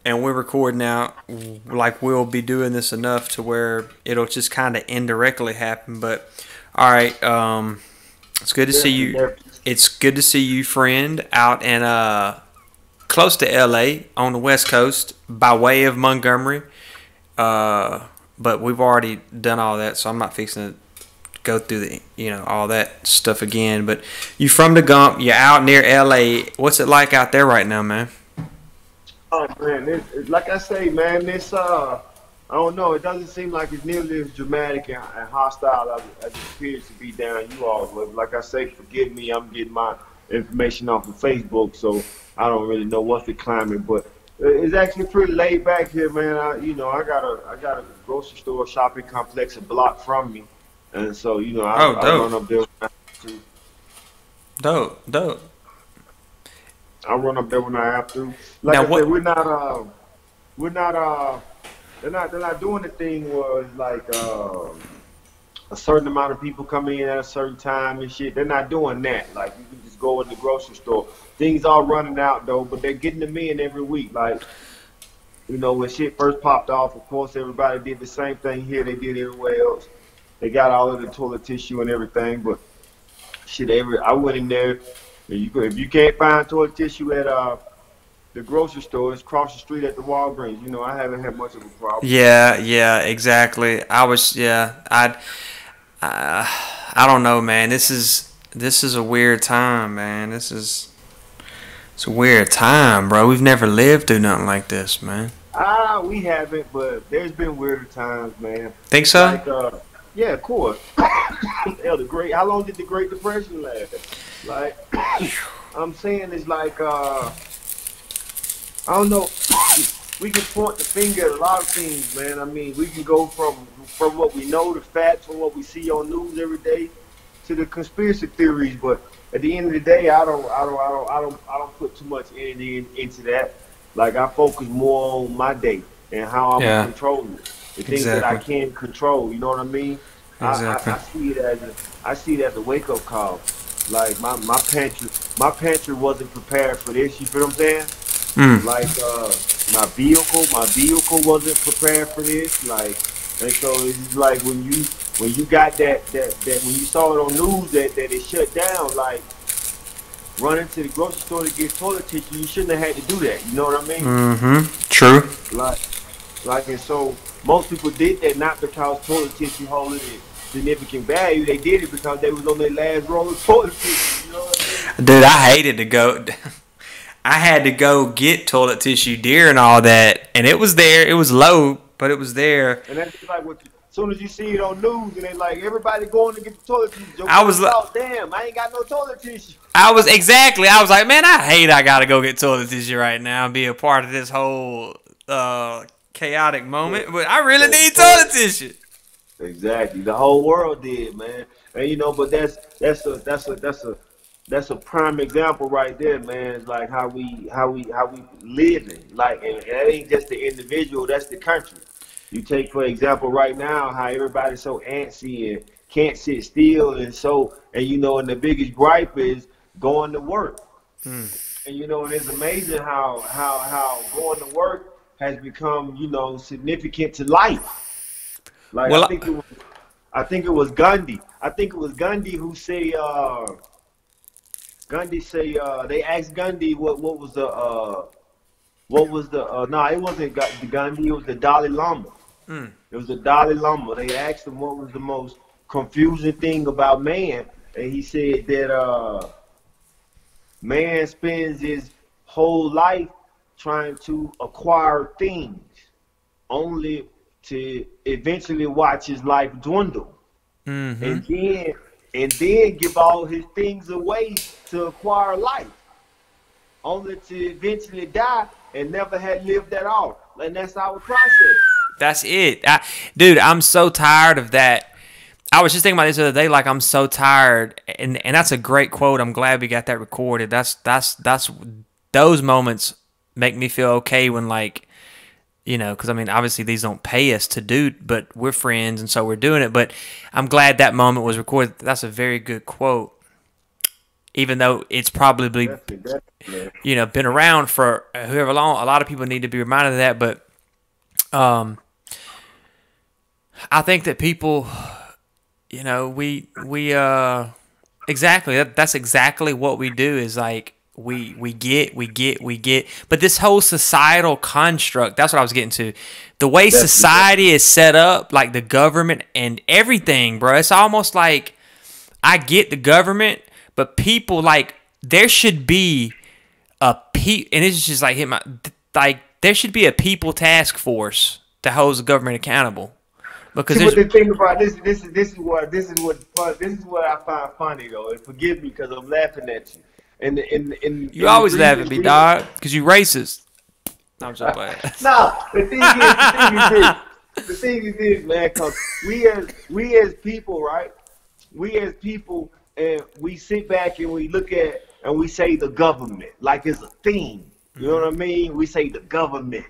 and we're recording now. Like we'll be doing this enough to where it'll just kind of indirectly happen. But all right, it's good to see Definitely, you. definitely. It's good to see you, friend, out in close to L.A. on the West Coast by way of Montgomery. But we've already done all that, so I'm not fixing to go through the all that stuff again. But you from the Gump? You're out near L.A. What's it like out there right now, man? Oh man, like I say, man, this I don't know. It doesn't seem like it's nearly as dramatic and hostile as it appears to be down you all. But like I say, forgive me, I'm getting my information off of Facebook, so I don't really know what's the climate. But it's actually pretty laid back here, man. I got a grocery store shopping complex a block from me, and so Oh, I dope, run up there. When I have to. dope. I run up there when I have to. Like Now I said, what? we're not they're not doing the thing where it's like a certain amount of people come in at a certain time and shit. They're not doing that. Like you can just go in the grocery store. Things are running out though, but they're getting them in every week. Like when shit first popped off, of course everybody did the same thing here they did everywhere else. They got all of the toilet tissue and everything, but shit, I went in there. And if you can't find toilet tissue at the grocery store, it's across the street at the Walgreens. I haven't had much of a problem. Yeah, exactly. I don't know, man. This is a weird time, man. It's a weird time, bro. We've never lived through nothing like this, man. We haven't, but there's been weirder times, man. Think so? Like, yeah, of course. Hell, how long did the Great Depression last? Like, I'm saying it's like, I don't know. We can point the finger at a lot of things, man. I mean, we can go from what we know, the facts, from what we see on news every day, to the conspiracy theories. But at the end of the day, I don't put too much energy into that. Like I focus more on my day and how I'm Yeah, controlling it, the things that I exactly. can control. You know what I mean? Exactly. I see it as a wake up call. Like my pantry wasn't prepared for this. You feel what I'm saying? Mm. Like my vehicle wasn't prepared for this. Like, and so it's like when you got that when you saw it on news that it shut down. Like running to the grocery store to get toilet tissue, you shouldn't have had to do that. You know what I mean? Mm-hmm. True. Like and so most people did that not because toilet tissue holding it significant value. They did it because they was on their last roll of toilet tissue. You know what I mean? Dude, I hated to go. I had to go get toilet tissue during all that, and it was there. It was low, but it was there. And that's just like as soon as you see it on news, and then like everybody going to get the toilet tissue, your I first was, thought, damn, I ain't got no toilet tissue. I was exactly. I was like, man, I hate. I gotta go get toilet tissue right now and be a part of this whole chaotic moment. But I really need toilet tissue. Exactly, the whole world did, man. And but that's a prime example right there, man. It's like how we living, like, and that ain't just the individual, that's the country. You take for example right now how everybody's so antsy and can't sit still, and the biggest gripe is going to work. And it's amazing how going to work has become significant to life. Like Well, I think it was Gandhi. I think it was Gandhi who say they asked Gandhi what was the no, it wasn't Gandhi, it was the Dalai Lama. mm, It was the Dalai Lama. They asked him what was the most confusing thing about man, and he said that man spends his whole life trying to acquire things, only to eventually watch his life dwindle, mm-hmm. and then give all his things away to acquire life, only to eventually die and never had lived at all. And that's our process. That's it, dude. I'm so tired of that. I was just thinking about this the other day. Like I'm so tired, and that's a great quote. I'm glad we got that recorded. That's those moments make me feel okay when because I mean obviously these don't pay us to do, but we're friends and so we're doing it. But I'm glad that moment was recorded. That's a very good quote. even though it's probably, Definitely. been around for however long. A lot of people need to be reminded of that. But um, I think that people, exactly, that's exactly what we do. Is like we get. But this whole societal construct, that's what I was getting to. The way society is set up, like the government and everything, bro. It's almost like I get the government, but people, like, there should be and it's just like like there should be a people task force to hold the government accountable, because See, what there's. the thing about this is what I find funny though. And forgive me because I'm laughing at you. You And the always laugh at reason me, we dog, because you racist. No, I'm just playing. no, the thing is this, man. Because we as people, right? We as people, and we sit back and we look at and we say the government like it's a thing. You know what I mean? We say the government,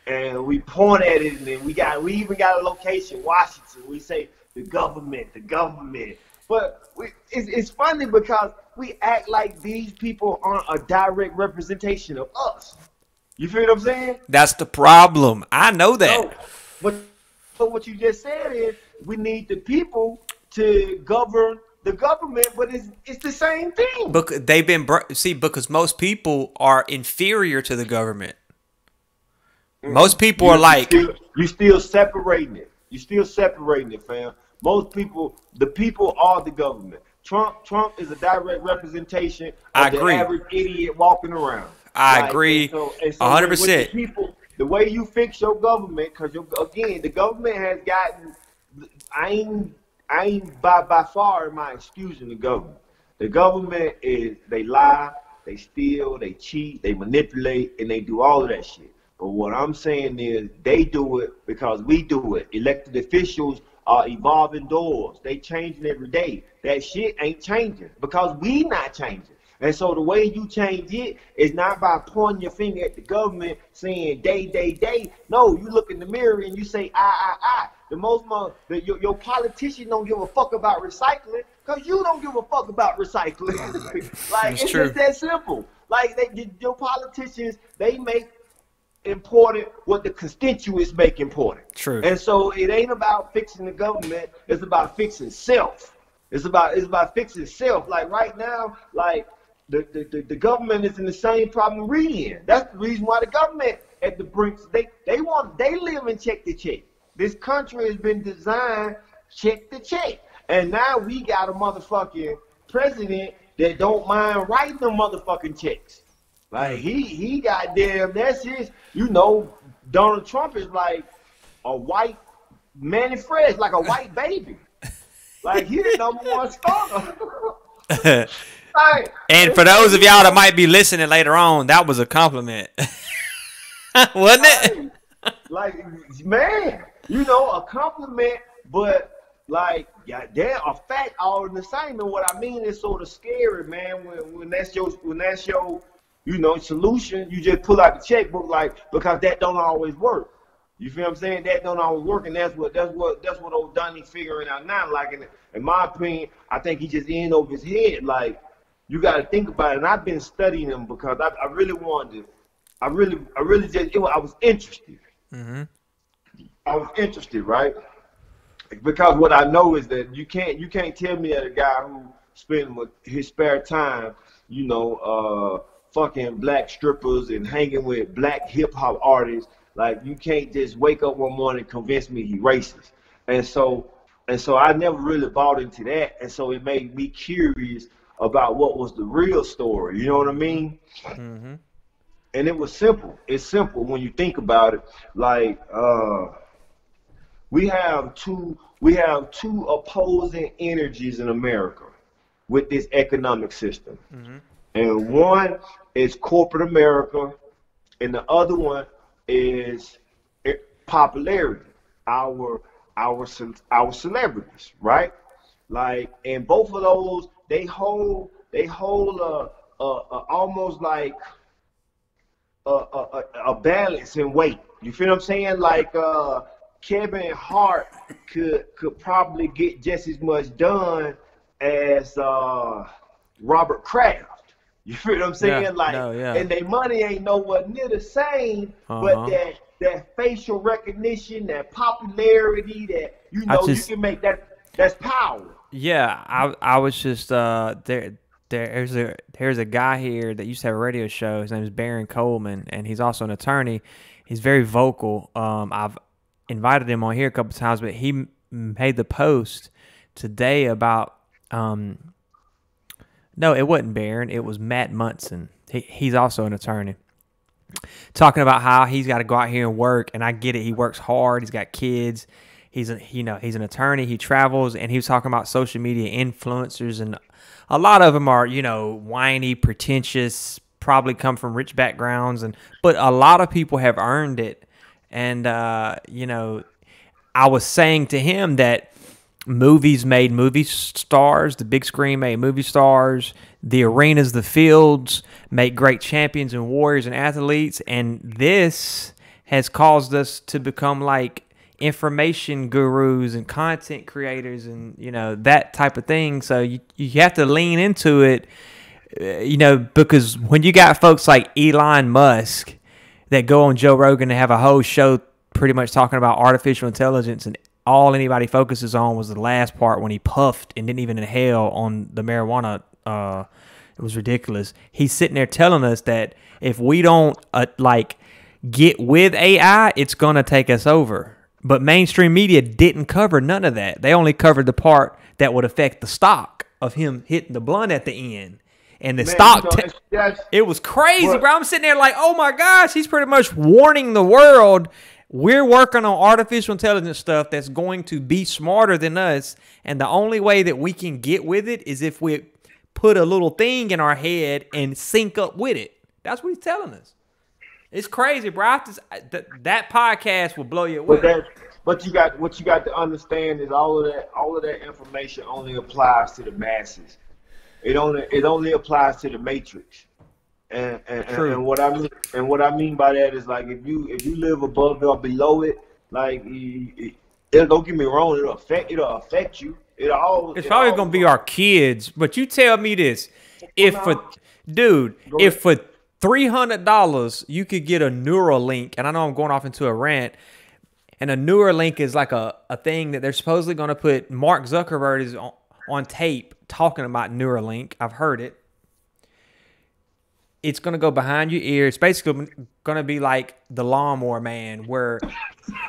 and we point at it, and then we even got a location, Washington. We say the government, the government. But it's funny because we act like these people aren't a direct representation of us. You feel what I'm saying? That's the problem. I know So, that. but so what you just said is we need the people to govern the government, but it's the same thing. Because they've been because most people are inferior to the government. Most people are like, You still separating it. You still separating it, fam. Most people, the people are the government. Trump is a direct representation I of the agree. average idiot walking around. I agree, And so 100%. the people, the way you fix your government, because again, the government has gotten. I ain't by far am I excusing the government. The government is they lie, they steal, they cheat, they manipulate, and they do all of that shit. But what I'm saying is they do it because we do it. Elected officials are evolving doors. They changing every day. That shit ain't changing because we not changing. And so the way you change it is not by pointing your finger at the government saying day. No, you look in the mirror and you say I. Your politician don't give a fuck about recycling because you don't give a fuck about recycling. Like That's it's true. just that simple. Like your politicians, they make important what the constituents make important. True. And so it ain't about fixing the government, it's about fixing self. It's about fixing self. Like right now, like the government is in the same problem we in. That's the reason why the government at the brinks, they live and check to check. This country has been designed check to check. And now we got a motherfucking president that don't mind writing the motherfucking checks. Like he goddamn, that's his, Donald Trump is like a white Manny Fresh, like a white baby. Like he the number one starter. Like, and for those of y'all that might be listening later on, that was a compliment. Wasn't it? like, man, a compliment, but like, goddamn, a fact all in the same. And what I mean is sort of scary, man. When that's your solution, you just pull out the checkbook, like, because that don't always work. You feel what I'm saying? That don't always work, and that's what old Donnie figuring out now. Like, in my opinion, I think he just in over his head. Like, you got to think about it. And I've been studying him because I really wanted to. I was interested. Mm-hmm. I was interested, right? Because what I know is that you can't tell me that a guy who spends his spare time, fucking black strippers and hanging with black hip hop artists, like you can't just wake up one morning and convince me he racist. And so I never really bought into that, and so it made me curious about what was the real story. You know what I mean? Mm-hmm. And it was simple. It's simple when you think about it. Like we have two opposing energies in America with this economic system. Mm-hmm. And one is corporate America, and the other one is popularity, our celebrities, right? Like, and both of those, they hold almost like a balance in weight. You feel what I'm saying? Like Kevin Hart could probably get just as much done as Robert Kraft. You feel what I'm saying? Yeah. Like, No. Yeah. and their money ain't nowhere near the same, but Uh-huh. that facial recognition, that popularity, that I you just can make that's power. Yeah, I was just there's a guy here that used to have a radio show. His name is Baron Coleman, and he's also an attorney. He's very vocal. I've invited him on here a couple times, but he made the post today about no, it wasn't Baron. It was Matt Munson. He's also an attorney, talking about how he's got to go out here and work. And I get it. He works hard. He's got kids. He's he's an attorney. He travels, and he was talking about social media influencers, and a lot of them are whiny, pretentious, probably come from rich backgrounds, but a lot of people have earned it. And I was saying to him that movies made movie stars, the big screen made movie stars, the arenas, the fields make great champions and warriors and athletes, and this has caused us to become like information gurus and content creators and that type of thing. So you have to lean into it, because when you got folks like Elon Musk that go on Joe Rogan and have a whole show pretty much talking about artificial intelligence, and all anybody focuses on was the last part when he puffed and didn't even inhale on the marijuana. It was ridiculous. He's sitting there telling us that if we don't get with AI, it's gonna take us over. But mainstream media didn't cover none of that. They only covered the part that would affect the stock of him hitting the blunt at the end. And the stock, it was crazy, bro. I'm sitting there like, oh my gosh, he's pretty much warning the world. We're working on artificial intelligence stuff that's going to be smarter than us. And the only way that we can get with it is if we put a little thing in our head and sync up with it. That's what he's telling us. It's crazy, bro. That podcast will blow you away. But what you got to understand is all of that information only applies to the masses. It only applies to the matrix. And what I mean by that is, like, if you live above it or below it, like, don't get me wrong, it'll affect you. It's probably gonna be our kids. But you tell me this: if for $300 you could get a Neuralink, and I know I'm going off into a rant, and a Neuralink is like a thing that they're supposedly going to put. Mark Zuckerberg is on tape talking about Neuralink. I've heard it. It's going to go behind your ear. It's basically going to be like the Lawnmower Man, where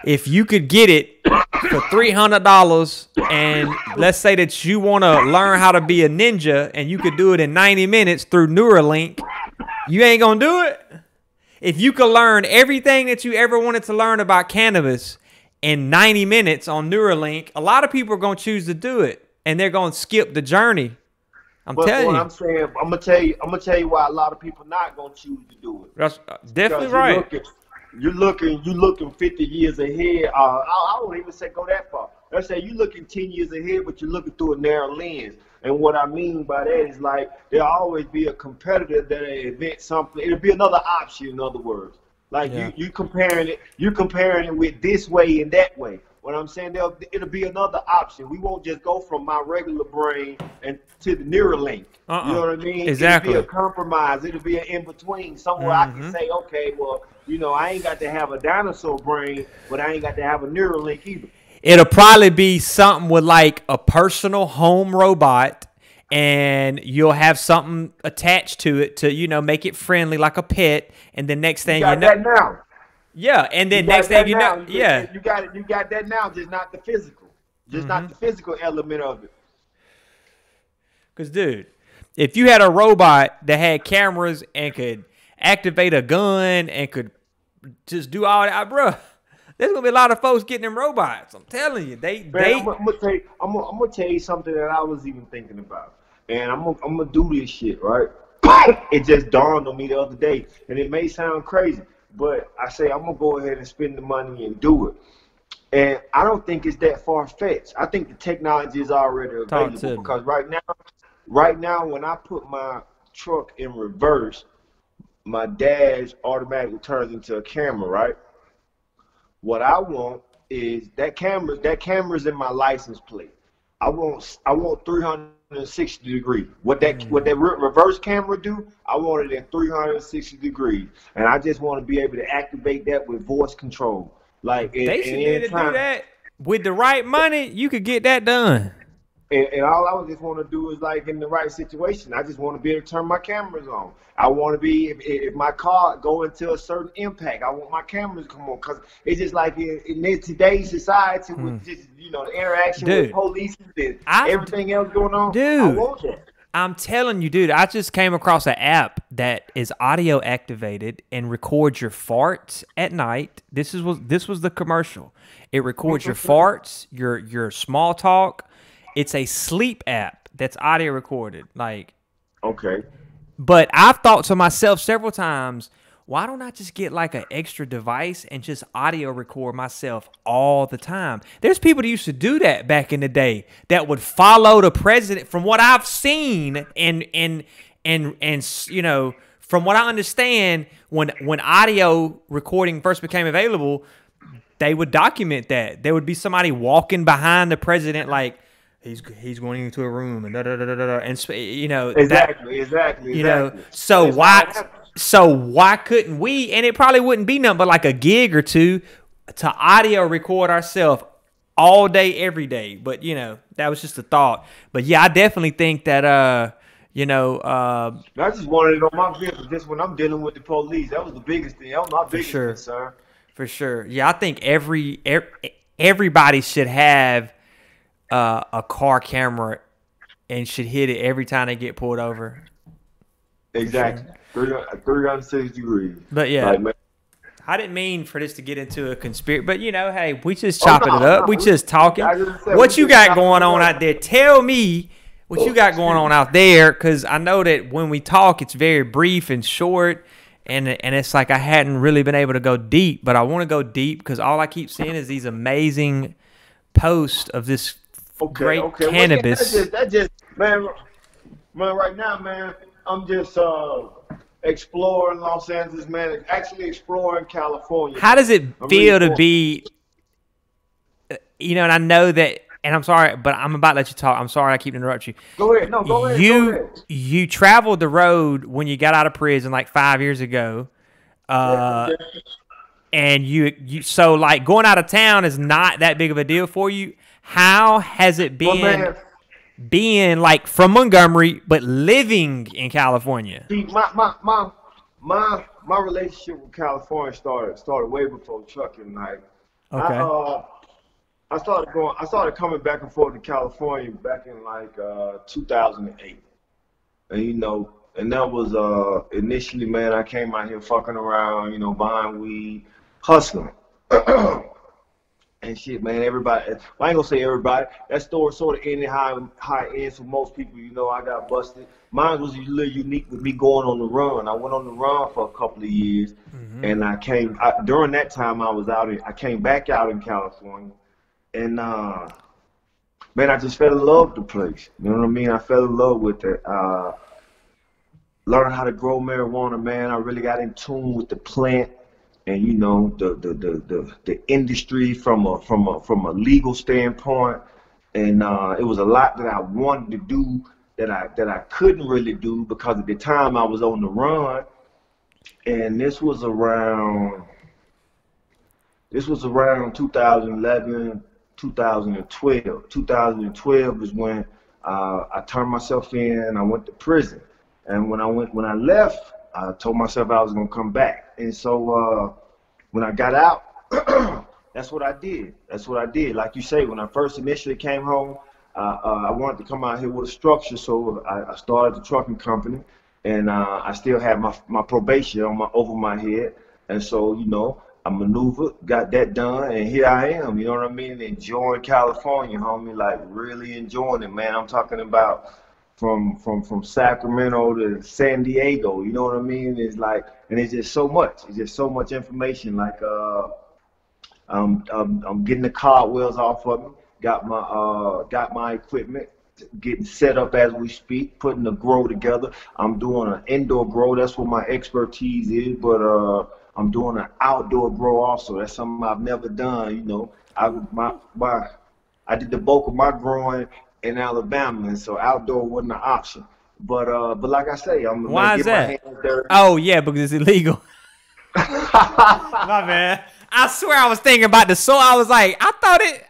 if you could get it for $300, and let's say that you want to learn how to be a ninja, and you could do it in 90 minutes through Neuralink, you ain't going to do it? If you could learn everything that you ever wanted to learn about cannabis in 90 minutes on Neuralink, a lot of people are going to choose to do it, and they're going to skip the journey. I'm telling you. I'm saying, I'm gonna tell you why a lot of people not gonna choose to do it. That's definitely right. You're looking 50 years ahead. I won't even say go that far. Let's say you're looking 10 years ahead, but you're looking through a narrow lens. And what I mean by that is, like, there'll always be a competitor that'll invent something. It'll be another option, in other words. Like, you're comparing it with this way and that way. What I'm saying, it'll be another option. We won't just go from my regular brain and to the Neuralink. You know what I mean? Exactly. It'll be a compromise. It'll be an in-between. Somewhere I can say, okay, well, I ain't got to have a dinosaur brain, but I ain't got to have a Neuralink either. It'll probably be something with like a personal home robot, and you'll have something attached to it to, make it friendly like a pet. And the next thing you know. That now. Yeah, and then next thing you know, you got that now, just not the physical. Not the physical element of it. Because, dude, if you had a robot that had cameras and could activate a gun and could just do all that, bro, there's gonna be a lot of folks getting them robots. I'm telling you, I'm gonna tell you something that I was even thinking about, and I'm gonna do this shit, right? It just dawned on me the other day, and it may sound crazy, but I say I'm gonna go ahead and spend the money and do it. And I don't think it's that far-fetched. I think the technology is already available, because right now, when I put my truck in reverse, my dash automatically turns into a camera, right? What I want is that camera's in my license plate. I want $300 360 degree. What that reverse camera do, I want it in 360 degrees, and I just want to be able to activate that with voice control. Like They should be able to do anytime. that with the right money. You could get that done. And all I would just want to do is like in the right situation. I just want to be able to turn my cameras on. I want to be if my car go into a certain impact, I want my cameras to come on because it's just like in this today's society with just the interaction with Dude, police and I, everything else going on. I dude, want that. I'm telling you, dude, I just came across an app that is audio activated and records your farts at night. This was the commercial. It records your farts, your small talk. It's a sleep app that's audio recorded. Like, Okay. but I've thought to myself several times, why don't I just get like an extra device and just audio record myself all the time? There's people that used to do that back in the day that would follow the president. From what I've seen and from what I understand, when audio recording first became available, they would document that. There would be somebody walking behind the president like he's going into a room and da da da da da, and Exactly. so That's how it why happens. so why couldn't we? And it probably wouldn't be nothing but like a gig or two to audio record ourselves all day, every day. But that was just a thought. But yeah, I definitely think that I just wanted it on my vehicle just when I'm dealing with the police. That was the biggest thing. That was my biggest sure. concern. for sure. Yeah, I think everybody should have a car camera and should hit it every time they get pulled over. Exactly. 360 degrees. But yeah, Like, man. I didn't mean for this to get into a conspiracy, but hey, we just Oh, chopping it up. no. We just talking. I just said What we you just got chopping going it on up. out there? Tell me what you got going on out there, because I know that when we talk, it's very brief and short, and it's like I hadn't really been able to go deep, but I want to go deep because all I keep seeing is these amazing posts of this great Well, yeah, cannabis. that just, man, right now, man, I'm just exploring Los Angeles, man. Actually exploring California. How does it I'm feel really to be, and I know that, and I'm sorry, but I'm about to let you talk. I'm sorry I keep interrupting you. Go ahead. No, go ahead. Go You ahead. you traveled the road when you got out of prison like 5 years ago, and you so like going out of town is not that big of a deal for you. How has it Well, been man, being like from Montgomery but living in California? see, my relationship with California started way before trucking. Like, Okay. I started coming back and forth to California back in like 2008, and that was initially, man. I came out here fucking around, buying weed, hustling. And shit, man, everybody, I ain't gonna say everybody, that story sort of ended how it ends for most people. I got busted. Mine was a little unique with me going on the run. I went on the run for a couple of years, and during that time I came back out in California, and man, I just fell in love with the place. You know what I mean? I fell in love with it. Learned how to grow marijuana, man. I really got in tune with the plant. And the industry from a legal standpoint, and it was a lot that I wanted to do that I couldn't really do because at the time I was on the run, and this was around 2011, 2012. 2012 is when I turned myself in. I went to prison, and when I left, I told myself I was gonna come back, and so when I got out, that's what I did. Like you say, when I first initially came home, I wanted to come out here with a structure, so I started the trucking company, and I still had my probation over my head, and so I maneuvered, got that done, and here I am. You know what I mean? Enjoying California, homie, like really enjoying it, man. I'm talking about from Sacramento to San Diego, you know what I mean? It's like, and it's just so much. It's just so much information. Like, I'm getting the cartwheels off of me. Got my equipment, getting set up as we speak. Putting the grow together. I'm doing an indoor grow. That's what my expertise is. But I'm doing an outdoor grow also. That's something I've never done. I did the bulk of my growing in Alabama, and so outdoor wasn't an option. But like I say, I'm gonna Why is get my that? hands dirty. Oh yeah, because it's illegal. My man. I swear I was thinking about the soil. I was like, I thought it.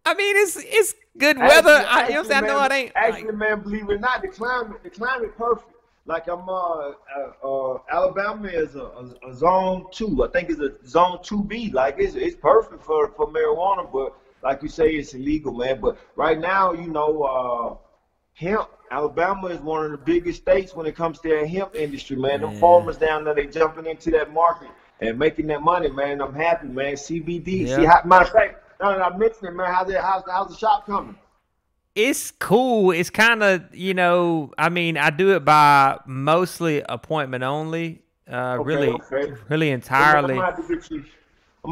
I mean, it's good weather. You know what I'm saying? I know it ain't. Actually, man, believe it or not, the climate perfect. Like Alabama is a zone 2. I think it's a zone 2B. Like it's perfect for marijuana, but like you say, it's illegal, man. But right now, hemp. Alabama is one of the biggest states when it comes to the hemp industry, man. Them farmers down there, they jumping into that market and making that money, man. I'm happy, man. CBD. Yeah. See, matter of fact, now that I mentioned it, man, how's the shop coming? It's cool. It's kind of, I mean, I do it by mostly appointment only. Really entirely. I'm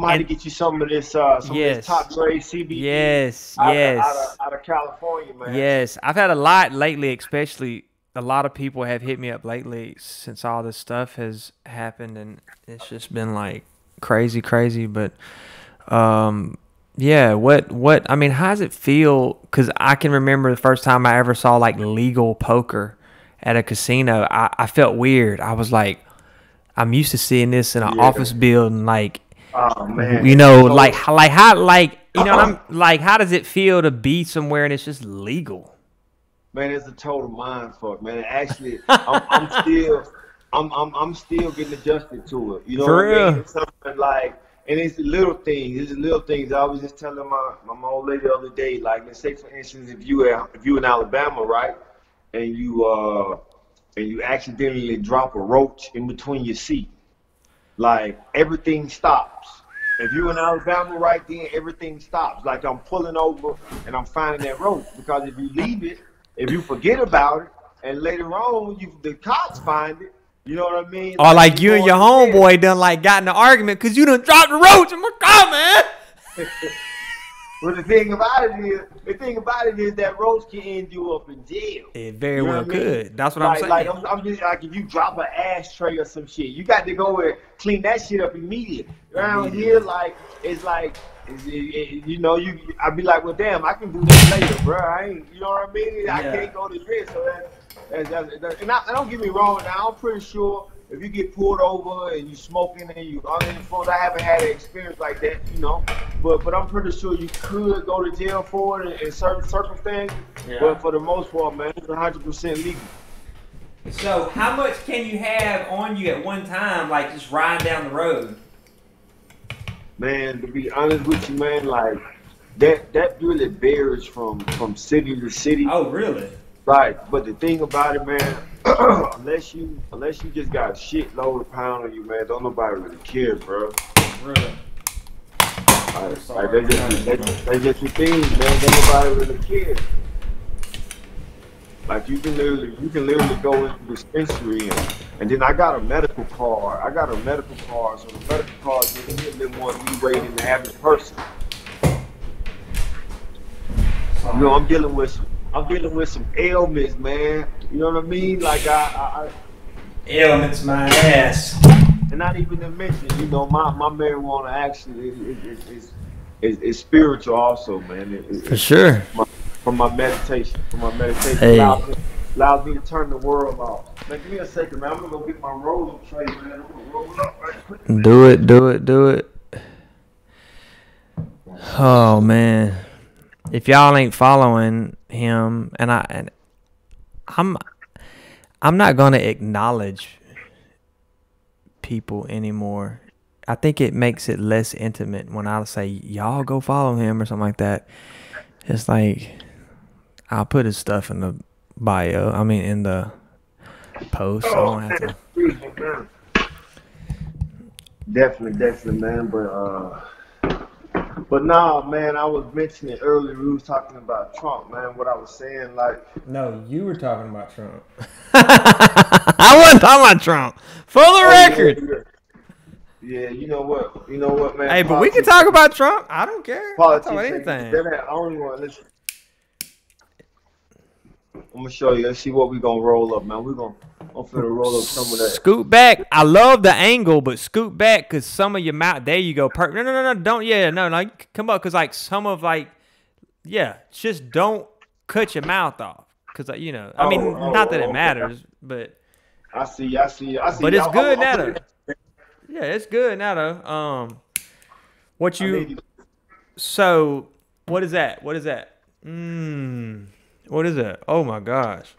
gonna have to get you some of this this top grade CBD. Yes. Out of California, man. Yes, I've had a lot lately. Especially a lot of people have hit me up lately since all this stuff has happened, and it's just been like crazy. But yeah, what I mean, how does it feel? Because I can remember the first time I ever saw like legal poker at a casino. I felt weird. I was like, I'm used to seeing this in an office building, like. Oh man! How does it feel to be somewhere and it's just legal? Man, it's a total mind fuck, man. Actually, I'm still getting adjusted to it. You know what I mean? It's something like, and it's the little things. It's the little things. I was just telling my old lady the other day. Like, let's say for instance, if you in Alabama, right, and you accidentally drop a roach in between your seat. Like, everything stops. If you're in Alabama right then, everything stops. Like, I'm pulling over and I'm finding that roach. Because if you leave it, if you forget about it, and later on, the cops find it, you know what I mean? Or like you and your homeboy done like got in an argument because you done dropped the roach in my car, man. But the thing about it is that roach can end you up in jail. It very well could. That's what I'm saying. Like I'm just like, if you drop an ashtray or some shit, you got to go and clean that shit up immediately. Around here, like I'd be like, well, damn, I can do this later, bro. I ain't, you know what I mean? I can't go to this. So and don't get me wrong. Now I'm pretty sure if you get pulled over and you smoking and you uninformed, I haven't had an experience like that, But I'm pretty sure you could go to jail for it in certain circumstances. Yeah. But for the most part, man, it's 100% legal. So how much can you have on you at one time, like just riding down the road? Man, to be honest with you, man, like that really varies from city to city. Oh, really? Right. But the thing about it, man, unless you just got a shitload of pound on you, man, don't nobody really care, bro. Really? Like they just your things, man. Don't nobody really care. Like you can literally go into the dispensary and then I got a medical card. So the medical card gives me a little more leeway than the average person. I'm dealing with some ailments, man. You know what I mean? Like ailments, my ass. And not even to mention, my marijuana actually is spiritual also, man. For sure. From my meditation. Hey. Allows me to turn the world off. Man, give me a second, man. I'm gonna go get my rolling tray, man. I'm gonna roll it up right quick. Do it. Oh man. If y'all ain't following him, and I'm not gonna acknowledge people anymore. I think it makes it less intimate when I say y'all go follow him or something like that. It's like I'll put his stuff in the bio. I mean in the post. I don't have to. Definitely, man. But nah, man, I was mentioning earlier, we was talking about Trump, man. What I was saying, like... No, you were talking about Trump. I wasn't talking about Trump. For the record. Yeah, you know what, man. Hey, but we can talk about Trump. I don't care. I'll talk about anything. I only want to listen. I'm going to show you. Let's see what we're going to roll up, man. I'm finna roll up some of that. Scoot back. I love the angle, but scoot back because some of your mouth. There you go. No. Don't. Yeah, no. Come up because like some of like, yeah, just don't cut your mouth off. Cause you know, I mean, not that it matters, but I see. but it's good now though. Yeah, it's good now though. What you? So what is that? What is that? What is that? Oh my gosh.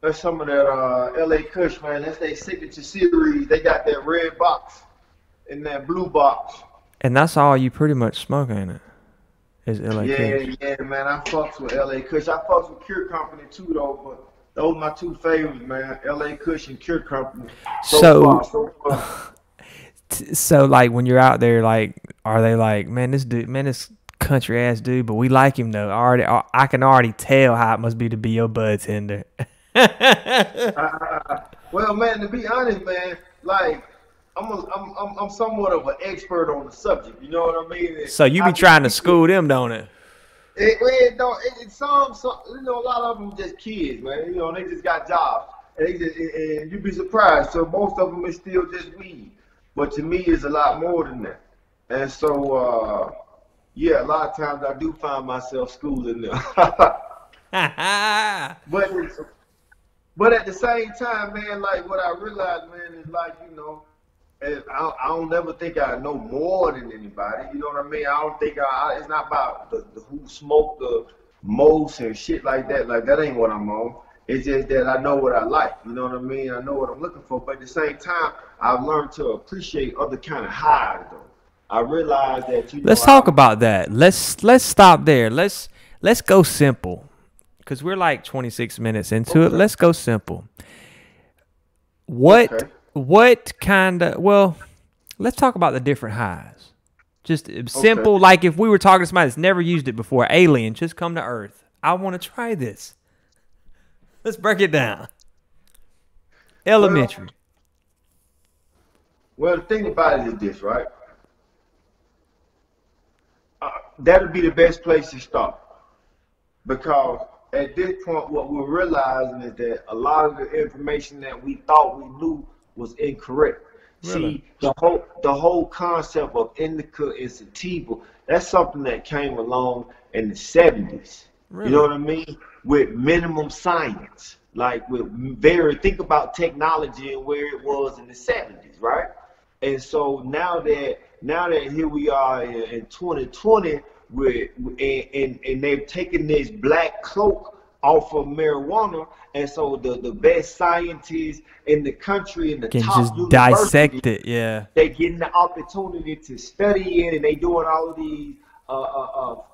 That's some of that LA Kush, man. That's their signature series. They got that red box and that blue box. And that's all you pretty much smoke, ain't it? Is LA Kush. Yeah, man. I fucks with LA Kush. I fucks with Cure Company too, though. But those are my two favorites, man. LA Kush and Cure Company. So far. So like when you're out there, like, are they like, man, this country ass dude, but we like him though. I can already tell how it must be to be your bud tender. Well, man, to be honest, man, like I'm somewhat of an expert on the subject. You know what I mean? So you be trying to school them, don't it? Some, you know, a lot of them just kids, man. You know, they just got jobs, and you'd be surprised. So most of them is still just weed, but to me, it's a lot more than that. And so, yeah, a lot of times I do find myself schooling them. But at the same time, man, like what I realized, man, is like, you know, I don't never think I know more than anybody. You know what I mean? I don't think it's not about the who smoked the most and shit like that. Like that ain't what I'm on. It's just that I know what I like. You know what I mean? I know what I'm looking for. But at the same time, I've learned to appreciate other kind of highs, though. I realize that let's talk about that. Let's stop there. Let's go simple. Because we're like 26 minutes into it. Let's go simple. What kind of, well, let's talk about the different highs. Just simple, like if we were talking to somebody that's never used it before, alien, just come to Earth. I want to try this. Let's break it down. Elementary. Well, the thing about it is this, right? That would be the best place to start. Because at this point, what we're realizing is that a lot of the information that we thought we knew was incorrect. Really? See, the whole concept of indica and sativa, that's something that came along in the 70s. Really? You know what I mean? With minimum science. Like think about technology and where it was in the 70s, right? And so now that here we are in 2020, and they've taken this black cloak off of marijuana, and so the best scientists in the country and the can top just dissect it, yeah. They getting the opportunity to study it, and they doing all of these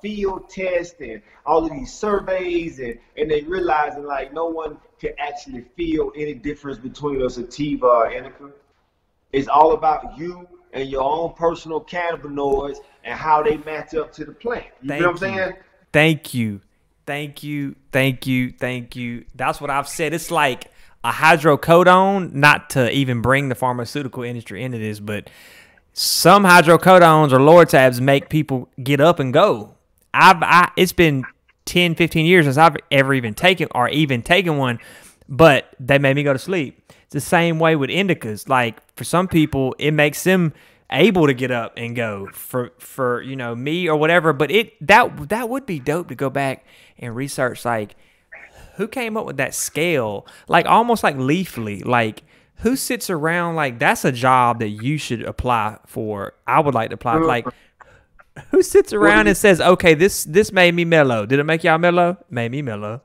field tests and all of these surveys, and they realizing like no one can actually feel any difference between a sativa or indica. It's all about you and your own personal cannabinoids and how they match up to the plant. You know what I'm saying? Thank you. That's what I've said. It's like a hydrocodone, not to even bring the pharmaceutical industry into this, but some hydrocodones or Lortabs make people get up and go. It's been 10, 15 years since I've ever even taken one, but they made me go to sleep. It's the same way with indicas. Like for some people, it makes them able to get up and go. For you know, me or whatever. But that would be dope to go back and research, like who came up with that scale, like almost like Leafly, like who sits around, like that's a job that you should apply for. I would like to apply, like who sits around and says, okay, this made me mellow. Did it make y'all mellow? Made me mellow.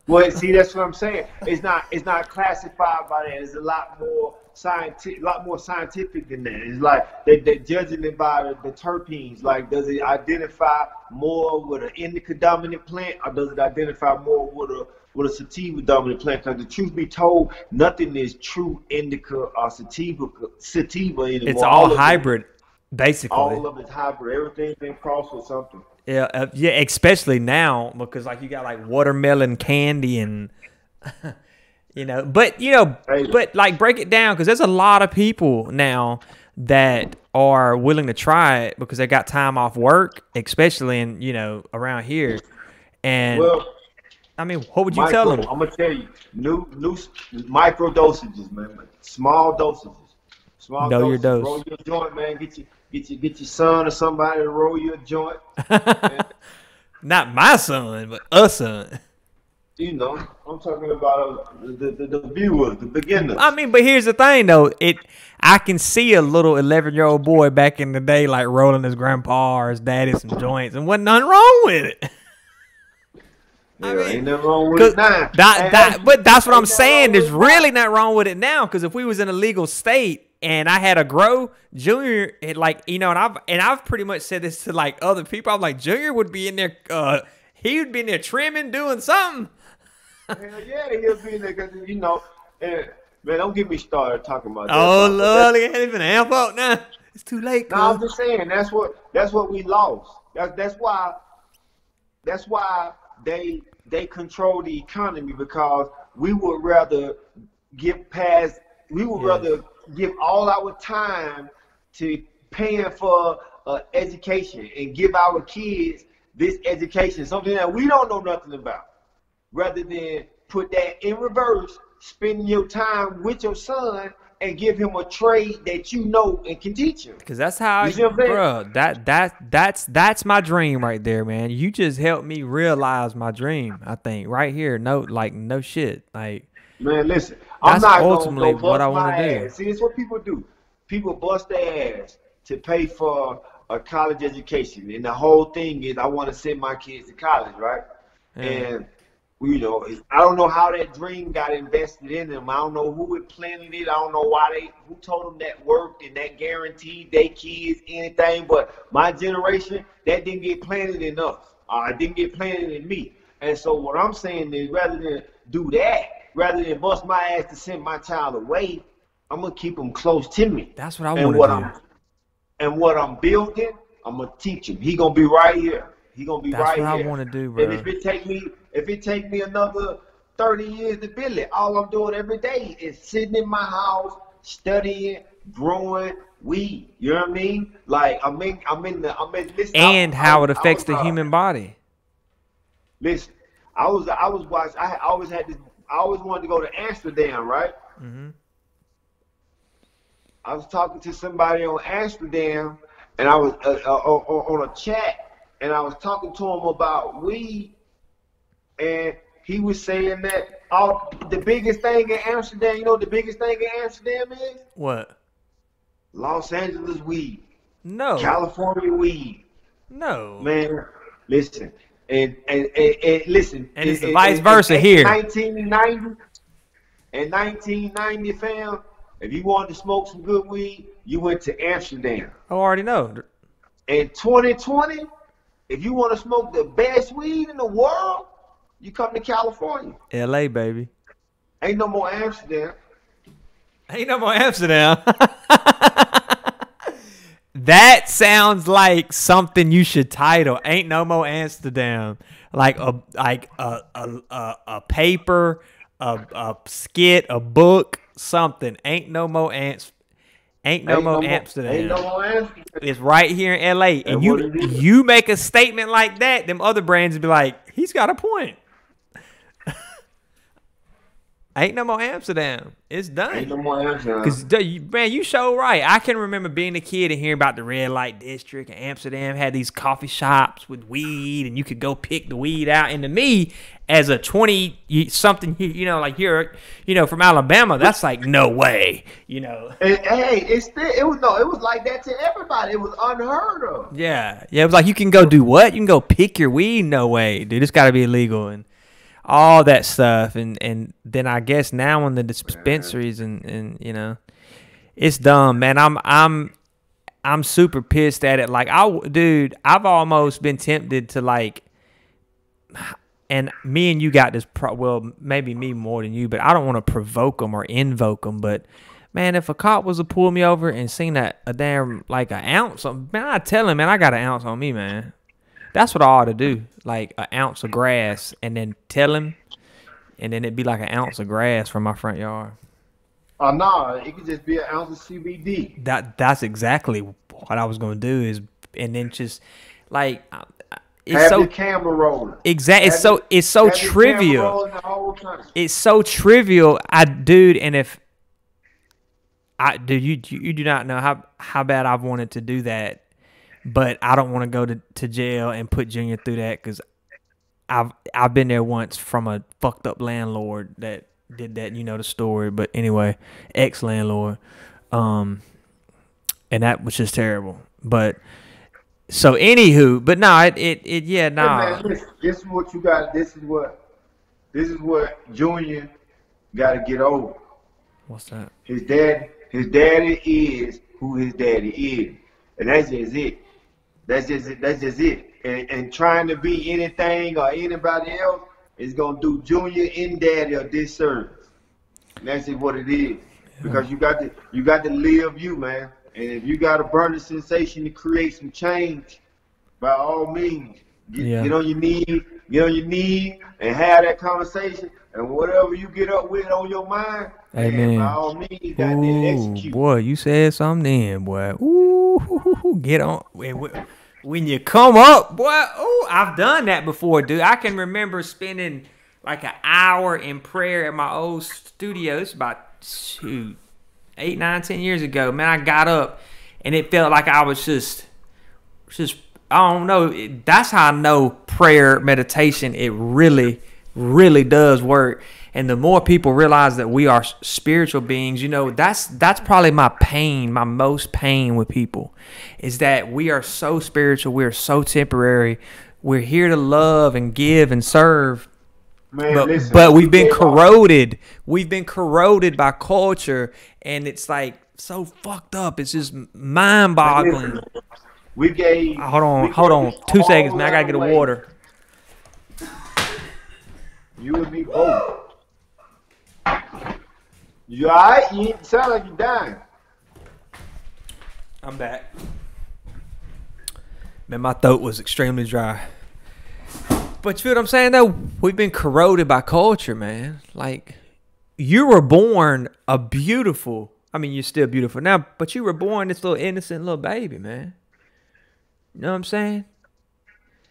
Well, see, that's what I'm saying. It's not classified by that. It's a lot more scientific than that. It's like they're judging it by the terpenes. Like, does it identify more with an indica dominant plant, or does it identify more with a sativa dominant plant? Because the truth be told, nothing is true indica or sativa anymore. It's all hybrid, basically. All of it's hybrid. Everything's been crossed with something. Yeah, especially now, because like you got like watermelon candy and but like break it down, because there's a lot of people now that are willing to try it because they got time off work, especially in around here. And I mean, what would you tell them? I'm gonna tell you, new micro dosages, man, small dosages. Small Know your doses. dose. Roll your joint, man. Get your son or somebody to roll your joint. Not my son, but a son. You know, I'm talking about the viewers, the beginners. I mean, but here's the thing, though. I can see a little 11-year-old boy back in the day, like rolling his grandpa or his daddy some joints, and wasn't nothing wrong with it. Yeah, ain't nothing wrong with it now. But that's what I'm saying. There's wrong with it really nothing wrong with it now. Because if we was in a legal state and I had a grow, Junior, like, you know, and I've pretty much said this to like other people. I'm like, Junior would be in there. He would be in there trimming, doing something. Hell yeah, he'll be in there because, you know, man, don't get me started talking about that. Oh Lord, I can't even amp up now. It's too late. No, I'm just saying that's what we lost. That's why they control the economy, because we would rather rather give all our time to paying for education and give our kids this education, something that we don't know nothing about, rather than put that in reverse, spending your time with your son and give him a trade that you know and can teach him. Because that's how, bro. That's my dream right there, man. You just helped me realize my dream. I think right here, no shit, like. Man, listen, I'm not ultimately gonna what I bust want my to do. ass. See, it's what people do. People bust their ass to pay for a college education, and the whole thing is, I want to send my kids to college, right? Yeah. And you know, I don't know how that dream got invested in them. I don't know who had planted it. I don't know who told them that worked and that guaranteed their kids anything. But my generation, that didn't get planted in us. It didn't get planted in me. And so what I'm saying is, rather than do that, rather than bust my ass to send my child away, I'm gonna keep them close to me. That's what I want to do. And what I'm building, I'm gonna teach him. He gonna be right here. He gonna be right here. That's what I want to do, bro. And if it take me another 30 years to build it, all I'm doing every day is sitting in my house, studying, growing weed. You know what I mean? Like I'm in this. And how it affects the human body. Listen, I always wanted to go to Amsterdam, right? Mm-hmm. I was talking to somebody on Amsterdam, and I was on a chat, and I was talking to him about weed, and he was saying that the biggest thing in Amsterdam, you know what the biggest thing in Amsterdam is? What? Los Angeles weed. No. California weed. No. Man, listen. And listen. And it's the vice versa here. In 1990, fam, if you wanted to smoke some good weed, you went to Amsterdam. I already know. In 2020, if you want to smoke the best weed in the world, you come to California. LA, baby. Ain't no more Amsterdam. Ain't no more Amsterdam. That sounds like something you should title. Ain't no more Amsterdam. Like a paper, a skit, a book, something. Ain't no more Amsterdam. Ain't no more Amsterdam. It's right here in LA. And you make a statement like that, them other brands would be like, he's got a point. Ain't no more Amsterdam. It's done. Ain't no more Amsterdam. Because, man, you so right. I can remember being a kid and hearing about the red light district. And Amsterdam had these coffee shops with weed, and you could go pick the weed out. And to me, as a 20-something, you know, like you're, you know, from Alabama, that's like, no way, you know. Hey, it was like that to everybody. It was unheard of. Yeah. It was like, you can go do what? You can go pick your weed? No way, dude. It's got to be illegal. And all that stuff, and then I guess now in the dispensaries and you know, it's dumb, man. I'm super pissed at it. Like I've almost been tempted to like, and me and you got this. Well, maybe me more than you, but I don't want to provoke them or invoke them. But man, if a cop was to pull me over and seen a damn like an ounce, man, I'd tell him, man, I got an ounce on me, man. That's what I ought to do, like an ounce of grass, and then tell him, and then it'd be like an ounce of grass from my front yard. No, it could just be an ounce of CBD. That's exactly what I was gonna do and then just like it's have so the camera rolling. Exactly, it's so trivial. It's so trivial, and if you do not know how bad I've wanted to do that, but I don't want to go to jail and put Junior through that because I've been there once from a fucked up landlord that did that. You know the story, but anyway, ex landlord, and that was just terrible. But so anywho, but no, yeah, Hey nah. man, listen, this is what you got. This is what Junior got to get over. What's that? His daddy is who his daddy is, and that's just it. That's just it. And trying to be anything or anybody else is gonna do Junior and Daddy a disservice. And that's just what it is. Because you got to live you, man. And if you got a burning sensation to create some change, by all means, get on your knee, and have that conversation. And whatever you get up with on your mind, Amen. by all means, goddamn execute. Boy, you said something then, boy. Ooh, get on. When you come up, boy, I've done that before, dude. I can remember spending like an hour in prayer at my old studio. It's about 8, 9, 10 years ago. Man, I got up and it felt like I was just I don't know. That's how I know prayer, meditation, it really, really does work. And the more people realize that we are spiritual beings, you know, that's probably my most pain with people, is that we are so spiritual, we are so temporary. We're here to love and give and serve. Man, but we've been corroded. We've been corroded by culture, and it's like so fucked up. It's just mind-boggling. We gave. Hold on. 2 seconds, man. I gotta get a water. You and me both. You alright? You sound like you're dying. I'm back. Man, my throat was extremely dry. But you feel what I'm saying, though? We've been corroded by culture, man. Like, you were born a beautiful, I mean, you're still beautiful now, but you were born this little innocent little baby, man. You know what I'm saying?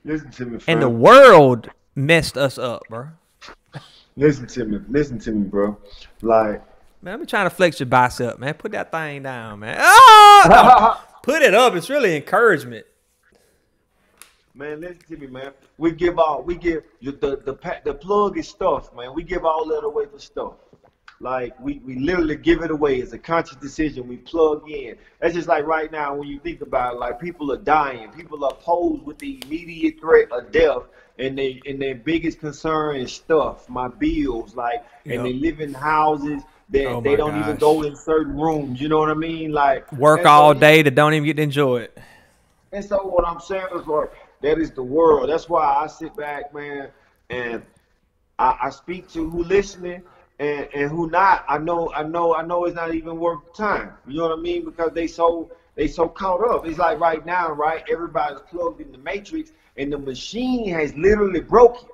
Listen to me, fam. And the world messed us up, bro. Listen to me, bro. Like, man, I'm trying to flex your bicep, man. Put that thing down, man. Oh, put it up. It's really encouragement. Man, listen to me, man. We give the plug is stuff, man. We give all that away for stuff. Like we literally give it away. It's a conscious decision. We plug in. That's just like right now when you think about it, like people are dying. People are posed with the immediate threat of death, and their biggest concern is stuff, my bills, like, and they live in houses that they don't even go in certain rooms. You know what I mean? Like work all day that don't even get to enjoy it. And so what I'm saying is, like, that is the world. That's why I sit back, man, and I speak to who listening. And who not? I know it's not even worth the time. You know what I mean? Because they so caught up. It's like right now, right? Everybody's plugged in the matrix, and the machine has literally broken.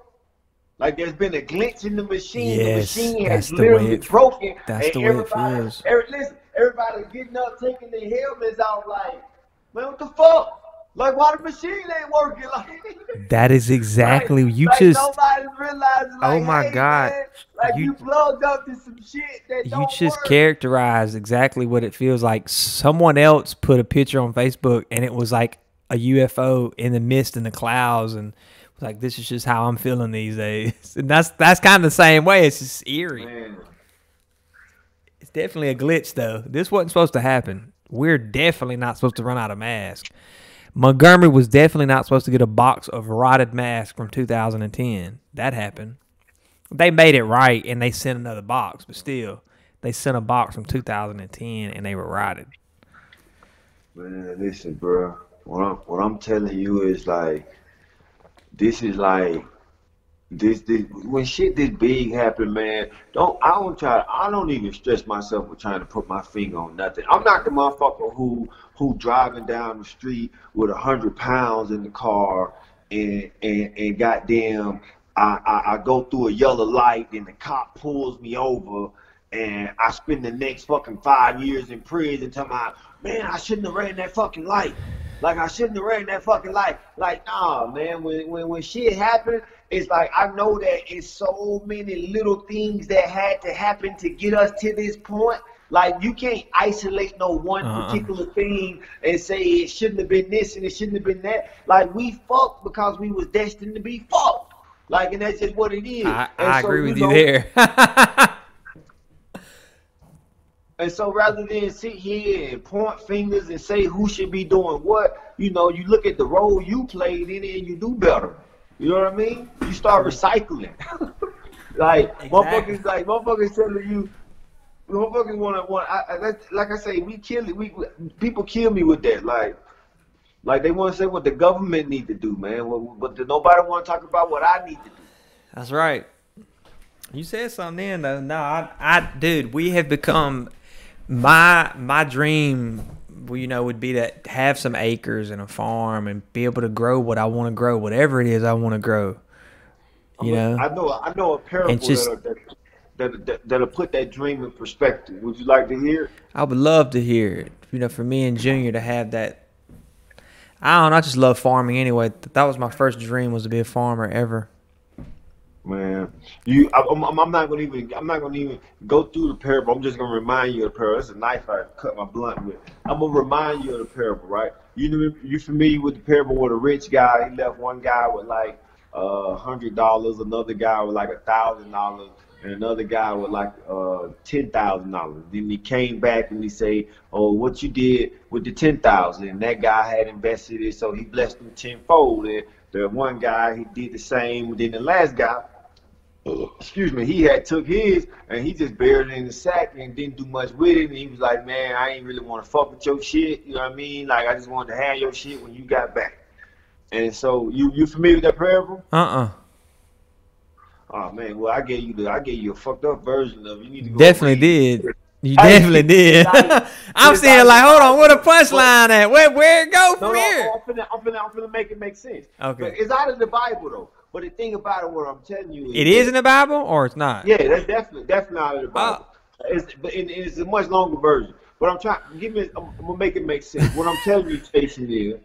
Like there's been a glitch in the machine. Yes, the machine has literally broken. That's the way it feels. Everybody's getting up, taking their helmets off, like, man, what the fuck? Like, why the machine ain't working? Like, that is exactly you like just. Nobody realizes. Like, oh my hey, God! Man, like you plugged up to some shit that don't You just work. characterized exactly what it feels like. Someone else put a picture on Facebook, and it was like a UFO in the mist and the clouds, and was like, "This is just how I'm feeling these days." And that's kind of the same way. It's just eerie. Man. It's definitely a glitch, though. This wasn't supposed to happen. We're definitely not supposed to run out of masks. Montgomery was definitely not supposed to get a box of rotted masks from 2010. That happened. They made it right, and they sent another box, but still, they sent a box from 2010, and they were rotted. Man, listen, bro. What I'm telling you is like, this is like, this when shit this big happen, man. I don't even stress myself with trying to put my finger on nothing. I'm not the motherfucker who driving down the street with 100 pounds in the car and goddamn I go through a yellow light and the cop pulls me over and I spend the next fucking 5 years in prison talking about, man, I shouldn't have ran that fucking light. Like, I shouldn't have ran that fucking light. Like, nah, man, when shit happened, it's like, I know that it's so many little things that had to happen to get us to this point. Like you can't isolate no one particular thing and say it shouldn't have been this and it shouldn't have been that. Like we fucked because we was destined to be fucked. Like, and that's just what it is. I so, agree with you there. And so rather than sit here and point fingers and say who should be doing what, you look at the role you played in it and you do better. You know what I mean? You start recycling. Motherfuckers telling you, motherfuckers want. Like I say, people kill me with that. Like they want to say what the government need to do, man. But nobody want to talk about what I need to do. That's right. You said something then, though. No, dude, we have become. My dream, would be to have some acres and a farm and be able to grow what I want to grow, whatever it is I want to grow. I know a parable that'll put that dream in perspective. Would you like to hear it? I would love to hear it. For me and Junior to have that. I don't know. I just love farming anyway. That was my first dream, was to be a farmer ever. Man, I'm not gonna even go through the parable. I'm just gonna remind you of the parable. It's a knife I cut my blunt with. I'm gonna remind you of the parable, right? You familiar with the parable with a rich guy? He left one guy with like $100, another guy with like $1,000, and another guy with like $10,000. Then he came back and he say, "Oh, what you did with the $10,000?" And that guy had invested it, so he blessed him tenfold. And the one guy, he did the same. Then the last guy, he had took his and he just buried it in the sack and didn't do much with it. And he was like, "Man, I ain't really want to fuck with your shit." You know what I mean? Like, I just wanted to have your shit when you got back. And so you familiar with that parable? Oh man, well I gave you a fucked up version of it. You need to go definitely did. You definitely did. I'm saying like, hold on, what a punchline at? Where it go from here? I'm finna make it make sense. Okay. But it's out of the Bible though. But the thing about it, what I'm telling you is, it is in the Bible or it's not? Yeah, that's definitely out of the Bible. It's a much longer version. But I'm gonna make it make sense. What I'm telling you, Jason, is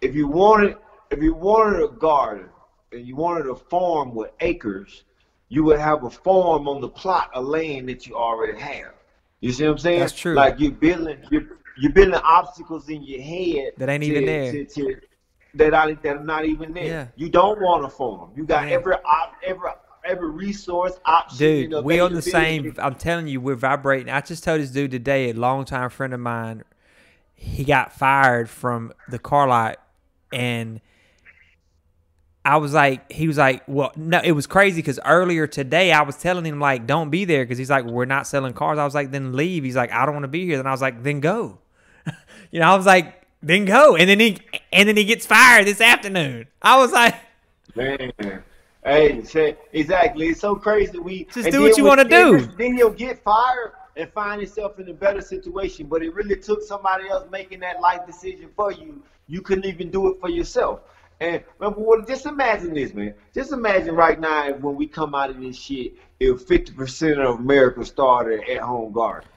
if you wanted a garden and you wanted a farm with acres, you would have a farm on the plot of land that you already have. You see what I'm saying? That's true. Like you're building obstacles in your head that ain't even there. That are not even there. Yeah. You don't want a farm. You got every resource option. Dude, we on the same. I'm telling you, we're vibrating. I just told this dude today, a longtime friend of mine, he got fired from the car lot, and he was like, well, no, it was crazy because earlier today I was telling him like, don't be there because he's like, we're not selling cars. I was like, then leave. He's like, I don't want to be here. Then I was like, then go. I was like, then go. And then he gets fired this afternoon. I was like, man, hey, exactly. It's so crazy. Just do what you want to do. Then he'll get fired and find himself in a better situation. But it really took somebody else making that life decision for you. You couldn't even do it for yourself. And just imagine this, man. Just imagine right now when we come out of this shit, if 50% of America started at-home garden.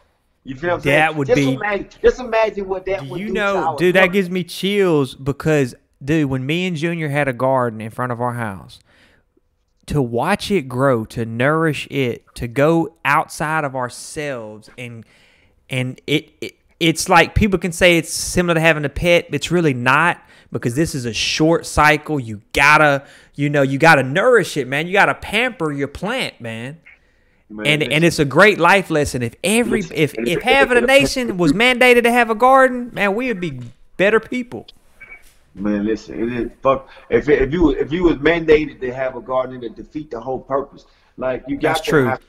You feel what I'm saying? That would be. Just imagine what that would do to our dude, that gives me chills because, dude, when me and Junior had a garden in front of our house, to watch it grow, to nourish it, to go outside of ourselves, and it's like people can say it's similar to having a pet. It's really not. Because this is a short cycle. You gotta nourish it, man. You gotta pamper your plant, man. And it's a great life lesson. If half of the nation was mandated to have a garden, man, we would be better people. Man, listen, it is fuck. If you was mandated to have a garden, to defeat the whole purpose. Like you got to have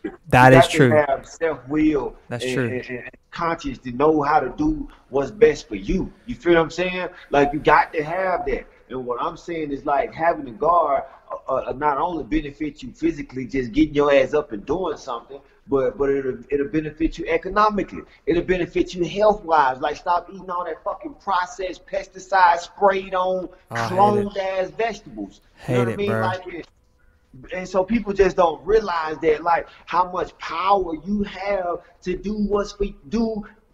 self-will. That's true. And conscious to know how to do what's best for you. You feel what I'm saying? Like you got to have that. And what I'm saying is like having a guard not only benefits you physically, just getting your ass up and doing something, but it'll benefit you economically. It'll benefit you health-wise. Like stop eating all that fucking processed pesticide sprayed on cloned ass vegetables. You know what I mean? Bro. Like and so people just don't realize that, like, how much power you have to do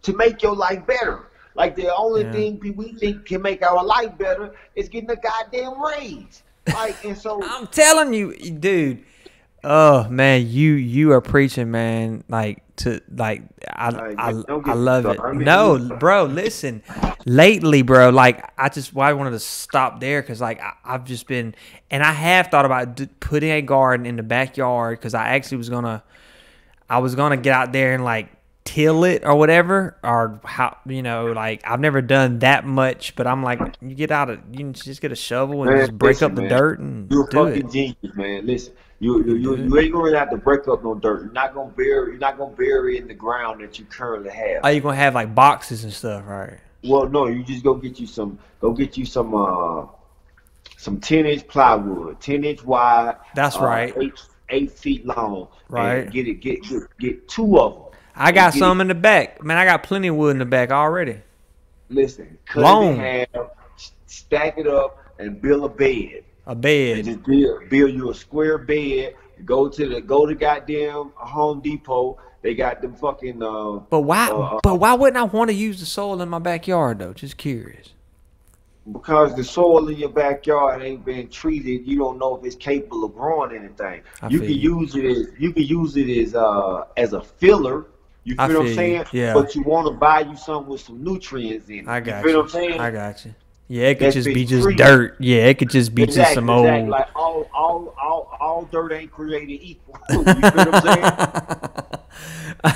to make your life better. Like the only thing we think can make our life better is getting a goddamn raise. Like, and so I'm telling you, dude. Oh man, you are preaching, man. Like to like I Like, I don't I get me love it. started. No, bro, listen. Lately, bro, like I wanted to stop there because like I've just been, and I have thought about putting a garden in the backyard because I actually I was gonna get out there and like till it or whatever, or how, like I've never done that much, but I'm like, you can just get a shovel and Man, just break listen, up the man. dirt and You're a do fucking it. genius, man. Listen, you ain't gonna have to break up no dirt. You're not gonna bury in the ground that you currently have. Oh, you gonna have like boxes and stuff, right? Well, no, you just go get you some 10-inch plywood, 10-inch wide. That's right. 8 feet long. Right. And get two of them. I got some in the back, man. I got plenty of wood in the back already. Listen, cut Long. it in half, stack it up, and build a bed. A And bed. just build you a square bed. Go to goddamn Home Depot. They got them fucking But why wouldn't I want to use the soil in my backyard though? Just curious. because the soil in your backyard ain't been treated. You don't know if it's capable of growing anything. I You feel can you. use it as a filler. You I feel what I'm feel you. saying? Yeah. But you want to buy you something with some nutrients in it. I got you. Feel you. what I'm saying? I got you. Yeah, it could That's just be been just treated. dirt. Yeah, it could just be just some old. Exactly. Like all dirt ain't created equal. You feel what I'm saying?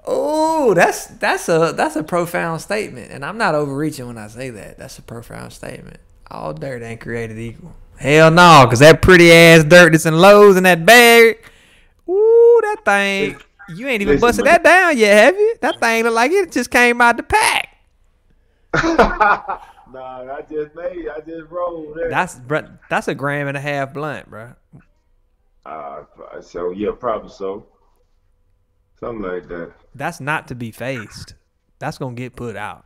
Oh, that's a profound statement, and I'm not overreaching when I say that. That's a profound statement. All dirt ain't created equal. Hell no, cause that pretty ass dirt that's in Lowe's in that bag. Ooh, that thing. You ain't even Listen, busted man. that down yet, have you? That thing look like it just came out the pack. Nah, I just rolled there. That's a 1.5 grams blunt, bro. So yeah, probably so. Something like that. That's not to be faced. That's gonna get put out.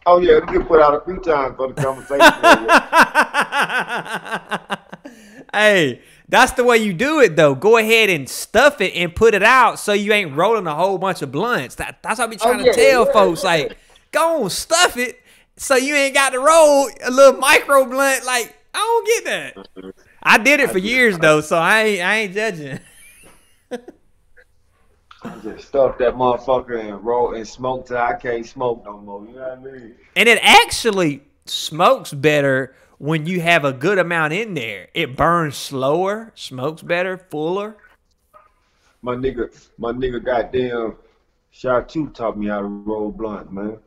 Oh yeah, it get put out a few times for the conversation. Hey, that's the way you do it though. Go ahead and stuff it and put it out so you ain't rolling a whole bunch of blunts. That's what I be trying to tell folks. Like, go on, stuff it so you ain't got to roll a little micro blunt. Like, I don't get that. I did it for years though, so I ain't judging. I just stuff that motherfucker and roll and smoke till I can't smoke no more. You know what I mean? And it actually smokes better when you have a good amount in there. It burns slower, smokes better, fuller. My nigga goddamn Shot 2 taught me how to roll blunt, man.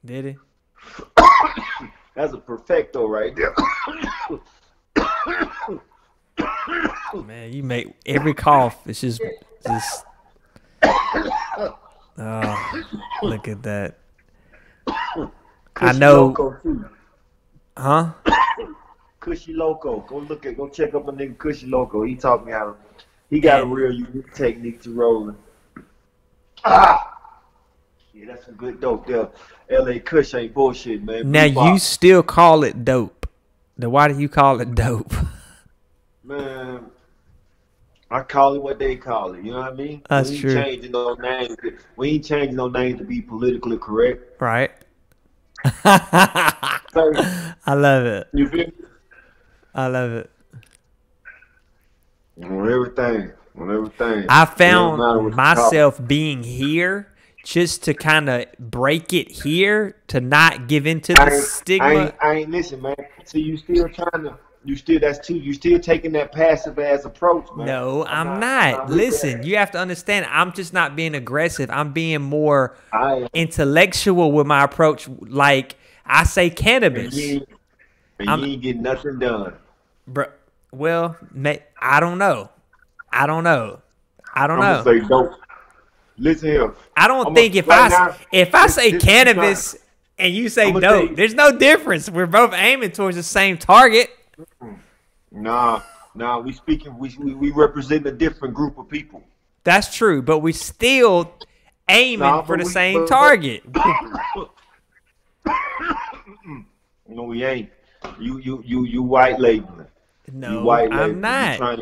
Did he? That's a perfecto right there. Man, you make every cough. It's just. Oh, look at that. I know. Loco too. Huh? Cushy Loco. Go check up a nigga Cushy Loco. He taught me how to. He got a real unique technique to rolling. Yeah, that's some good dope there. LA Kush ain't bullshit, man. Now Blue box. you still call it dope. Then why do you call it dope? Man, I call it what they call it. You know what I mean? That's we ain't true. Changing no names. We ain't changing no names to be politically correct. Right? So, I love it. you feel me? I love it. On everything. I It don't matter found what you call it. myself being here just to kind of break it here to not give into the stigma. I ain't listen, man. So you still taking that passive ass approach, man. No, I'm not. Listen, you have to understand, I'm just not being aggressive. I'm being more intellectual with my approach. Like, I say cannabis. You ain't getting nothing done. Bro, well, I don't know. I'm gonna say dope. Listen here. I don't I'ma- think if right I now, say this is cannabis and you say I'ma dope, say- there's no difference. We're both aiming towards the same target. Nah. We represent a different group of people. That's true, but we still aiming Nah, for but the we- same but- target. No, we ain't. You white labeling. You No, white I'm labeling. not.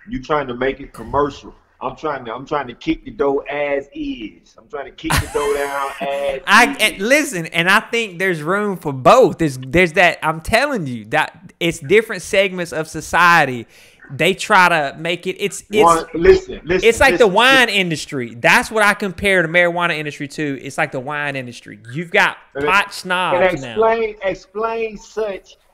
You trying to make it commercial. I'm trying to kick the dough as is. I'm trying to kick the dough down as is. Listen, and I think there's room for both. There's that. I'm telling you that it's different segments of society they try to make it. Listen. It's like the listen, wine industry. That's what I compare the marijuana industry to. It's like the wine industry. You've got pot snobs now.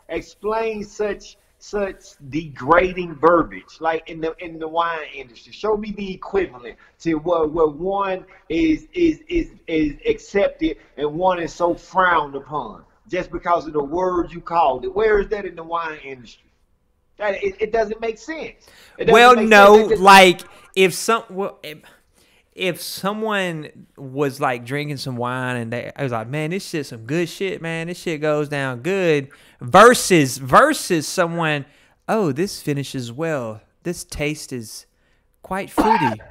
Explain such degrading verbiage like in the wine industry. Show me the equivalent to what one is accepted and one is so frowned upon just because of the words you called it. Where is that in the wine industry? That it doesn't make sense. Well, no, like if someone was like drinking some wine and I was like, man, this shit's some good shit, man. This shit goes down good. Versus someone, oh, this finishes well. This taste is quite fruity.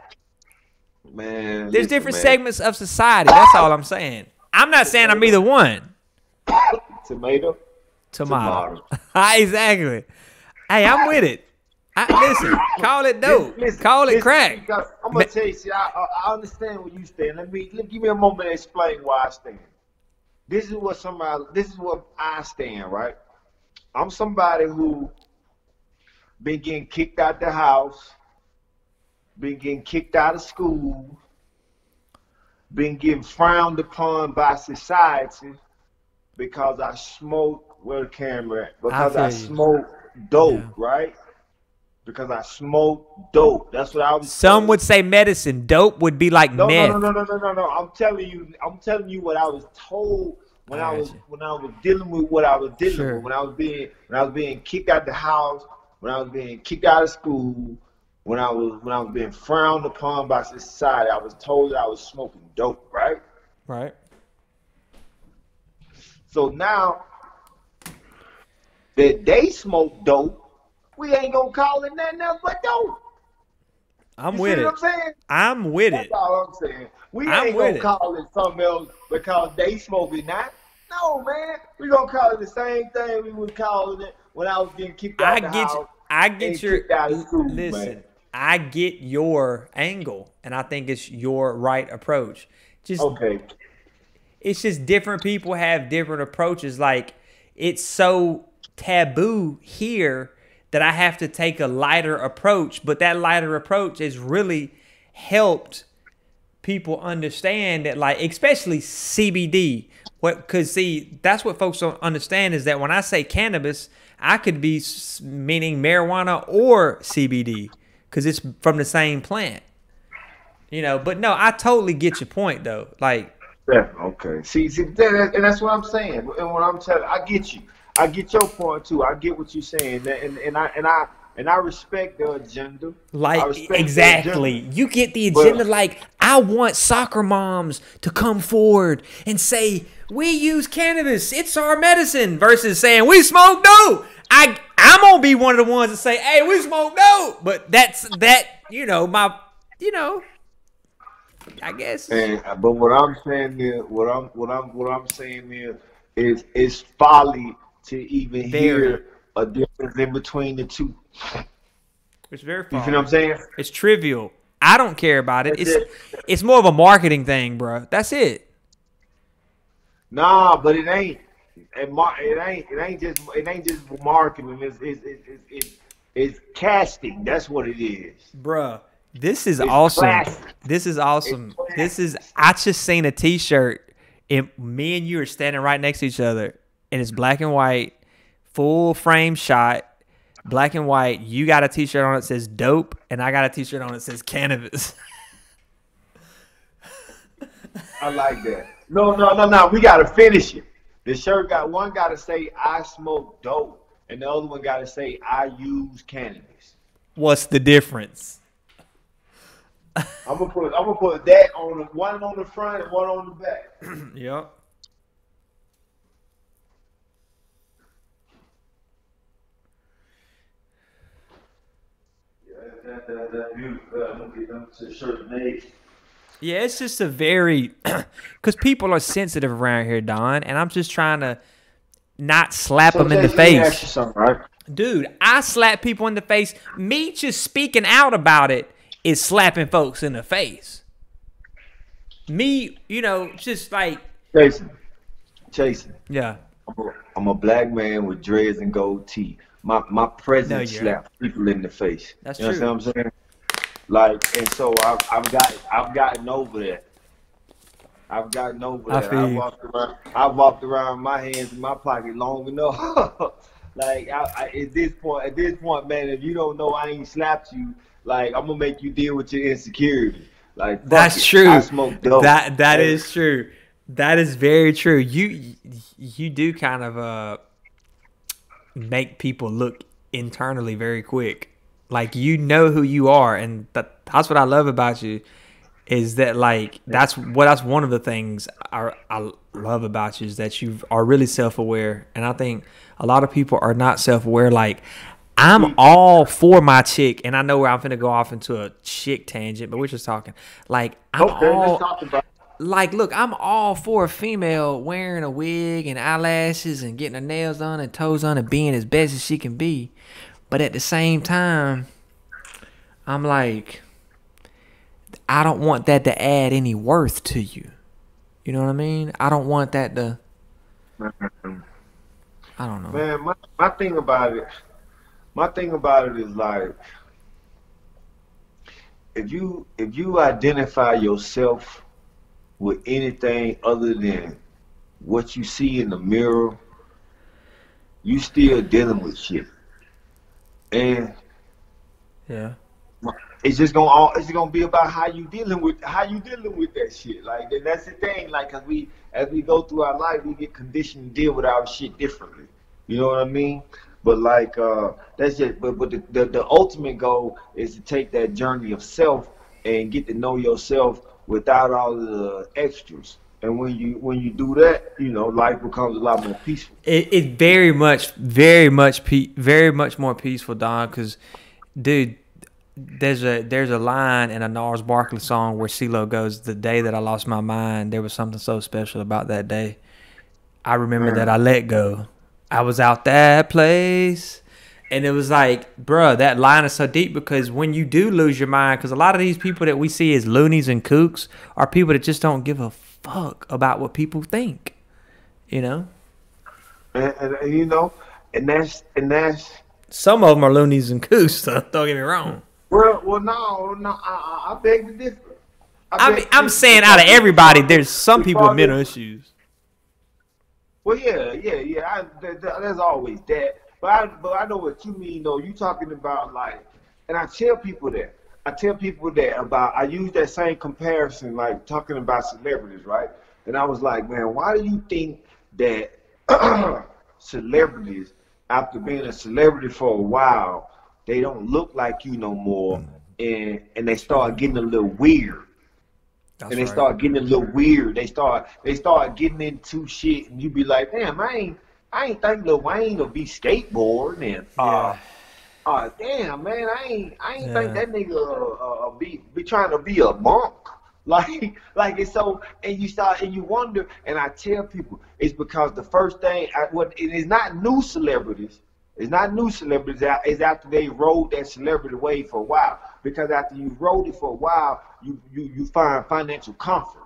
Man, there's different segments of society. That's all I'm saying. I'm not saying I'm either one. Tomato. Exactly. Hey, I'm with it. Listen, call it dope. Call it crack. I'm gonna tell you, see, I understand where you stand. Let give me a moment to explain why I stand. This is what I stand, right? I'm somebody who been getting kicked out the house, been getting kicked out of school, been getting frowned upon by society because I smoke where the camera at? Because I smoke dope, right? Because I smoke dope. That's what I was. Some would say medicine. Dope would be like meth. No. I'm telling you what I was told when I was dealing with what I was dealing with. When I was being kicked out the house, when I was being kicked out of school, when I was being frowned upon by society, I was told that I was smoking dope, right? Right. So now that they smoke dope, we ain't gonna call it nothing else but dope. I'm with it. What I'm saying? I'm with That's it. all I'm saying. We ain't gonna call it something else because they smoke it now. No, man. We gonna call it the same thing we was calling it when I was getting kicked out of the house. I get your school, listen. Man. I get your angle, and I think it's your right approach. It's just different people have different approaches. Like it's so taboo here that I have to take a lighter approach, but that lighter approach has really helped people understand that, like, especially CBD. Because see, that's what folks don't understand is that when I say cannabis, I could be meaning marijuana or CBD because it's from the same plant. You know, but no, I totally get your point though. Like, yeah, okay. See, and that's what I'm saying. And what I'm telling, I get you. I get your point too. I get what you're saying, and I respect the agenda. Like exactly, you get the agenda. Like I want soccer moms to come forward and say we use cannabis, it's our medicine, versus saying we smoke dope. I'm gonna be one of the ones that say, hey, we smoke dope, but that's I guess. But what I'm saying is, what I'm saying is it's folly to even hear a difference in between the two. It's very folly. You feel what I'm saying? It's trivial. I don't care about it. It's more of a marketing thing, bro. That's it. Nah, but it ain't. It ain't just marketing. It's casting. That's what it is, bruh. This is awesome. Classic. This is awesome. I just seen a T-shirt, and me and you are standing right next to each other, and it's black and white, full frame shot, black and white. You got a T-shirt on it that says dope, and I got a T-shirt on it that says cannabis. I like that. No. We gotta finish it. The shirt one gotta say I smoke dope, and the other one gotta say I use cannabis. What's the difference? I'm gonna put that on one on the front and one on the back. Yep. That's beautiful. I'm gonna get them to shirt made. Yeah, it's just a very, because people are sensitive around here, Don, and I'm just trying to not slap them in the face. Right? Dude, I slap people in the face. Me just speaking out about it is slapping folks in the face. Me, just like Jason. Yeah. I'm a black man with dreads and gold teeth. my No, presence you're right. slaps people in the face. That's You understand true. what I'm saying? Like, and so I've gotten over that. I've gotten over I that. feel you. I walked around with my hands in my pocket long enough. Like at this point, man, if you don't know I ain't slapped you, like I'm gonna make you deal with your insecurity. Like fuck That's it, I true. smoke dope. That Hey, is true. That is very true. You do kind of make people look internally very quick. Like you know who you are, and that's what I love about you. Is that like that's one of the things I love about you is that you are really self aware, and I think a lot of people are not self aware. Like I'm see, all for my chick, and I know where I'm finna go off into a chick tangent, but we're just talking. Like okay, let's talk about. look, I'm all for a female wearing a wig and eyelashes and getting her nails done and toes done and being as best as she can be, but at the same time, I'm like, I don't want that to add any worth to you. You know what I mean? I don't want that to. I don't know. Man, my thing about it is like if you identify yourself with anything other than what you see in the mirror, you still dealing with shit. And Yeah. it's just gonna be about how you dealing with that shit. Like and that's the thing. Like as we go through our life, we get conditioned to deal with our shit differently. You know what I mean? But like that's it. But the ultimate goal is to take that journey of self and get to know yourself without all of the extras. And when you do that, you know, life becomes a lot more peaceful. It very much more peaceful, Don. Because, dude, there's a line in a Gnarls Barkley song where CeeLo goes, "The day that I lost my mind, there was something so special about that day. I remember that Man, I let go. I was out that place." And it was like, bruh, that line is so deep because when you do lose your mind, because a lot of these people that we see as loonies and kooks are people that just don't give a fuck about what people think, you know? and you know, and that's Some of them are loonies and kooks, so don't get me wrong. no, I beg to differ. I I mean, beg to I'm differ saying out of everybody, there's some people with mental regardless. issues. Well, yeah. There's always that, but I know what you mean though. You talking about like, and I tell people that. I tell people that about. I use that same comparison, like talking about celebrities, right? And I was like, man, why do you think that celebrities, after being a celebrity for a while, they don't look like you no more, and they start getting a little weird? And That's they right. start getting a little weird. They start getting into shit, and you be like, damn, I ain't think Lil Wayne would be skateboarding, and Yeah. damn, man, I ain't think Yeah. that nigga be trying to be a monk. Like it's so, and you start and you wonder, and I tell people it's because the first thing, what it is not new celebrities. It's not new celebrities. It's after they rode that celebrity wave for a while. Because after you rode it for a while, you find financial comfort.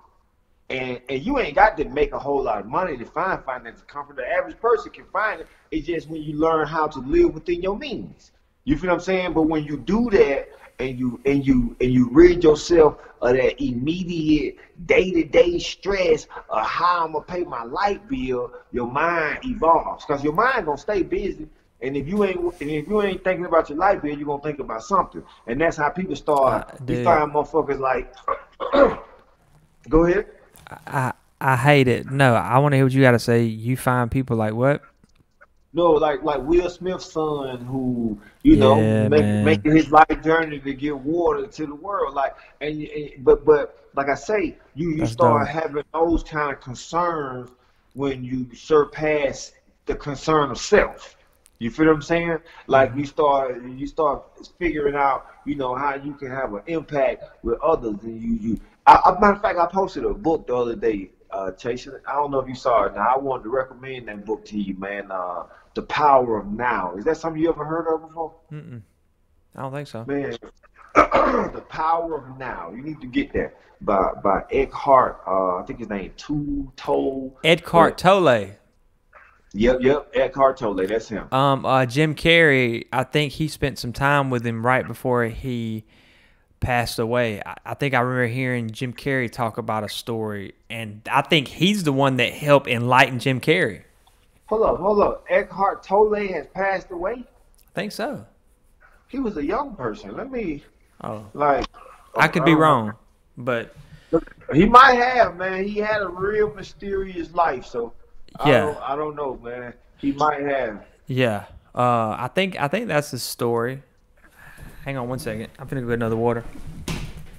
And you ain't got to make a whole lot of money to find financial comfort. The average person can find it. It's just when you learn how to live within your means. You feel what I'm saying? But when you do that and you rid yourself of that immediate day-to-day stress of how I'm gonna pay my light bill, your mind evolves. Because your mind gonna stay busy. And if you ain't thinking about your light bill, you're gonna think about something. And that's how people start. You Dude, find motherfuckers like go ahead. I hate it. No, I want to hear what you got to say. You find people like what? No, like Will Smith's son, who Yeah, man. making his life journey to get water to the world. Like, but like I say, you That's start dope. having those kind of concerns when you surpass the concern of self. You feel what I'm saying? Like Hmm. you start figuring out, how you can have an impact with others, and matter of fact, I posted a book the other day, Chase. I don't know if you saw it. Now, I wanted to recommend that book to you, man. The Power of Now. Is that something you ever heard of before? Mm-mm. I don't think so. Man, The Power of Now. You need to get that by Eckhart. I think his name Tu Toll. Ed But Tolle. Yep. Eckhart Tolle, that's him. Jim Carrey, I think he spent some time with him right before he passed away. I think I remember hearing Jim Carrey talk about a story, and I think he's the one that helped enlighten Jim Carrey. Hold up. Eckhart Tolle has passed away. I think so. He was a young person. Let me Oh, like. I could be wrong, but He might have, man. He had a real mysterious life, so yeah, I don't know, man. He might have. yeah. I think that's the story. Hang on one second. I'm gonna go get another water.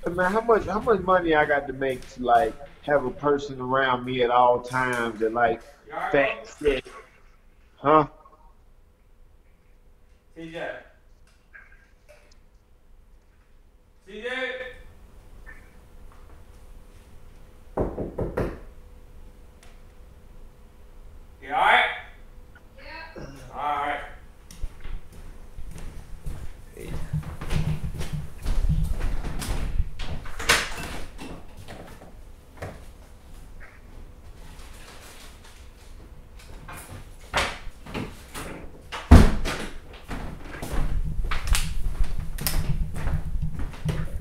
But man, how much money I got to make to like have a person around me at all times that like fat sick, huh? TJ. TJ. You alright? Yeah. Alright.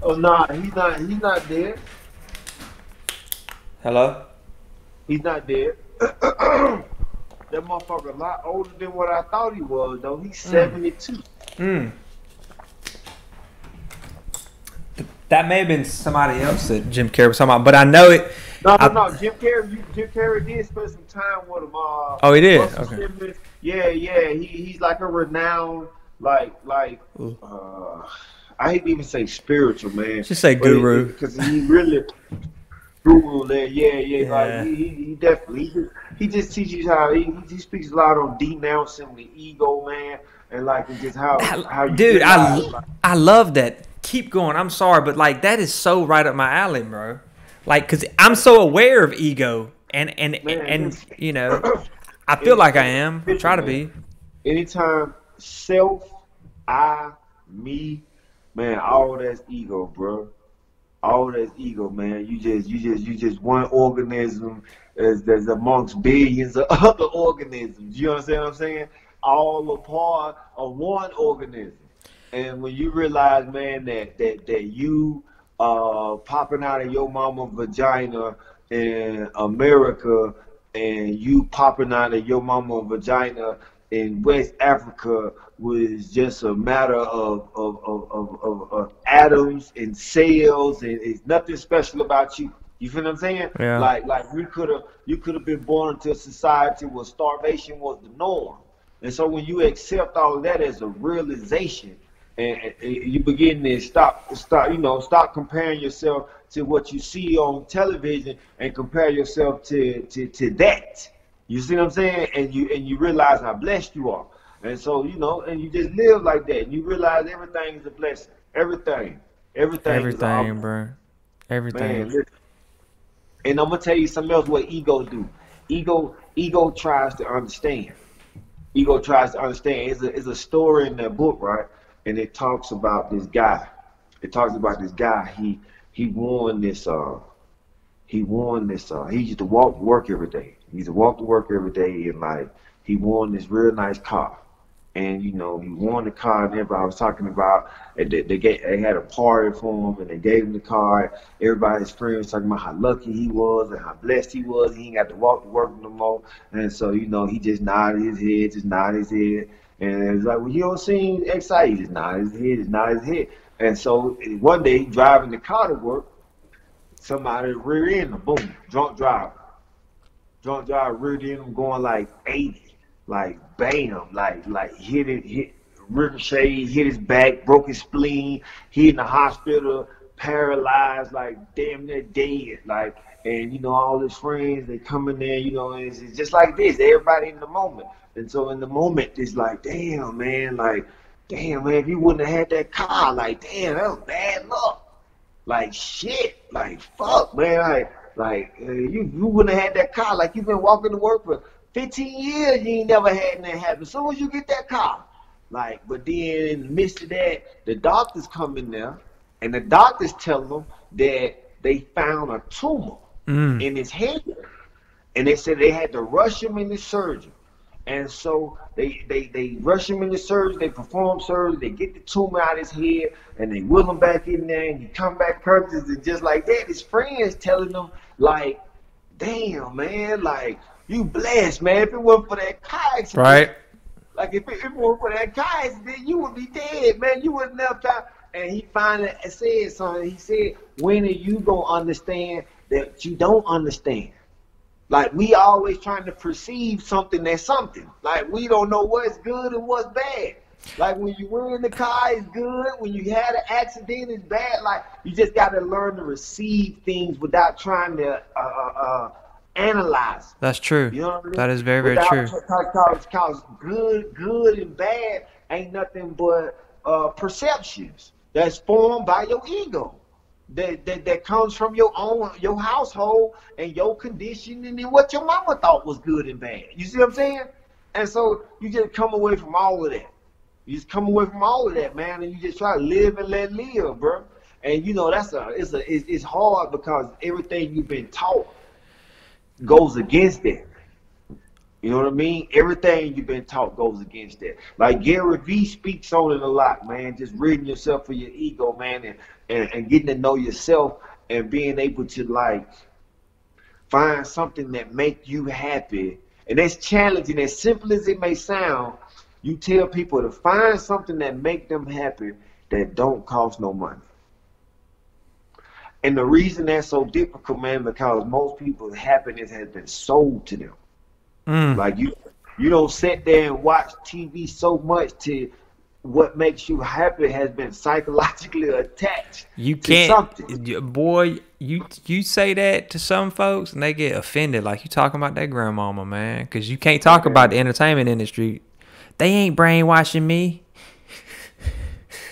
Oh nah, he's not dead. Hello? He's not dead. That motherfucker a lot older than what I thought he was, though. He's 72. Hmm. That may have been somebody else that Jim Carrey was talking about, but I know it. No. Jim Carrey did spend some time with him. Oh, he did? Russell Okay. Simmons. Yeah. He's like a renowned, Ooh. I hate to even say spiritual, man. Just say guru. Because he really guru there. Yeah. Yeah. Like he definitely he just teaches how he speaks a lot on denouncing the ego, man, and like just how you Dude, realize, like, I love that. Keep going. I'm sorry, but like that is so right up my alley, bro. Like, cause I'm so aware of ego, and you know, I feel like I am. I try to be. anytime self, I, me, man, all that's ego, bro. All that's ego, man. You just one organism that's amongst billions of other organisms. You understand what I'm saying? All a part of one organism. And when you realize, man, that you popping out of your mama vagina in America and you popping out of your mama vagina in West Africa was just a matter of atoms and cells, and it's nothing special about you. You feel what I'm saying? Yeah. Like you could have been born into a society where starvation was the norm. And so when you accept all of that as a realization, and you begin to stop comparing yourself to what you see on television and compare yourself to that. You see what I'm saying? And you realize how blessed you are. And so, and you just live like that. And you realize everything is a blessing. Everything is Everything, bro. Everything. Man, listen. And I'm gonna tell you something else what ego do. Ego tries to understand. Ego tries to understand. It's a story in that book, right? And it talks about this guy. He won this he used to walk to work every day. He used to walk to work every day, and like he won this real nice car. And he won the car, and everybody was talking about it. They had a party for him, and they gave him the car. Everybody's friends was talking about how lucky he was and how blessed he was. He ain't got to walk to work no more. And so he just nodded his head, and it was like, well, you don't seem excited. He just nodded his head. And so one day, driving the car to work, somebody rear ended him. Boom, drunk driver reared end him going like 80. Like bam, like hit ricochet, hit his back, broke his spleen, he in the hospital, paralyzed, like damn near dead, like, and all his friends they come in there, and it's just like this, everybody in the moment. And so in the moment it's like, damn man, if you wouldn't have had that car, like damn, that was bad luck. Like shit, like fuck man, you wouldn't have had that car, like you've been walking to work for 15 years, you ain't never had nothing happen. As soon as you get that car, but then in the midst of that, the doctors come in there, and the doctors tell them that they found a tumor in his head, and they said they had to rush him into surgery. And so they rush him into surgery, they perform surgery, they get the tumor out of his head, and they wheel him back in there, and he come back conscious, and just like that, his friends telling him, like, damn, man, like, you blessed, man. If it wasn't for that car accident, Right. like, if it wasn't for that car accident, you would be dead, man. You wouldn't have time. And he finally said something. He said, when are you going to understand that you don't understand? Like, we always trying to perceive something that's something. Like, we don't know what's good and what's bad. Like, when you were in the car, it's good. When you had an accident, it's bad. Like, you just got to learn to receive things without trying to analyze. That's true. You know what I mean? That is very, very true. Because good and bad ain't nothing but perceptions that's formed by your ego. That comes from your household and your conditioning and what your mama thought was good and bad. You see what I'm saying? And so you just come away from all of that. You just come away from all of that, man, and you just try to live and let live, bro. And you know it's hard because everything you've been taught goes against that. You know what I mean? Everything you've been taught goes against that. Like Gary Vee speaks on it a lot, man. Just ridding yourself of your ego, man, and getting to know yourself and being able to like find something that make you happy. And that's challenging. As simple as it may sound, you tell people to find something that make them happy that don't cost no money. And the reason that's so difficult, man, because most people's happiness has been sold to them. Like you don't sit there and watch TV so much to what makes you happy has been psychologically attached. You to can't, something. boy. You say that to some folks and they get offended, like you talking about their grandmama, man, because you can't talk about the entertainment industry. They ain't brainwashing me,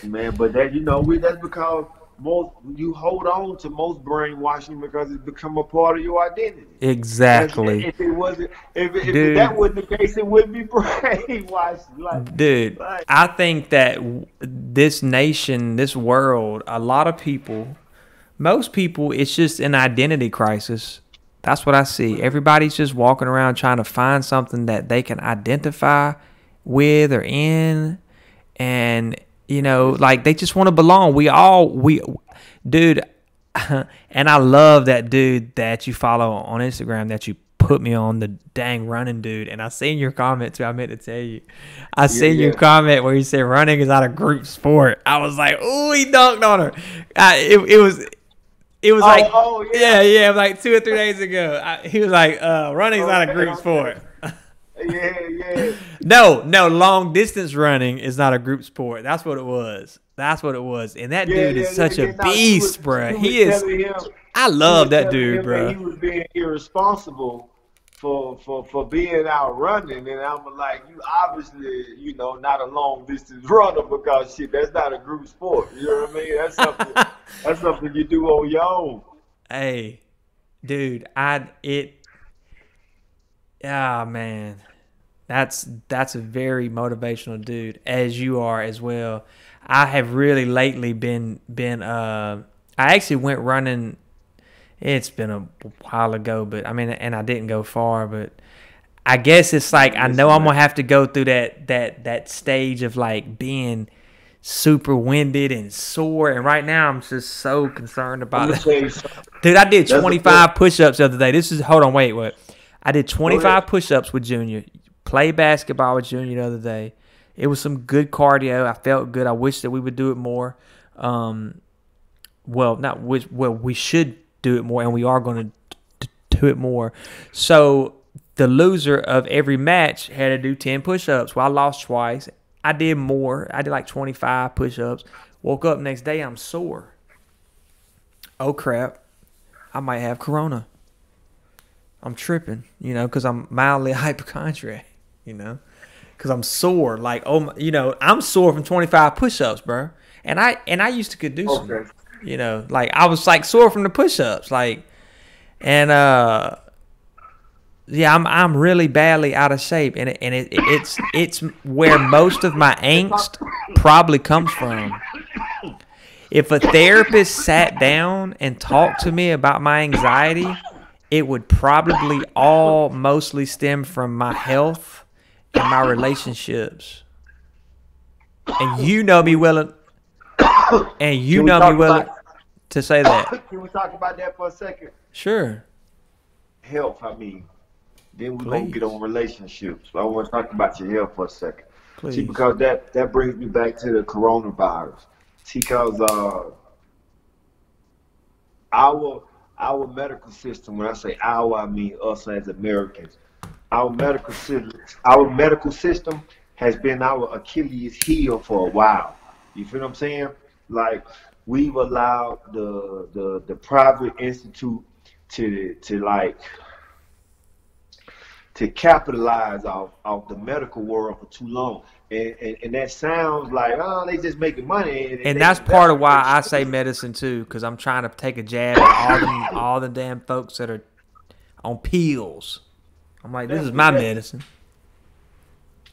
Man, but that that's because you hold on to most brainwashing because it's become a part of your identity. exactly. If it wasn't, if Dude. that wasn't the case, it wouldn't be brainwashed. Like, Dude, like, I think that this nation, this world, a lot of people, most people, it's just an identity crisis. That's what I see. Everybody's just walking around trying to find something that they can identify with or in, and like they just want to belong. Dude, and I love that dude that you follow on Instagram that you put me on, the dang running dude. And I seen your comment too. I meant to tell you. I seen your comment where you said running is not a group sport. I was like, ooh, he dunked on her. It was like, yeah, like 2 or 3 days ago. He was like, running's not a group sport. Yeah. No, long distance running is not a group sport. That's what it was. And that dude is such a beast, bro. He is. I love that dude, bro. He was being irresponsible for being out running, and I'm like, you obviously, not a long distance runner because shit, that's not a group sport. You know what I mean? That's something you do on your own. Hey, dude, man. That's a very motivational dude, as you are as well. I have really lately been I actually went running. It's been a while ago, but I mean, and I didn't go far, but I guess it's like I know I'm gonna have to go through that stage of like being super winded and sore, and right now I'm just so concerned about it. Dude, I did 25 push-ups the other day. Hold on, wait. I did 25 push-ups with Junior. Played basketball with Junior the other day. It was some good cardio. I felt good. I wish that we would do it more. We should do it more, and we are going to do it more. So the loser of every match had to do 10 push-ups. Well, I lost twice. I did more. I did like 25 push-ups. Woke up next day, I'm sore. Oh, crap. I might have corona. I'm tripping, because I'm mildly hypochondriac, because I'm sore. Like, I'm sore from 25 push-ups, bro. And I used to could do some, like I was like sore from the push-ups, like, and I'm really badly out of shape, and it's where most of my angst probably comes from. If a therapist sat down and talked to me about my anxiety, it would probably all mostly stem from my health in my relationships, and you know me well, and you Can we know me talk well about? to say that. Can we talk about that for a second? Sure, Health, I mean. Then we're gonna get please, on relationships. I want to talk about your health for a second. See, please. because that brings me back to the coronavirus. See, because our our medical system. When I say our, I mean us as Americans. Our medical system has been our Achilles heel for a while. You feel what I'm saying? Like we've allowed the private institute to like to capitalize off the medical world for too long. And that sounds like, oh, they just making money and And they that's part of invest why their I say shit. medicine too, because I'm trying to take a jab at all the damn folks that are on pills. I'm like, this is Definitely, my definitely. medicine.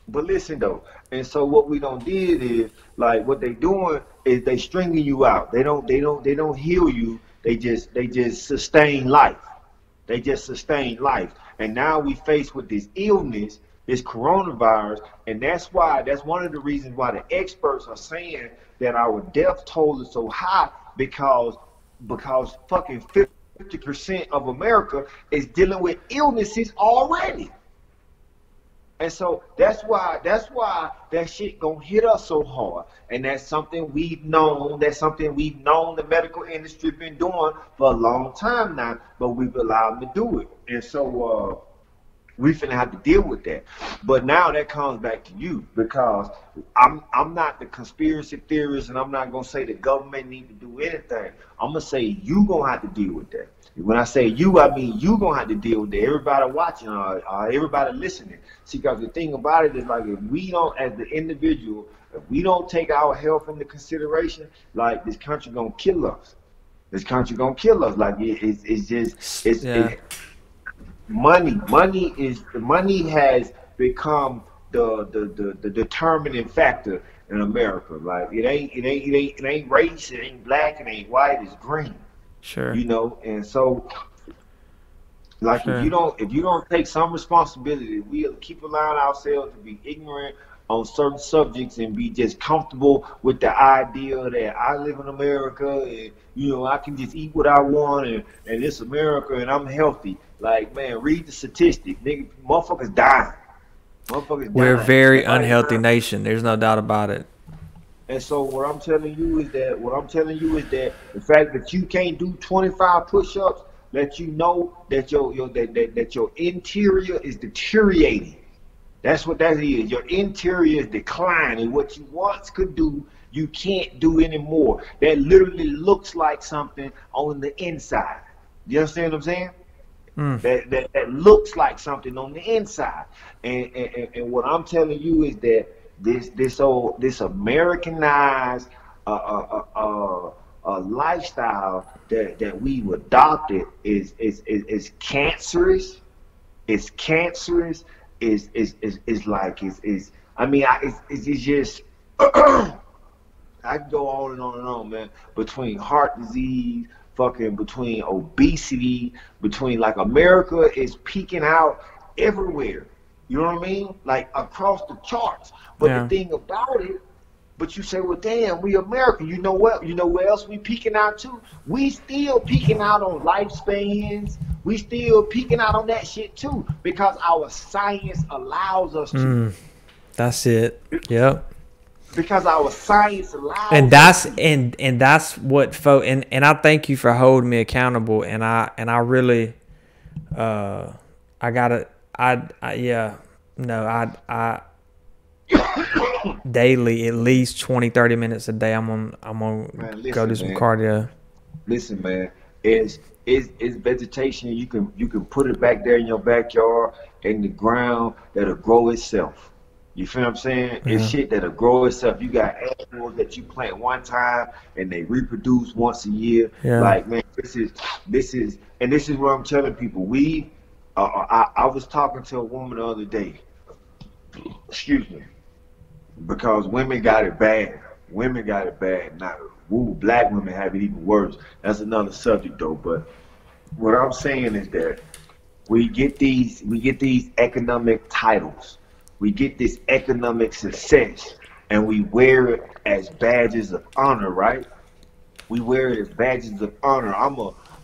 But listen though, and so what we don't did is like what they doing is they stringing you out. They don't heal you. They just sustain life. They just sustain life. And now we face with this illness, this coronavirus, and that's one of the reasons why the experts are saying that our death toll is so high because fucking 50% of America is dealing with illnesses already. And so that's why that shit gonna hit us so hard. And that's something we've known. That's something we've known the medical industry been doing for a long time now, but we've allowed them to do it. And so we finna have to deal with that. But now that comes back to you because I'm not the conspiracy theorist and I'm not gonna say the government need to do anything. I'm gonna say you gonna have to deal with that. When I say you, I mean you gonna have to deal with that. Everybody watching, everybody listening. See, because the thing about it is like if we don't, as the individual, if we don't take our health into consideration, like this country gonna kill us. This country gonna kill us. Like it's just Yeah, money has become the determining factor in America. Like it ain't race, it ain't black, it ain't white, it's green. sure, And so like sure. if you don't take some responsibility, we'll keep allowing ourselves to be ignorant on certain subjects and be just comfortable with the idea that I live in America and I can just eat what I want and it's America and I'm healthy. Like man, read the statistics. Nigga, motherfuckers dying. Motherfuckers We're a dying. very Everybody unhealthy dying. nation. There's no doubt about it. And so what I'm telling you is that the fact that you can't do 25 push-ups let you know that your interior is deteriorating. That's what that is. Your interior is declining. What you once could do, you can't do anymore. That literally looks like something on the inside. You understand what I'm saying? Mm, That looks like something on the inside. And what I'm telling you is that this Americanized lifestyle that we've adopted is cancerous. It's cancerous. Is like is I mean it's just I can go on and on and on, man. Between heart disease, fucking between obesity, between like America is peaking out everywhere. You know what I mean? Like across the charts. But the yeah. thing about it, but you say, well, damn, we American. You know what? You know where else we peaking out too? We still peaking out on lifespans. We still peaking out on that shit too because our science allows us to. Mm, that's it. Yep. Because our science And allows us that's to. and that's what and I thank you for holding me accountable and I really uh I gotta I yeah no I daily at least 20-30 minutes a day I'm gonna Man, go do listen, some man. cardio. Listen, man. It's vegetation. You can put it back there in your backyard in the ground that'll grow itself. You feel what I'm saying? It's Yeah, shit that'll grow itself. You got animals that you plant one time and they reproduce once a year. yeah, Like man, this is what I'm telling people. I was talking to a woman the other day. Excuse me. Because women got it bad. Women got it bad. Now, woo, black women have it even worse. That's another subject though. But what I'm saying is that we get these economic titles. we get this economic success, and we wear it as badges of honor, right? We wear it as badges of honor.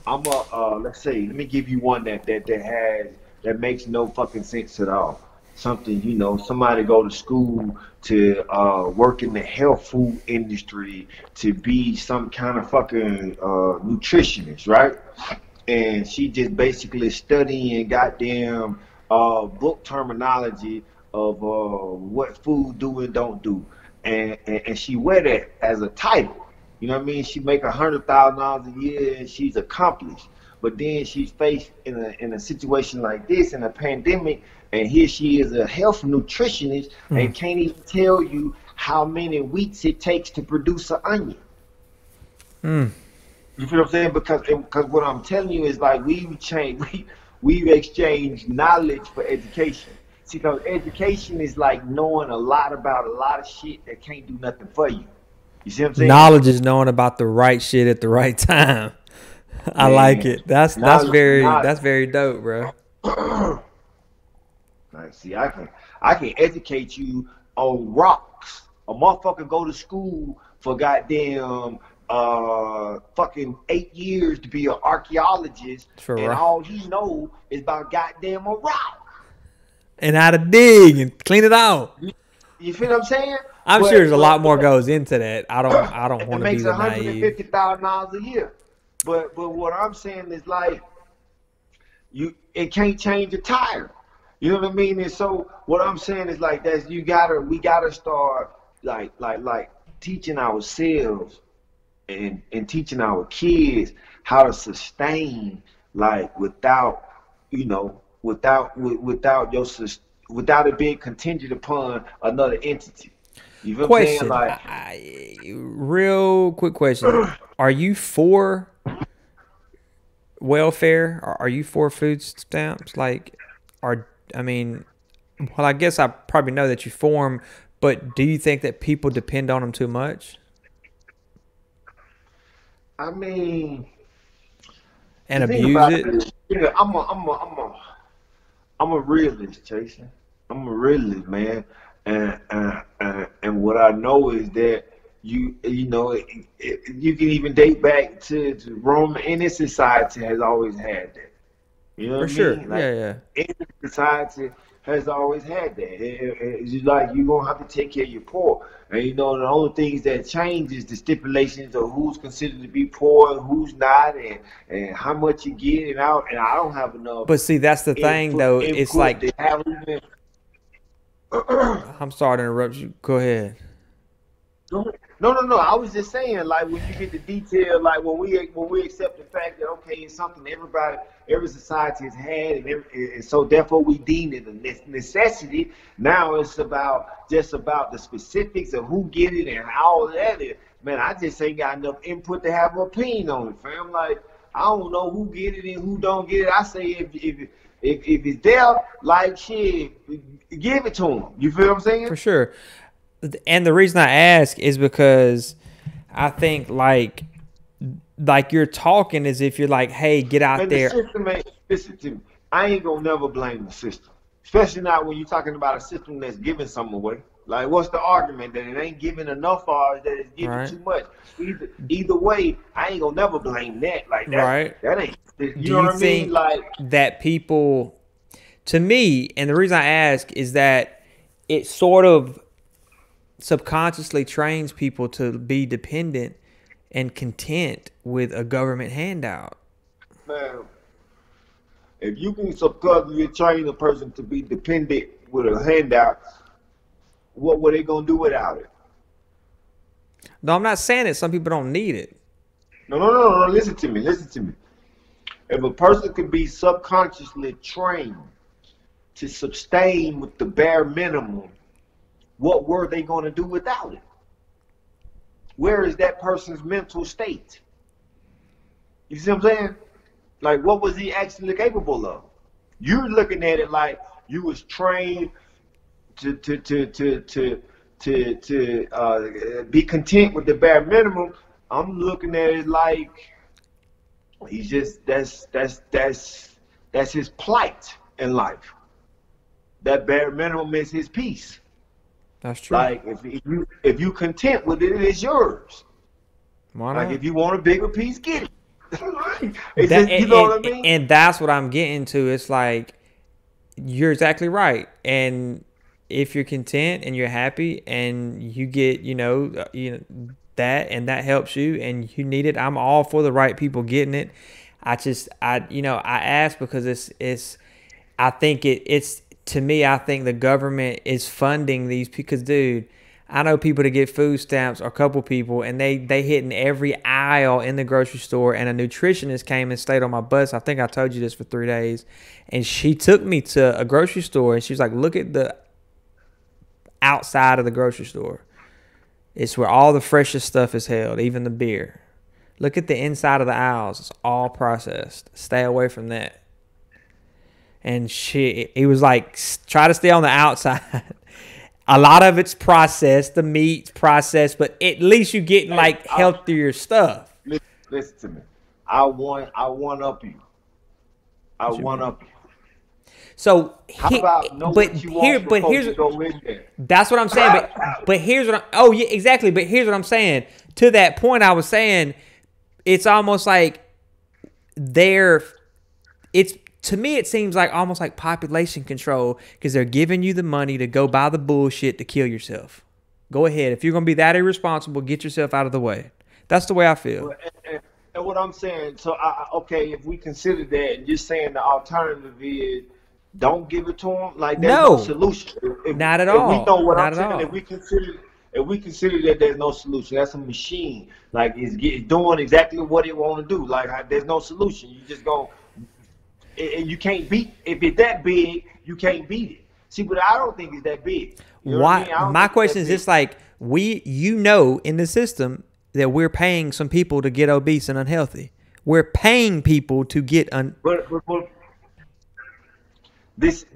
Let's say, let me give you one that makes no fucking sense at all. Something, somebody go to school to work in the health food industry to be some kind of fucking nutritionist, right? And she just basically studying goddamn book terminology of what food do and don't do, and she wear that as a title. You know what I mean? She make $100,000 a year and she's accomplished. But then she's faced in a situation like this in a pandemic, and here she is a health nutritionist and can't even tell you how many weeks it takes to produce an onion. You feel what I'm saying? Because what I'm telling you is like we've exchanged knowledge for education. See, because education is like knowing a lot about a lot of shit that can't do nothing for you. You see what I'm saying? Knowledge is knowing about the right shit at the right time. I like it. That's very dope, bro. Like, see, I can educate you on rocks. A motherfucker go to school for goddamn fucking 8 years to be an archaeologist, and all he know is about goddamn a rock. And how to dig and clean it out. You feel what I'm saying? I'm sure there's a lot more goes into that. I don't want to be the naive. It makes $150,000 a year. But what I'm saying is like it can't change a tire. You know what I mean? And so what I'm saying is like that we gotta start like teaching ourselves and teaching our kids how to sustain without it being contingent upon another entity. You feel Question. what I'm saying? Real quick question. Are you for welfare? Are you for food stamps? I guess I probably know that you for them, but do you think that people depend on them too much? I mean, and abuse it? I'm a realist, Jason. I'm a realist, man. And what I know is that you can even date back to Rome. Any society has always had that. You know what I mean? Yeah. Any society has always had that. It's just like you're gonna have to take care of your poor. And the only things that change is the stipulations of who's considered to be poor and who's not, and how much you get and out. And I don't have enough. But see, that's the thing, though. It's like I'm sorry to interrupt you. Go ahead. No. I was just saying, like, when you get the detail, like when we accept the fact that okay, it's something every society has had, and so therefore we deem it a necessity. Now it's just about the specifics of who get it and all that is. Man, I just ain't got enough input to have an opinion on it, fam. Like, I don't know who get it and who don't get it. I say if it's there, like, shit, give it to them. You feel what I'm saying? For sure. And the reason I ask is because I think like you're talking as if you're like, hey, get out there. The system listen to me. I ain't gonna never blame the system, especially not when you're talking about a system that's giving something away. Like, what's the argument that it ain't giving enough or that it's giving too much? Either way, I ain't gonna never blame that. Like that, right? That ain't. You know what I mean? Like that people, to me, and the reason I ask is that it sort of subconsciously trains people to be dependent and content with a government handout. Man, if you can subconsciously train a person to be dependent with a handout, what were they gonna do without it? No, I'm not saying that some people don't need it. No. Listen to me. If a person could be subconsciously trained to sustain with the bare minimum, what were they going to do without it? Where is that person's mental state? You see what I'm saying? Like, what was he actually capable of? You're looking at it like you was trained to be content with the bare minimum. I'm looking at it like he's just that's his plight in life. that bare minimum is his peace. That's true. Like if you content with it, it is yours. Why Like not? if you want a bigger piece, get it. It's That- just, you know what I mean? And that's what I'm getting to. It's like you're exactly right. And if you're content and you're happy and you get, that and that helps you and you need it, I'm all for the right people getting it. I ask because it's I think it's to me, I think the government is funding these because, dude, I know people to get food stamps or a couple people, and they hitting every aisle in the grocery store. And a nutritionist came and stayed on my bus. I think I told you this for 3 days. And she took me to a grocery store, and she was like, look at the outside of the grocery store. It's where all the freshest stuff is held, even the beer. Look at the inside of the aisles. It's all processed. Stay away from that. And he was like, try to stay on the outside. A lot of it's processed, the meat's processed, but at least you get like healthier stuff. Listen to me. I one up you. I one up you. So How about know what you want before you go in there? That's what I'm saying. But here's what exactly. But here's what I'm saying. To that point, I was saying it's almost like to me, it seems like almost like population control because they're giving you the money to go buy the bullshit to kill yourself. Go ahead. If you're going to be that irresponsible, get yourself out of the way. That's the way I feel. And what I'm saying, so, okay, if we consider that, and you're saying the alternative is don't give it to them, like there's no solution. Not at all. We know what Not I'm at saying. all. If we consider that there's no solution, that's a machine. Like it's doing exactly what it want to do. Like there's no solution. You just go. And you can't beat if it's that big. You can't beat it. See, but I don't think it's that big. You know Why? what I mean? My question is just like in the system that we're paying some people to get obese and unhealthy. We're paying people to get But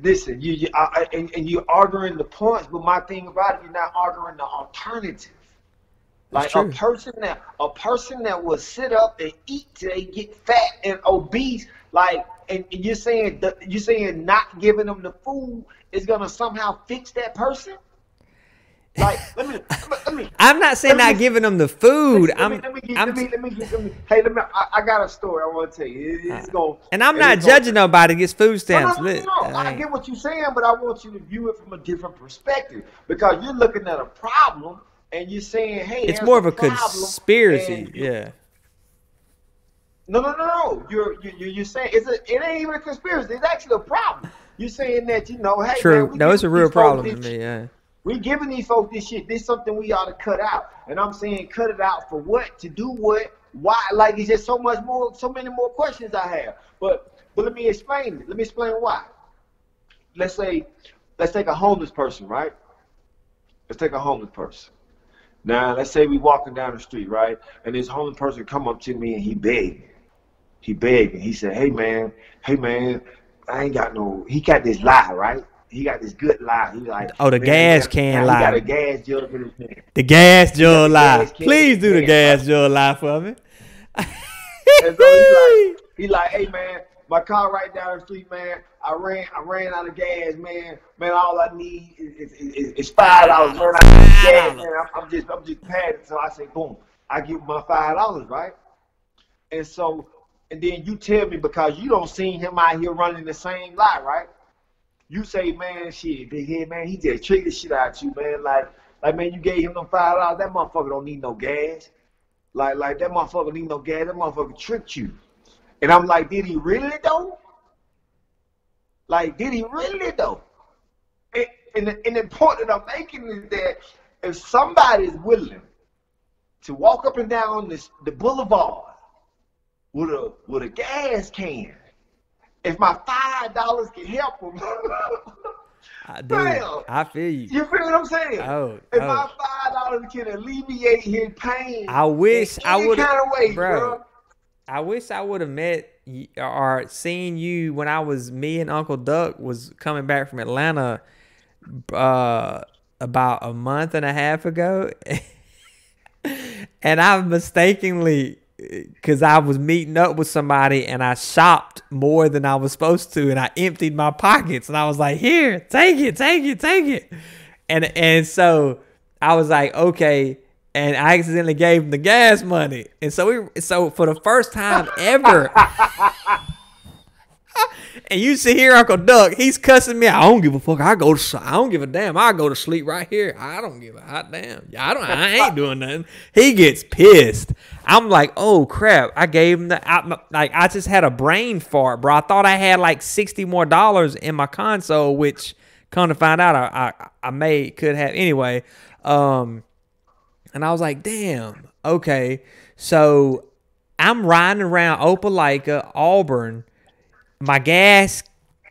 listen, and you're arguing the points. But my thing about it, you're not arguing the alternative. Like a person that will sit up and eat till they get fat and obese, like, and you're saying not giving them the food is gonna somehow fix that person? Like, let me. I'm not saying not giving them the food. Hey, I got a story I want to tell you. And I'm not judging nobody that gets food stamps. No. I get what you're saying, but I want you to view it from a different perspective because you're looking at a problem. And you're saying, hey, it's more of a conspiracy, yeah. No. You're saying it ain't even a conspiracy. It's actually a problem. You're saying that hey, true. Man, it's a real problem to me. Yeah. We giving these folks this shit. This is something we ought to cut out. And I'm saying, cut it out for what? To do what? Why? Like it's just so many more questions I have. But let me explain it. Let me explain why. Let's take a homeless person, right? Let's take a homeless person. Now, let's say we walking down the street, right? And this homeless person come up to me and he begging. He said, hey man, I ain't got no, he got this lie, right? He got this good lie. He's like, the gas can lie. He got a gas jug in his hand. The gas jug lie. Please do the gas jug lie for me. And so he like, hey man, my car right down the street, man. I ran out of gas, man. Man, all I need is $5. Run out of gas, man. I'm just padding. So I say, boom. I give my $5, right? And then you tell me because you don't see him out here running the same lie, right? You say, man, shit, big head, man, he just tricked the shit out of you, man. Like, man, you gave him them $5. That motherfucker don't need no gas. Like that motherfucker need no gas. That motherfucker tricked you. And I'm like, did he really though? Like, did he really though? And the point that I'm making is that if somebody is willing to walk up and down the boulevard with a gas can, if my $5 can help him, Dude, I feel you. You feel what I'm saying? If my $5 can alleviate his pain, I wish I would kind of way, bro. I wish I would have met or seen you when me and Uncle Duck was coming back from Atlanta about a month and a half ago. And I mistakenly because I was meeting up with somebody and I shopped more than I was supposed to, and I emptied my pockets, and I was like, "Here, take it." And so I was like, "Okay." And I accidentally gave him the gas money. And so for the first time ever, and you see here Uncle Duck, he's cussing me out. I don't give a fuck. I don't give a damn. I go to sleep right here. I don't give a hot damn. I ain't doing nothing. He gets pissed. I'm like, oh crap. I gave him I just had a brain fart, bro. I thought I had like $60 more in my console, which come to find out I could have anyway. And I was like, damn, okay. So I'm riding around Opelika, Auburn. My gas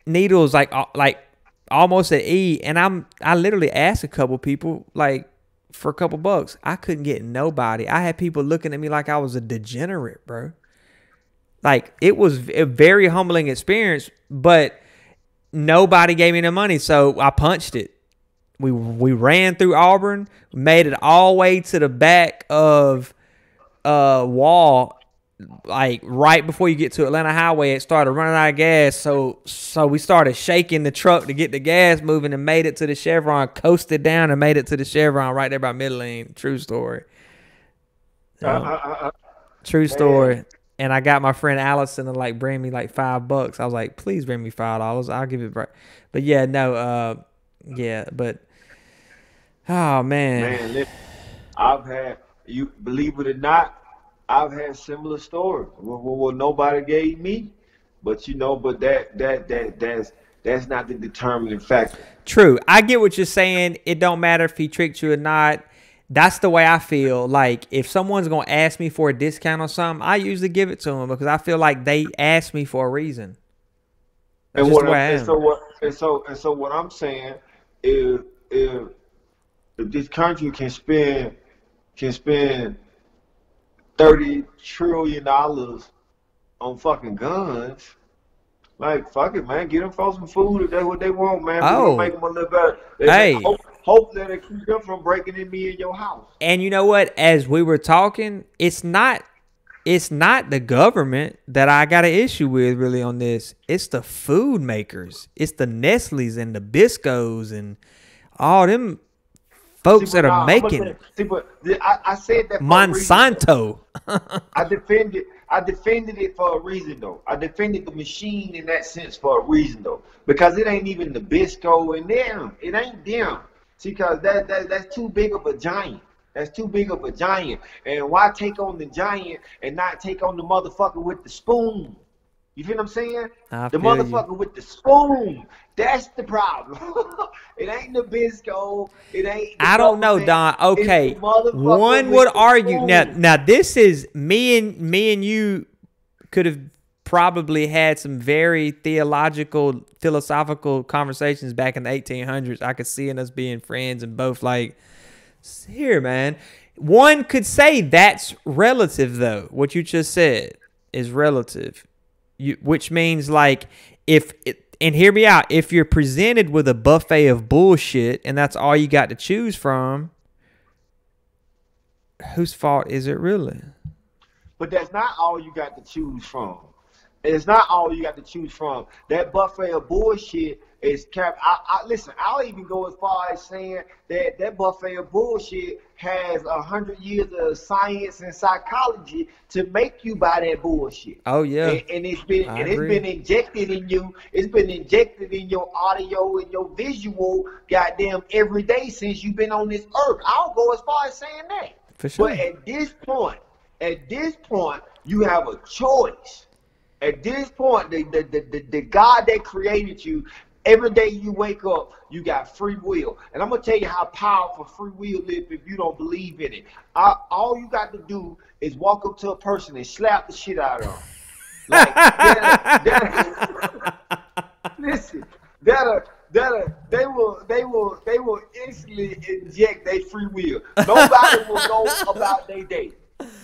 needle is like almost at E. And I literally asked a couple people, like, for a couple bucks. I couldn't get nobody. I had people looking at me like I was a degenerate, bro. Like, it was a very humbling experience, but nobody gave me the money. So I punched it. We ran through Auburn, made it all the way to the back of Wall, like right before you get to Atlanta Highway. It started running out of gas, so we started shaking the truck to get the gas moving and made it to the Chevron, coasted down and made it to the Chevron right there by Middlene. True story. True story. And I got my friend Allison to like bring me like $5. I was like, please bring me $5. I'll give it back. But yeah, no, yeah, but oh man, listen, I've had, you believe it or not, I've had similar stories where nobody gave me, but that's not the determining factor. True, I get what you're saying. It don't matter if he tricked you or not. That's the way I feel. Like, if someone's gonna ask me for a discount or something, I usually give it to them because I feel like they asked me for a reason. That's so what I'm saying is, if this country can spend $30 trillion on fucking guns, like, fuck it, man, get them folks some food if that's what they want, man. We're gonna make them a little better. Hey, hope that it keeps them from breaking in me in your house. And you know what? As we were talking, it's not the government that I got an issue with really on this. It's the food makers. It's the Nestle's and the Biscos and all them folks that are making it. I said that for Monsanto. I defended it for a reason, though. I defended the machine in that sense for a reason, though, because it ain't even the Bisco and them. It ain't them. See, because that's too big of a giant. That's too big of a giant. And why take on the giant and not take on the motherfucker with the spoon? You feel what I'm saying? The motherfucker with the spoon. That's the problem. It ain't the Bisco. It ain't. I don't know, Don. Okay, one would argue now. This is me and you could have probably had some very philosophical conversations back in the 1800s. I could see us being friends and both like, here, man. One could say that's relative, though. What you just said is relative. Which means, like, and hear me out, if you're presented with a buffet of bullshit and that's all you got to choose from, whose fault is it really? But that's not all you got to choose from. It's not all you got to choose from. That buffet of bullshit is capped. Listen, I'll even go as far as saying that buffet of bullshit has 100 years of science and psychology to make you buy that bullshit. Oh yeah, and it's been injected in you. It's been injected in your audio and your visual, goddamn, every day since you've been on this earth. I'll go as far as saying that. For sure. But at this point, you have a choice. At this point, the God that created you, every day you wake up, you got free will. And I'm going to tell you how powerful free will is if you don't believe in it. All you got to do is walk up to a person and slap the shit out of them. Like, listen, they will instantly inject their free will. Nobody will go about their day.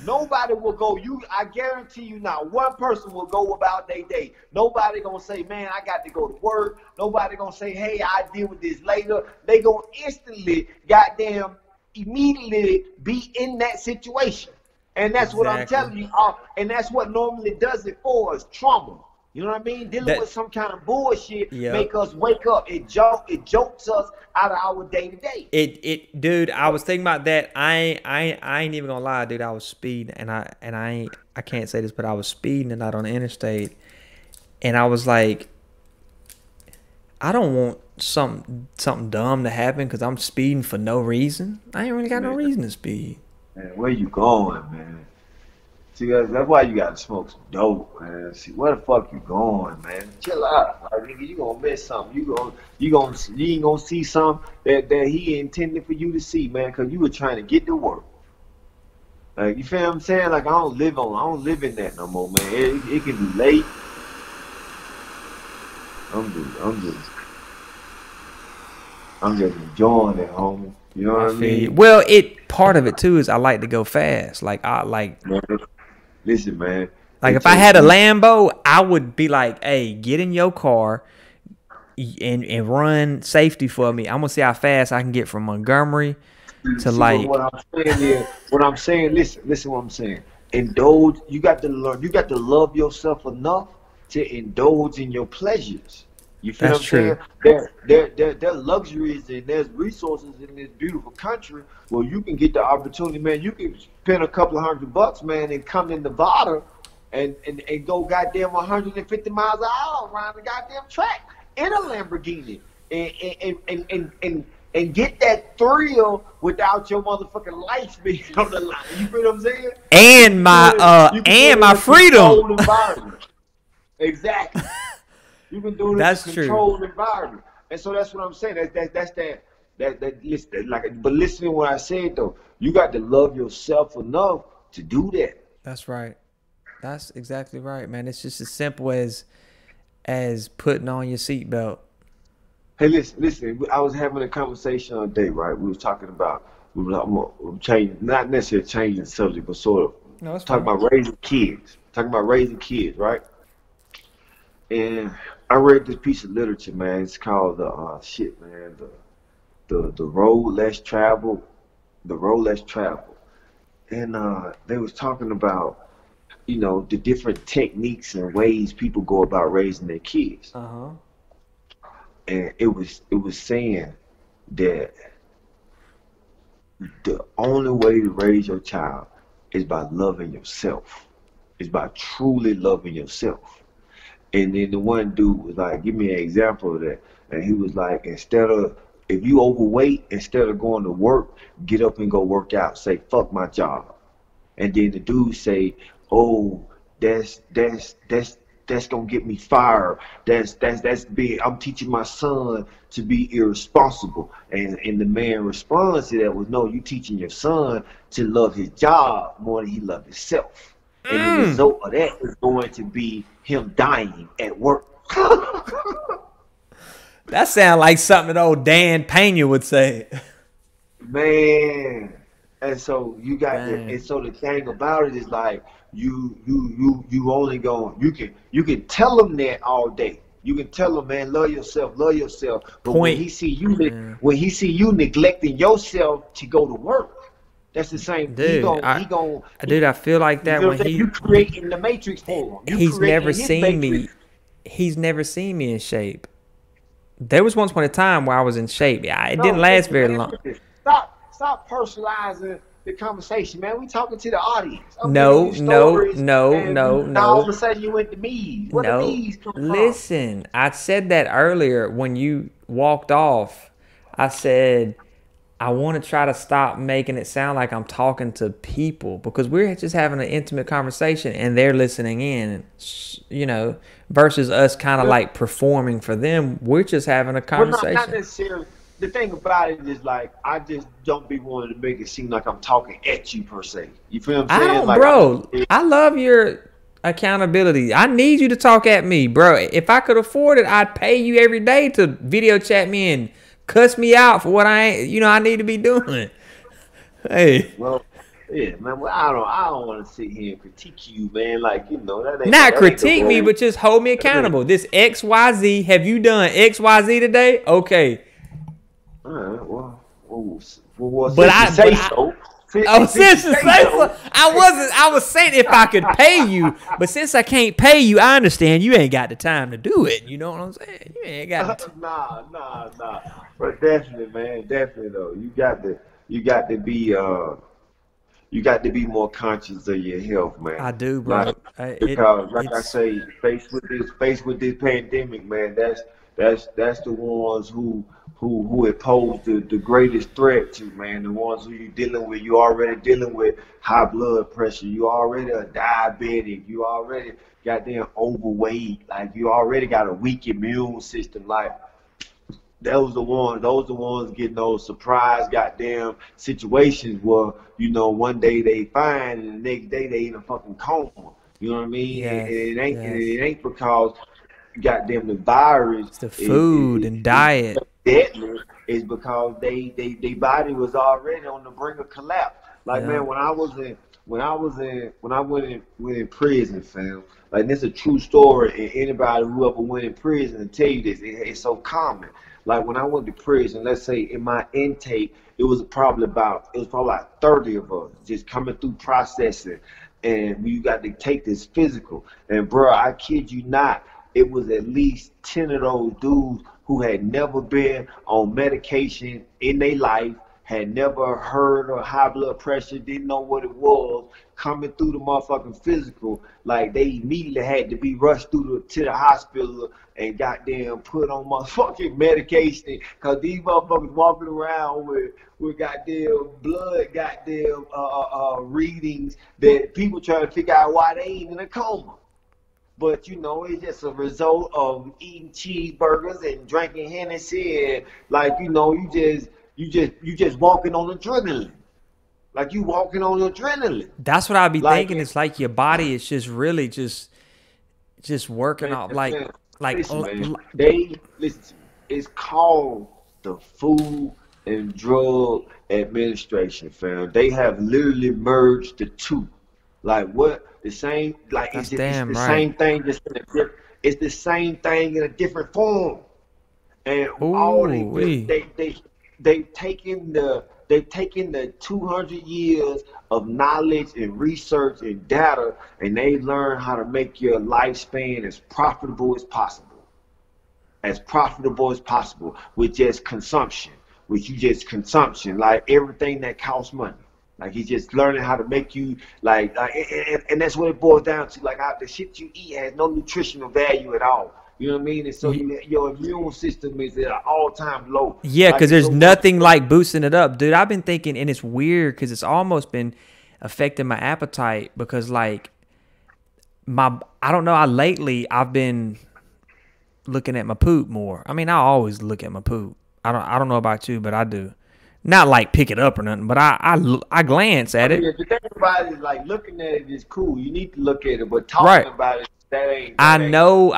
Nobody will go. I guarantee you now, one person will go about their day. Nobody gonna say, man, I got to go to work. Nobody gonna say, hey, I'll deal with this later. They gonna instantly, goddamn, immediately be in that situation. And that's what I'm Exactly. telling you. And that's what normally does it for us, trauma. You know what I mean? Dealing with some kind of bullshit make us wake up. It jokes us out of our day to day. Dude, I was thinking about that. I ain't even gonna lie, dude. I was speeding, and I can't say this, but I was speeding out on the interstate, and I was like, I don't want something dumb to happen because I'm speeding for no reason. I ain't really got no reason to speed. Man, where you going, man? See, that's why you gotta smoke some dope, man. See, where the fuck you going, man? Chill out, like, nigga. You gonna miss something. You ain't gonna see something that he intended for you to see, man. Cause you were trying to get to work. Like, you feel what I'm saying? Like, I don't live in that no more, man. It can be late. I'm just enjoying it, homie. You know what I mean? Well, part of it too is I like to go fast. Like Man, listen, man. Like if I had a Lambo, I would be like, "Hey, get in your car and run safety for me. I'm gonna see how fast I can get from Montgomery to like." What I'm saying. Listen, what I'm saying. Indulge. You got to learn. You got to love yourself enough to indulge in your pleasures. You feel That's what I'm saying? There are luxuries and there's resources in this beautiful country where you can get the opportunity, man. You can spend a couple of $100, man, and come in Nevada and go goddamn 150 miles an hour around the goddamn track in a Lamborghini and get that thrill without your motherfucking life being on the line. You feel what I'm saying? And my freedom. Exactly. You can do this in a controlled environment, and so that's what I'm saying. But listen to what I said though. You got to love yourself enough to do that. That's right. That's exactly right, man. It's just as simple as putting on your seatbelt. Hey, listen. I was having a conversation on a day, right? We was talking about changing, not necessarily changing the subject, but sort of talking about raising kids. Talking about raising kids, right? And I read this piece of literature, man. It's called the Road Less Traveled. The Road Less Traveled. And they was talking about, you know, the different techniques and ways people go about raising their kids. And it was saying that the only way to raise your child is by loving yourself. It's by truly loving yourself. And then the one dude was like, give me an example of that. And he was like, if you overweight, instead of going to work, get up and go work out. Say, fuck my job. And then the dude say, oh, that's gonna get me fired. That's big. I'm teaching my son to be irresponsible. And the man responds to that was, no, you teaching your son to love his job more than he loves himself. And the result of that is going to be him dying at work. That sounds like something that old Dan Pena would say. Man. And so you got and so the thing about it is like you only going, you can tell them that all day. You can tell them, man, love yourself. But when he see you neglecting yourself to go to work, that's the same. Dude, I feel like that when you creating the matrix for him. He's never seen me. He's never seen me in shape. There was once upon a time where I was in shape. It didn't last very long. Stop personalizing the conversation, man. We talking to the audience. No. All of a sudden you went to me. What do these come from? Listen, I said that earlier when you walked off. I said, I want to try to stop making it sound like I'm talking to people because we're just having an intimate conversation and they're listening in, you know, versus us kind of like performing for them. We're just having a conversation. Well, not necessarily. The thing about it is like, I just don't be wanting to make it seem like I'm talking at you per se. You feel what I'm saying? I don't, bro. I love your accountability. I need you to talk at me, bro. If I could afford it, I'd pay you every day to video chat me and cuss me out for what I need to be doing. Hey. Well, yeah, man. Well, I don't want to sit here and critique you, man. Like, you know, that ain't not critique me, but just hold me accountable. This XYZ. Have you done XYZ today? Okay. All right. Well, since Oh, since you say so, I was saying if I could pay you, but since I can't pay you, I understand you ain't got the time to do it. You know what I'm saying? You ain't got the Nah. But definitely, man, definitely though. You got to be more conscious of your health, man. I do, bro. Like because, like I say, faced with this pandemic, man. That's the ones who it pose the greatest threat to, man. The ones who you dealing with, you already dealing with high blood pressure. You already a diabetic. You already goddamn overweight. Like you already got a weak immune system. Like those the ones getting those surprise goddamn situations where, you know, one day they fine and the next day they in a fucking coma. You know what I mean? Yes, And it ain't because goddamn the virus. It's the food and diet. Deadly is because they body was already on the brink of collapse. Like man, when I went in prison, fam. Like this is a true story, and anybody who ever went in prison will tell you this. It's so common. Like when I went to prison, let's say in my intake, it was probably like 30 of us just coming through processing, and you got to take this physical. And bro, I kid you not, it was at least 10 of those dudes who had never been on medication in their life, had never heard of high blood pressure, didn't know what it was, coming through the motherfucking physical. Like they immediately had to be rushed to the hospital and goddamn put on motherfucking medication, because these motherfuckers walking around with goddamn blood, goddamn readings that people trying to figure out why they ain't in a coma. But you know, it's just a result of eating cheeseburgers and drinking Hennessy, and like, you know, you just walking on adrenaline. Like you walking on adrenaline. That's what I be thinking. It's like your body is just really just working out listen, it's called the Food and Drug Administration, fam. They have literally merged the two. Like what? The same, like it's the same thing, just it's the same thing in a different form. And all they've taken the 200 years of knowledge and research and data, and they learn how to make your lifespan as profitable as possible. As profitable as possible with just consumption, like everything that costs money. Like he's just learning how to make you and that's what it boils down to. Like the shit you eat has no nutritional value at all. You know what I mean? And so your immune system is at an all-time low. Yeah, because there's nothing like boosting it up, dude. I've been thinking, and it's weird because it's almost been affecting my appetite because like I don't know. Lately I've been looking at my poop more. I mean, I always look at my poop. I don't know about you, but I do. Not like pick it up or nothing, but I glance at it. Yeah, the thing about it is like looking at it is cool. You need to look at it, but talking about it, that ain't. I know.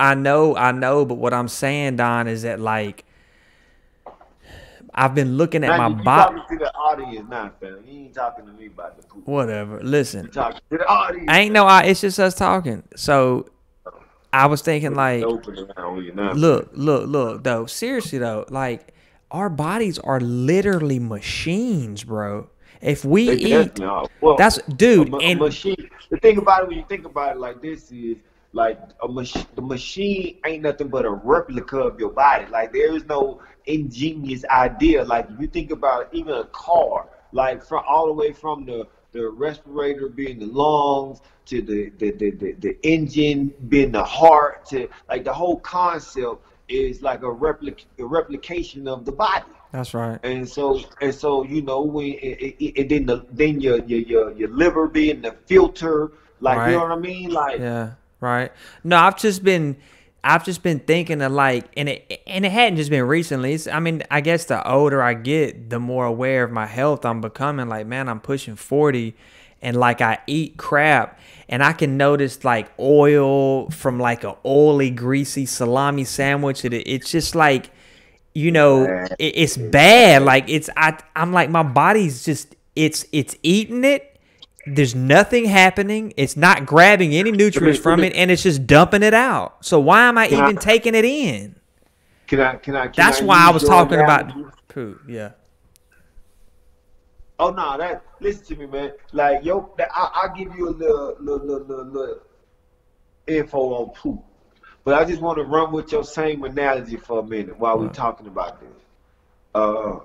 But what I'm saying, Don, is that like I've been looking at my body. Talking to the audience now, fam. You ain't talking to me about the poop. Whatever. Listen. You talking to the audience. It's just us talking. So I was thinking like, look, though. Seriously though, like. Our bodies are literally machines, bro. If we eat, that's dude. A machine. The thing about it, when you think about it like this, is like the machine ain't nothing but a replica of your body. Like there is no ingenious idea. Like if you think about even a car, like from all the way from the respirator being the lungs to the engine being the heart, to like the whole concept is like a replication of the body. That's right. And so you know, when then your liver being the filter, like right. You know what I mean, like yeah, right. No, I've just been thinking of like, and it hadn't just been recently. I guess the older I get, the more aware of my health I'm becoming. Like, man, I'm pushing 40, and like I eat crap. And I can notice like oil from like a oily, greasy salami sandwich. It's just like, you know, it's bad. Like I'm like, my body's just, it's eating it. There's nothing happening. It's not grabbing any nutrients from it, and it's just dumping it out. So why am I even taking it in? Can I? That's why I was talking about poop. Yeah. Oh no, that listen to me, man. Like yo, I'll give you a little info on poop, but I just want to run with your same analogy for a minute while we're What? talking about this.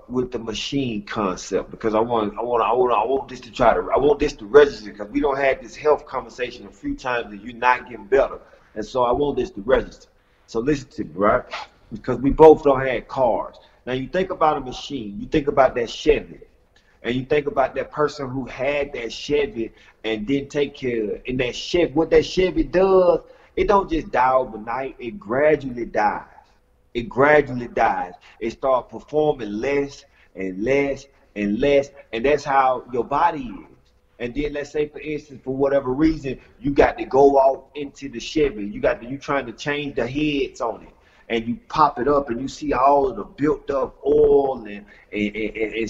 With the machine concept, because I want this to I want this to register, because we don't have this health conversation a few times and you're not getting better, and so I want this to register. So listen to me, right? Because we both don't have cars. Now you think about a machine, you think about that Chevy, and you think about that person who had that Chevy and didn't take care of it. And that Chevy, what that Chevy does, it don't just die overnight, it gradually dies. It gradually dies. It starts performing less and less and less, and that's how your body is. And then let's say, for instance, for whatever reason, you got to go off into the Chevy. You trying to change the heads on it, and you pop it up, and you see all of the built up oil and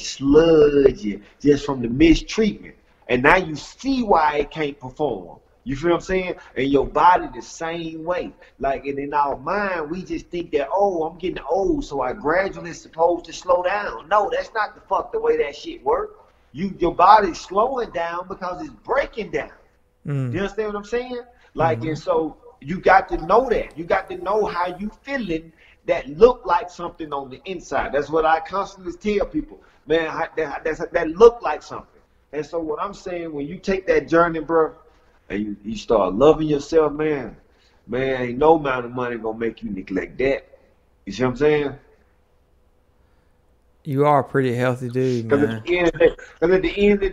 sludge just from the mistreatment. And now you see why it can't perform. You feel what I'm saying? And your body the same way. Like, and in our mind, we just think that, oh, I'm getting old, so I gradually supposed to slow down. No, that's not the way that shit works. Your body's slowing down because it's breaking down. Mm. You understand what I'm saying? Like, and so you got to know that. You got to know how you feeling that look like something on the inside. That's what I constantly tell people. Man, that look like something. And so what I'm saying, when you take that journey, bro, and you start loving yourself, man, ain't no amount of money gonna make you neglect that. You see what I'm saying? You are a pretty healthy dude, Because man. at the end of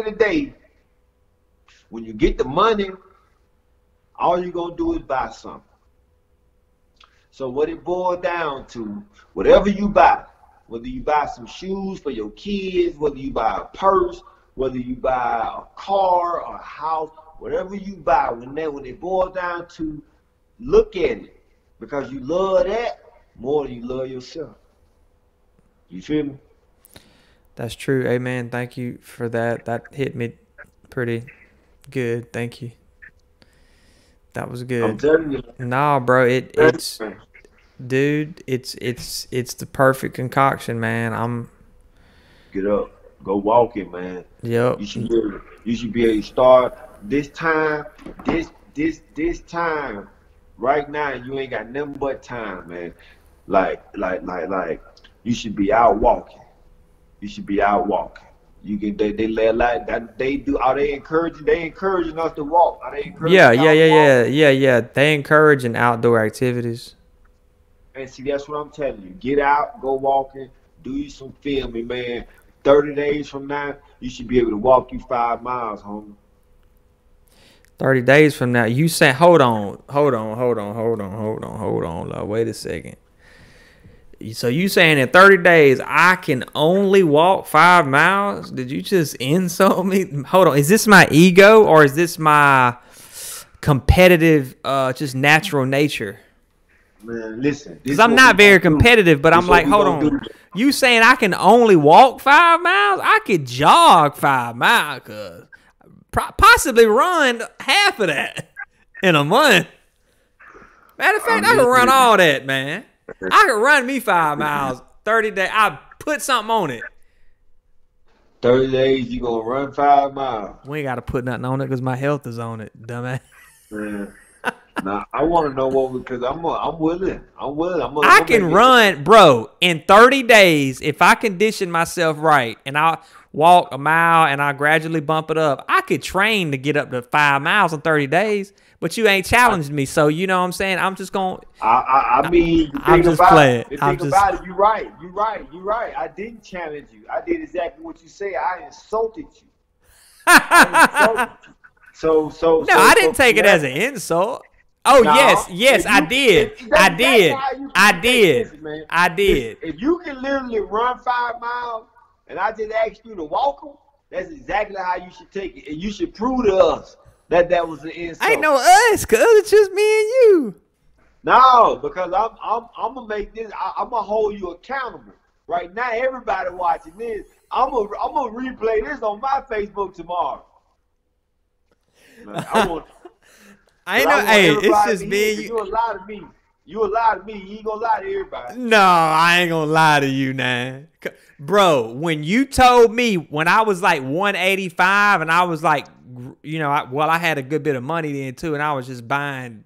the day, when you get the money, all you gonna do is buy something. So what it boils down to, whatever you buy, whether you buy some shoes for your kids, whether you buy a purse, whether you buy a car or a house, whatever you buy, when it boils down to, look at it, because you love that more than you love yourself. You feel me? That's true. Hey, man, thank you for that. That hit me pretty good. Thank you. That was I'm good. telling you. Nah, bro, it's dude, it's the perfect concoction, man. Get up, go walking, man. Yep. You should be able to start this time, this time, right now. You ain't got nothing but time, man. Like, you should be out walking. You should be out walking. You can they let like that they do. Are they encouraging? They encouraging us to walk. Are they encouraging Yeah, y'all to walk? yeah. They encourage in outdoor activities. And see, that's what I'm telling you. Get out, go walking, do you some filming, man. 30 days from now, you should be able to walk you 5 miles, homie. 30 days from now, you say, hold on. Lord, wait a second. So you saying in 30 days I can only walk 5 miles? Did you just insult me? Hold on. Is this my ego or is this my competitive, just natural nature? Man, listen. Because I'm not very competitive, but I'm like, hold on. You saying I can only walk 5 miles? I could jog 5 miles. Cause possibly run half of that in a month. Matter of fact, I could run all that, man. I could run me 5 miles, 30 days. I put something on it. 30 days, you gonna run 5 miles. We ain't got to put nothing on it because my health is on it, dumbass. Man. Nah, I want to know what, because I'm willing. I can run, bro, in 30 days. If I condition myself right and I walk a mile and I gradually bump it up, I could train to get up to 5 miles in 30 days. But you ain't challenged me, so you know what I'm saying? I'm just going to... I mean, I'm just playing. Think about it. You're right. I didn't challenge you. I did exactly what you said. I insulted you. So no, I didn't take it as an insult. Oh, no, yes, I did. I did. If you can literally run 5 miles and I just asked you to walk them, that's exactly how you should take it. And you should prove to us that was an insult. Ain't no us, cuz it's just me and you. No, because I'm gonna make this. I'm gonna hold you accountable. Right now, everybody watching this, I'm gonna replay this on my Facebook tomorrow. Man, I ain't know. Hey, it's just me. You a lot of me. You a lie to me. You ain't gonna lie to everybody. No, I ain't gonna lie to you, now. Bro, when you told me when I was like 185 and I was like, you know, I had a good bit of money then too, and I was just buying,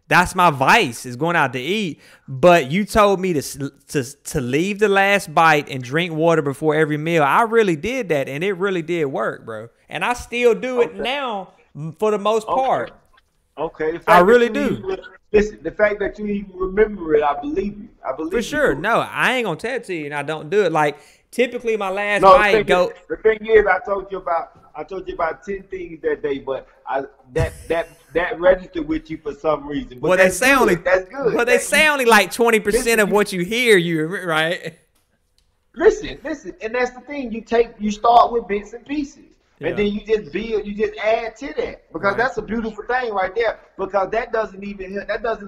that's my vice, is going out to eat. But you told me to leave the last bite and drink water before every meal. I really did that, and it really did work, bro. And I still do it now for the most part. Okay. I really do. Listen, the fact that you even remember it, I believe you. I believe For sure. you. No, I ain't gonna tell it to you, and I don't do it. Like typically, my last bite go. The thing is, I told you about 10 things that day, but that registered with you for some reason. But Well, they say only. That's good. Well, they say only like 20% of what you hear. You right? Listen, and that's the thing. You start with bits and pieces. Yeah. And then you just build, you just add to that, because that's a beautiful thing right there. Because that doesn't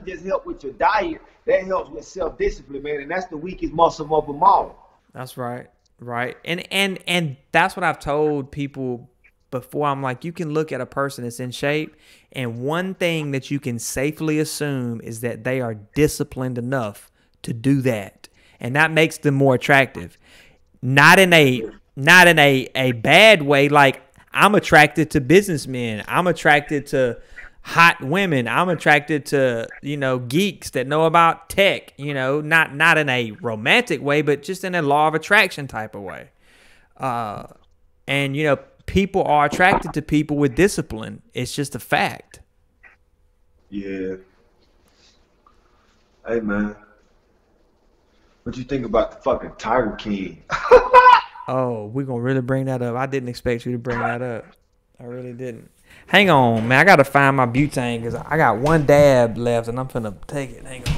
just help with your diet. That helps with self-discipline, man. And that's the weakest muscle of them all. That's right, right. And that's what I've told people before. I'm like, you can look at a person that's in shape, and one thing that you can safely assume is that they are disciplined enough to do that, and that makes them more attractive. Not in a bad way. Like, I'm attracted to businessmen. I'm attracted to hot women. I'm attracted to, geeks that know about tech, not in a romantic way, but just in a law of attraction type of way. And people are attracted to people with discipline. It's just a fact. Yeah. Hey, man. What you think about the fucking Tiger King? Oh, we're going to really bring that up. I didn't expect you to bring that up. I really didn't. Hang on, man. I got to find my butane because I got one dab left and I'm finna take it. Hang on.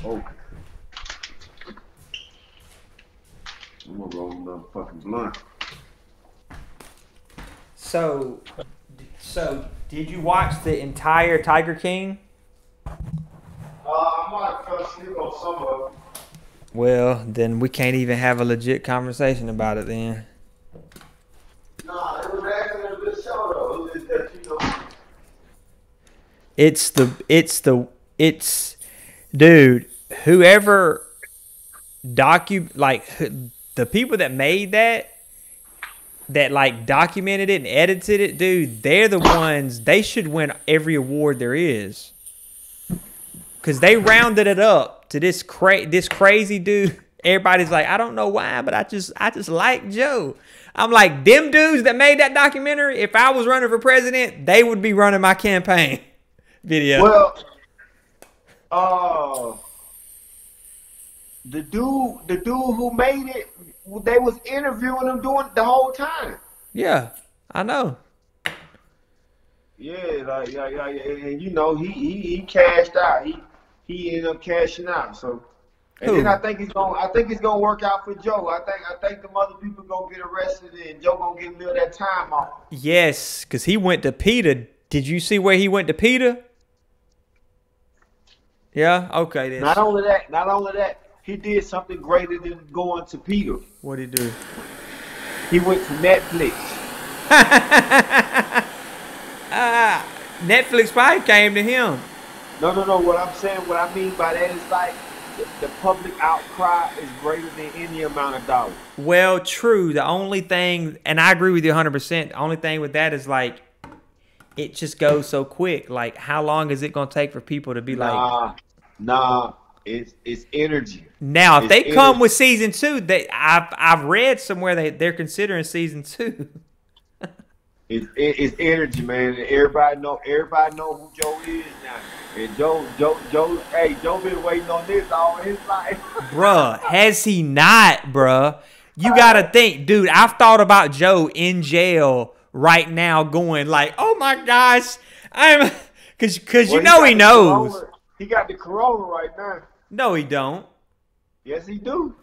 Oh. I'm going to roll another fucking blunt. So did you watch the entire Tiger King? I might fell asleep on some of them. Well, then we can't even have a legit conversation about it then. Nah, it was actually a good show though. It was just that, It's dude, whoever the people that made that like documented it and edited it, dude, they're the ones, they should win every award there is. Cause they rounded it up to this crazy dude. Everybody's like, I don't know why, but I just like Joe. I'm like, them dudes that made that documentary, if I was running for president, they would be running my campaign video. Well, the dude who made it, they was interviewing him doing the whole time. Yeah, I know. Yeah, and he cashed out. He ended up cashing out. So, and then I think it's gonna work out for Joe. I think the other people gonna get arrested and Joe gonna get a little of that time off. Yes, because he went to PETA. Did you see where he went to PETA? Yeah. Okay. Then. Not only that, he did something greater than going to PETA. What'd he do? He went to Netflix. Netflix probably came to him. No. What I mean by that is like the public outcry is greater than any amount of dollars. Well, true. The only thing, and I agree with you 100%. The only thing with that is like, it just goes so quick. Like, how long is it gonna take for people to be Nah. It's energy. Now, if they come with season 2, I've read somewhere they're considering season 2. It's energy, man. Everybody know who Joe is now. And Joe been waiting on this all his life. Bruh, has he not, bruh? You gotta think, dude, I've thought about Joe in jail right now going like, oh my gosh, cause he knows. He got the corona right now. No, he don't. Yes, he do.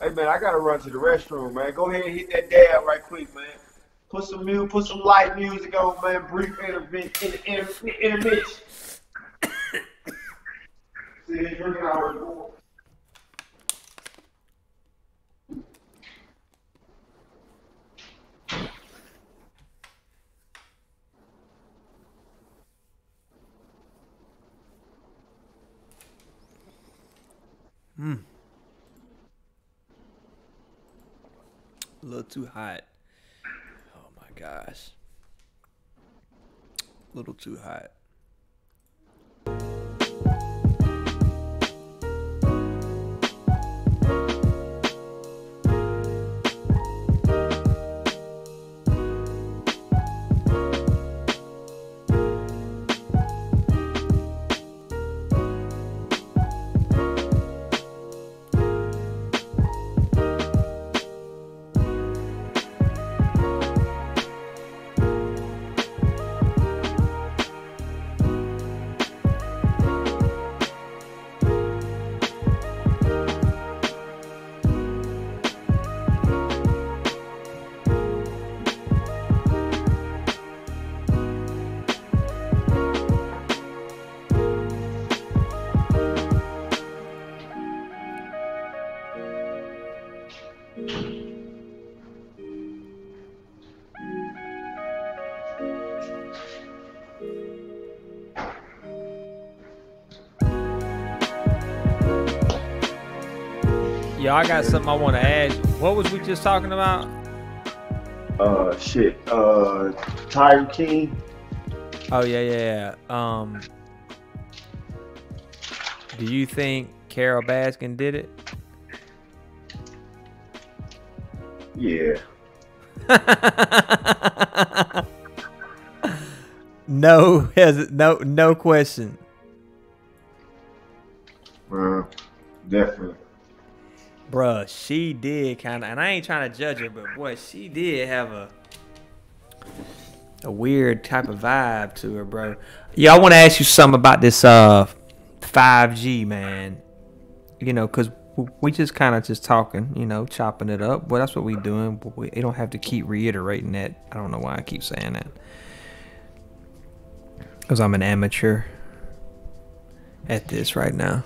Hey, man, I gotta run to the restroom, man. Go ahead and hit that dab right quick, man. Put some light music on, man. Brief intermission. See, A little too hot. Oh my gosh. A little too hot. Yo, I got something I want to ask. What was we just talking about? Tiger King. Oh yeah. Do you think Carol Baskin did it? Yeah. No question. Definitely. Bruh, she did kind of, and I ain't trying to judge her, but boy, she did have a weird type of vibe to her, bro. Yeah, I want to ask you something about this 5G, man. You know, because we just kind of just talking, you know, chopping it up. Well, that's what we doing. We don't have to keep reiterating that. I don't know why I keep saying that. Because I'm an amateur at this right now.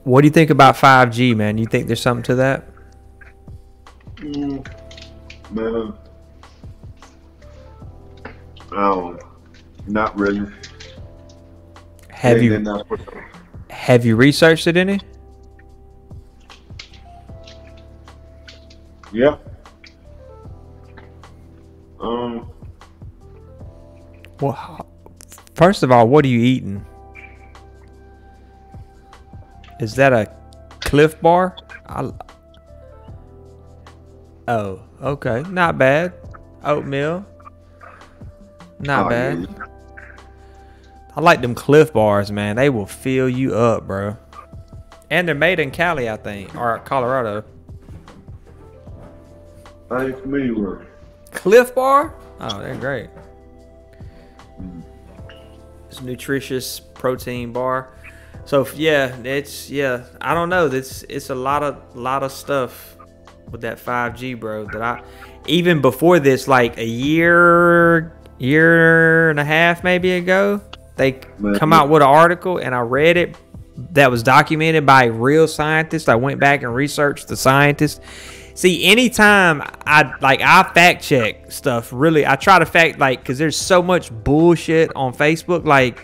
What do you think about 5G, man? You think there's something to that? Man, not really. Have you researched it any? Yeah. Well, first of all, what are you eating? Is that a Cliff Bar? Oh, okay. Not bad. Oatmeal. Not bad. Yeah. I like them Cliff Bars, man. They will fill you up, bro. And they're made in Cali, I think, or Colorado. I ain't familiar with it. Cliff Bar? Oh, they're great. It's a nutritious protein bar. So yeah, I don't know. It's a lot of stuff with that 5G, bro. That I even before this, like a year and a half maybe ago, they come out with an article and I read it that was documented by real scientists. I went back and researched the scientists. See, anytime I fact check stuff, really, I try to fact because there's so much bullshit on Facebook. Like,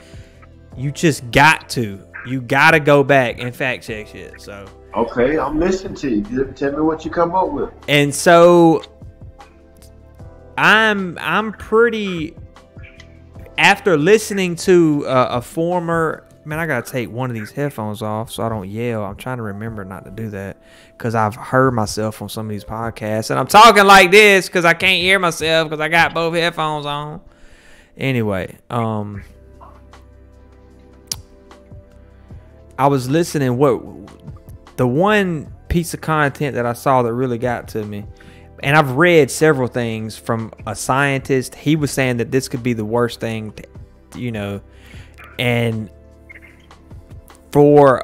you just got to go back and fact check shit. So okay, I'm listening to you. Tell me what you come up with. And so I'm pretty, after listening to a former, man, I gotta take one of these headphones off so I don't yell. I'm trying to remember not to do that because I've heard myself on some of these podcasts and I'm talking like this because I can't hear myself because I got both headphones on. Anyway, I was listening. The one piece of content that I saw that really got to me, and I've read several things from a scientist. He was saying that this could be the worst thing, and for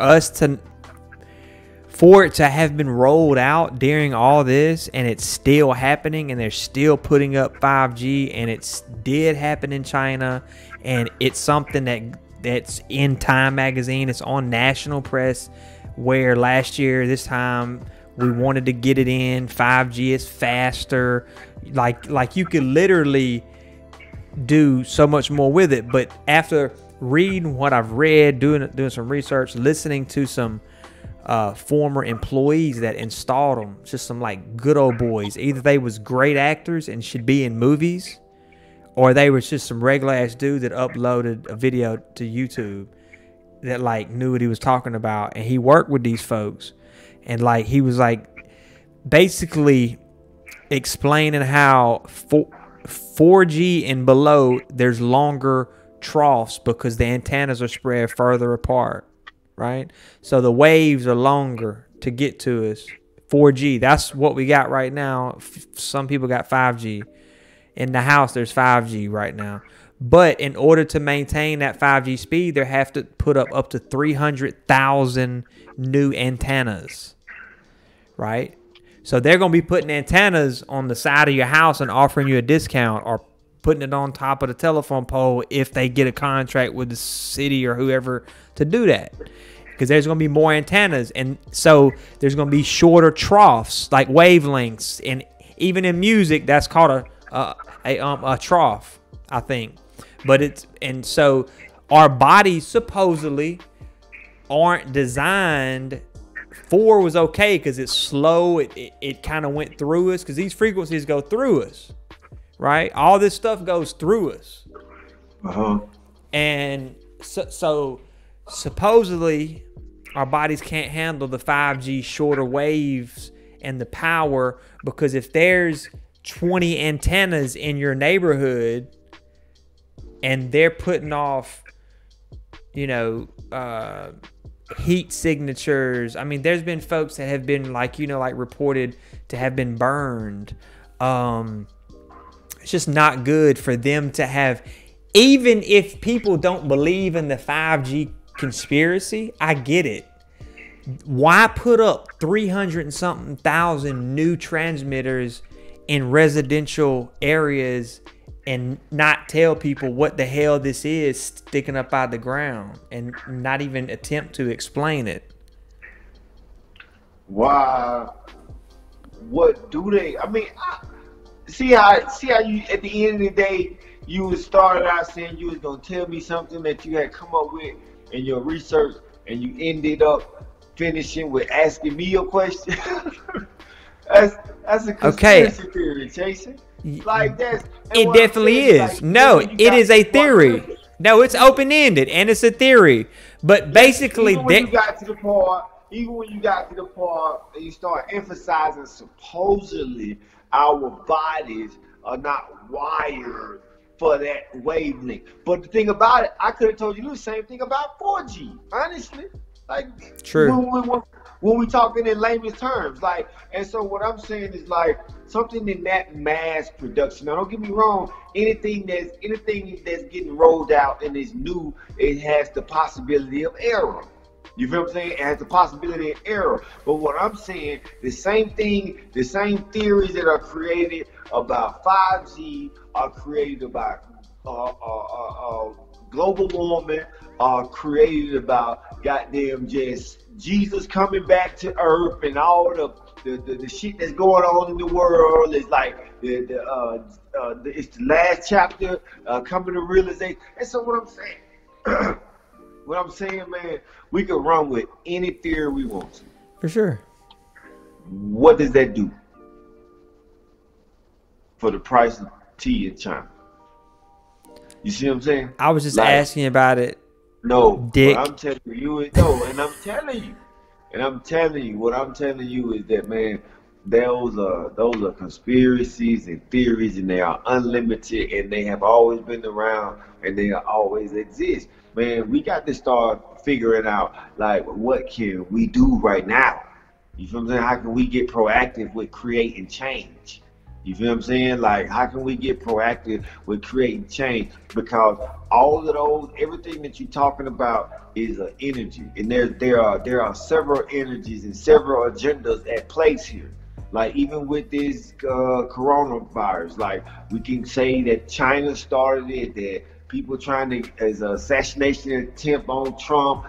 it to have been rolled out during all this and it's still happening and they're still putting up 5G and it did happen in China and it's something that's in Time magazine. It's on national press where last year this time we wanted to get it in. 5G is faster. Like you could literally do so much more with it. But after reading what I've read, doing some research, listening to some former employees that installed them, just some like good old boys. Either they was great actors and should be in movies, or they was just some regular ass dude that uploaded a video to YouTube that like knew what he was talking about. And he worked with these folks, and like he was like basically explaining how 4G and below there's longer troughs because the antennas are spread further apart, right? So the waves are longer to get to us. 4G, that's what we got right now. Some people got 5G. In the house, there's 5G right now. But in order to maintain that 5G speed, they have to put up to 300,000 new antennas, right? So they're going to be putting antennas on the side of your house and offering you a discount, or putting it on top of the telephone pole if they get a contract with the city or whoever to do that. Because there's going to be more antennas. And so there's going to be shorter troughs, like wavelengths. And even in music, that's called a trough, I think. But and so our bodies supposedly aren't designed. 4 was okay because it's slow. It kind of went through us, because these frequencies go through us, right? All this stuff goes through us. And so supposedly our bodies can't handle the 5G shorter waves and the power, because if there's 20 antennas in your neighborhood and they're putting off, heat signatures. I mean, there's been folks that have been like reported to have been burned. It's just not good for them to have, even if people don't believe in the 5G conspiracy, I get it. Why put up 300 and something thousand new transmitters in residential areas and not tell people what the hell this is sticking up out of the ground, and not even attempt to explain it? Why? What do they? I mean, see how you, at the end of the day, you started out saying you was gonna tell me something that you had come up with in your research, and you ended up finishing with asking me a question. That's a conspiracy theory, Jason. Like that's it definitely is. No, it is a theory. No, it's open-ended and it's a theory. But basically, even when you got to the part and you start emphasizing supposedly our bodies are not wired for that wavelength. But the thing about it, I could have told you the same thing about 4G, honestly. Like, true. When we talking in layman's terms, like, and so what I'm saying is like something in that mass production. Now, don't get me wrong. Anything that's getting rolled out and is new, it has the possibility of error. You feel what I'm saying? It has the possibility of error. But what I'm saying, the same thing, the same theories that are created about 5G are created about global warming, are created about goddamn just Jesus coming back to earth, and all the shit that's going on in the world. Is like it's the last chapter coming to realization. And so what I'm saying, man, we can run with any theory we want to. For sure. What does that do for the price of tea in China? You see what I'm saying? I was just asking about it. No, Dick. What I'm telling you is no, and I'm telling you, what I'm telling you is that, man, those are conspiracies and theories, and they are unlimited, and they have always been around, and they always exist. Man, we got to start figuring out, like, what can we do right now? You feel what I'm saying? How can we get proactive with creating change? You feel what I'm saying? Like, how can we get proactive with creating change? Because all of those, everything that you're talking about is an energy, and there are several energies and several agendas at place here. Like, even with this coronavirus, like, we can say that China started it, that people trying to, as an assassination attempt on Trump,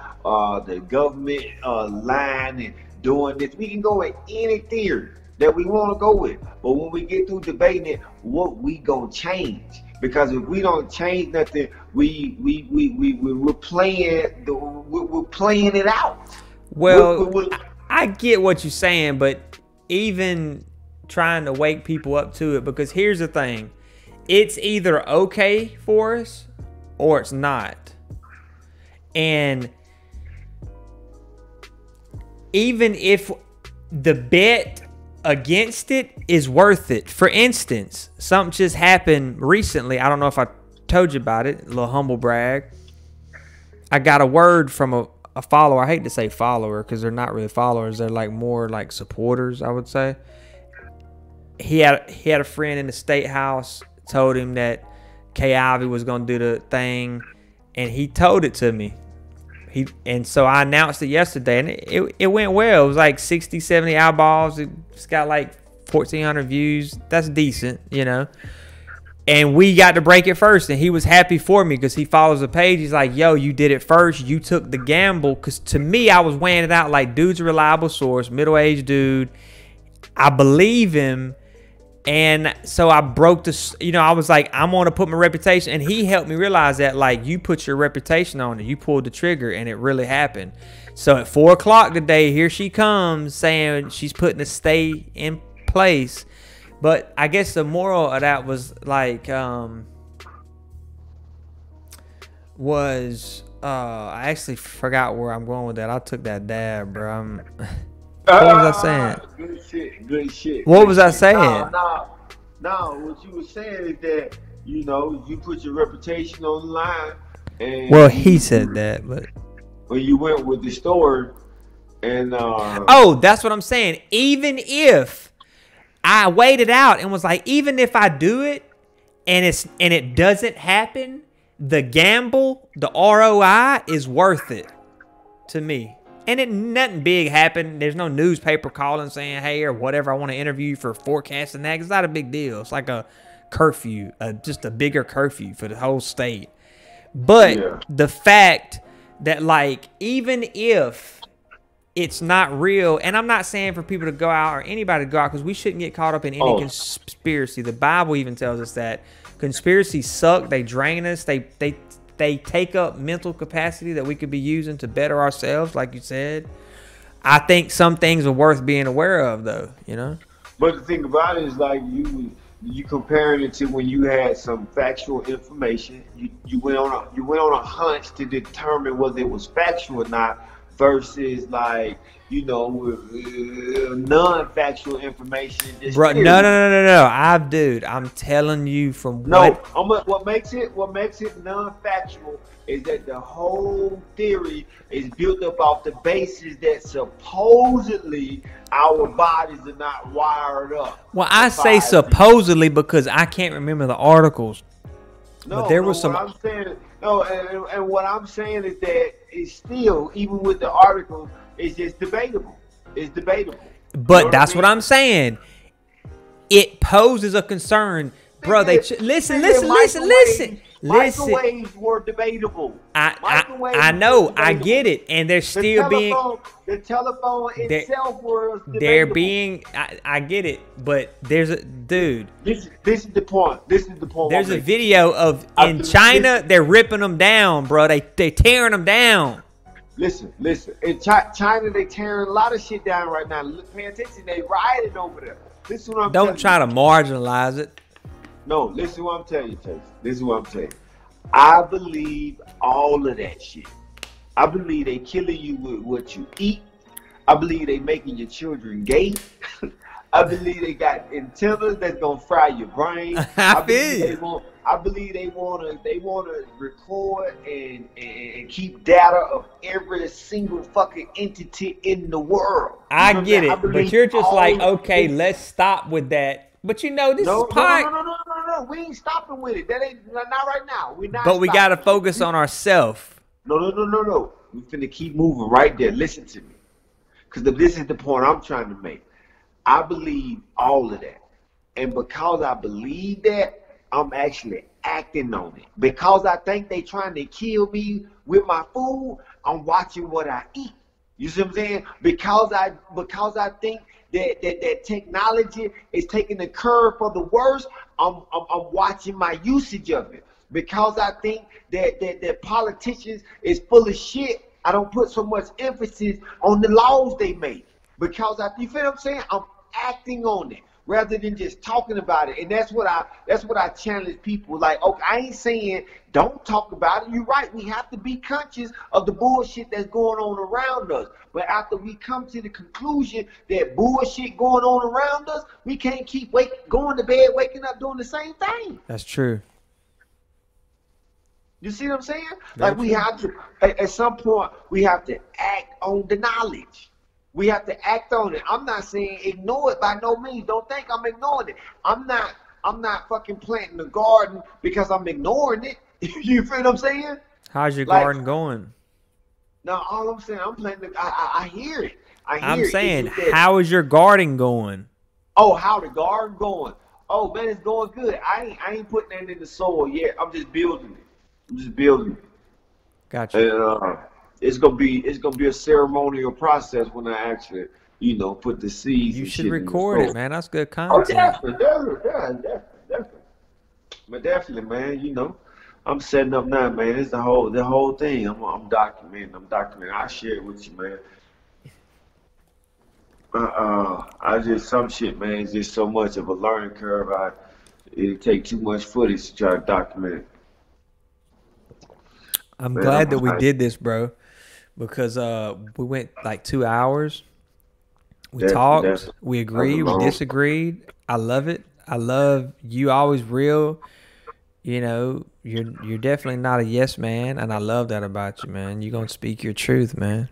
the government lying and doing this. We can go with any theory that we want to go with, but when we get through debating it, what we gonna change? Because if we don't change nothing, we're playing it out. Well, I get what you're saying, but even trying to wake people up to it, because here's the thing. It's either okay for us or it's not. And even if the bet against it is worth it. For instance, something just happened recently. I don't know if I told you about it. A little humble brag. I got a word from a follower. I hate to say follower because they're not really followers. They're like more like supporters, I would say. He had a friend in the state house, told him that K. Ivy was going to do the thing, and he told it to me. And so I announced it yesterday, and it went well. It was like 60, 70 eyeballs. It's got like 1,400 views. That's decent, you know. And we got to break it first, and he was happy for me because he follows the page. He's like, yo, you did it first. You took the gamble. Because to me, I was weighing it out like, dude's a reliable source, middle-aged dude. I believe him. And so I broke the, you know, I was like, I'm going to put my reputation. And he helped me realize that, like, you put your reputation on it. You pulled the trigger, and it really happened. So at 4 o'clock today, here she comes saying she's putting a stay in place. But I guess the moral of that was, like, I actually forgot where I'm going with that. I took that dab, bro. What was I saying? Good shit. Good shit. What was I saying? No. What you were saying is that, you know, you put your reputation on the line. And well, he said that, but when you went with the story, and oh, that's what I'm saying. Even if I waited out and was like, even if I do it and it doesn't happen, the gamble, the ROI is worth it to me. And nothing big happened. There's no newspaper calling saying, hey, or whatever, I want to interview you for forecasting that. It's not a big deal. It's like a curfew, just a bigger curfew for the whole state. But the fact that, like, even if it's not real, and I'm not saying for people to go out or anybody to go out, because we shouldn't get caught up in any conspiracy. The Bible even tells us that conspiracies suck. They drain us. They take up mental capacity that we could be using to better ourselves, like you said. I think some things are worth being aware of, though, you know? But the thing about it is, like, you comparing it to when you had some factual information. You went on a hunch to determine whether it was factual or not, versus, like, you know, non-factual information. Bro, no. I'm telling you from what makes it non-factual is that the whole theory is built up off the basis that supposedly our bodies are not wired up. Well, I say supposedly because I can't remember the articles. No, but there was some. What I'm saying, and what I'm saying is that it's still, even with the article, it's just debatable. It's debatable. But you know that's what I'm saying. It poses a concern, bro. Listen. Microwaves were debatable. I know. I get it, and they're still being. The telephone itself was debatable. They're being. I get it, but there's a dude. This is the point. There's a video of in China. They're ripping them down, bro. They tearing them down. Listen. In China, they tearing a lot of shit down right now. Pay attention. They rioting over there. This is what I'm. Don't try to marginalize it. No, listen what I'm telling you, Chase. This is what I'm telling you. I believe all of that shit. I believe they killing you with what you eat. I believe they making your children gay. I believe they got antennas that's gonna fry your brain. I believe they wanna record and keep data of every single fucking entity in the world. I get it, but you're just like, okay, let's stop with that. But you know, this is part. No. We ain't stopping with it. That ain't not right now. We not. But we gotta focus on ourselves. No. We finna keep moving right there. Listen to me, because this is the point I'm trying to make. I believe all of that, and because I believe that, I'm actually acting on it. Because I think they trying to kill me with my food, I'm watching what I eat. You see what I'm saying? Because I think that technology is taking the curve for the worse, I'm watching my usage of it. Because I think that politicians is full of shit, I don't put so much emphasis on the laws they make. because you feel what I'm saying? I'm acting on it rather than just talking about it. And that's what I challenge people. Like, okay, I ain't saying don't talk about it. You're right. We have to be conscious of the bullshit that's going on around us. But after we come to the conclusion that bullshit going on around us, we can't keep going to bed, waking up doing the same thing. That's true. You see what I'm saying? Very Like we true. have to, at some point, we have to act on the knowledge. We have to act on it. I'm not saying ignore it by no means. Don't think I'm ignoring it. I'm not fucking planting a garden because I'm ignoring it. You feel what I'm saying? How's your Like, garden going? No, all I'm saying, I'm planting. I hear it. I hear I'm it. saying, It's just that, how is your garden going? oh, how the garden going? Oh man, it's going good. I ain't putting that in the soil yet. I'm just building it. I'm just building it. Gotcha. And it's gonna be a ceremonial process when I actually, put the seeds. You and should shit in the record it, soil. man. That's good Oh, content. definitely. But definitely, man. I'm setting up now, man. It's the whole thing. I'm documenting. I share it with you, man. I just some shit, man. It's just so much of a learning curve. It take too much footage to try to document it. I'm Man, glad that we I- did this, bro, because we went like 2 hours. We Definitely, talked, definitely. we agreed, we long. disagreed. I love it. I love you always real. You're definitely not a yes man, and I love that about you, man. You're gonna speak your truth, man.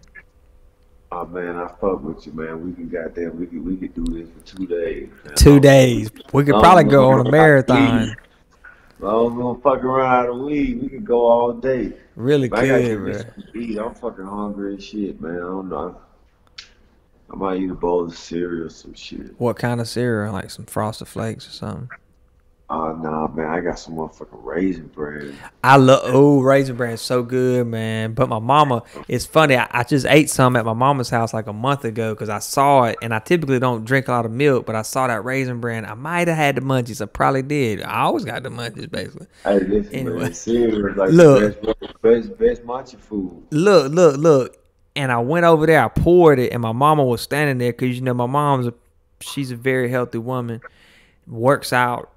Oh man, I fuck with you, man. We could do this for 2 days. Man. 2 days. We could probably go on a marathon. Long as we don't fuck around the weed, we could go all day. Really But I gotta could, get me bro. something to eat. I'm fucking hungry as shit, man. I don't know. I might eat a bowl of cereal or some shit. What kind of cereal? Like some Frosted Flakes or something? Oh, nah, man. I got some motherfucking raisin bread. I love Raisin Bran is so good, man. But my mama, it's funny. I just ate some at my mama's house like a month ago because I saw it, and I typically don't drink a lot of milk, but I saw that Raisin Bran. I might have had the munchies. I probably did. I always got the munchies, basically. Hey, listen, Anyway. man. Cereal is like Look. the best munchie food. Look. And I went over there. I poured it, and my mama was standing there because my she's a very healthy woman, works out.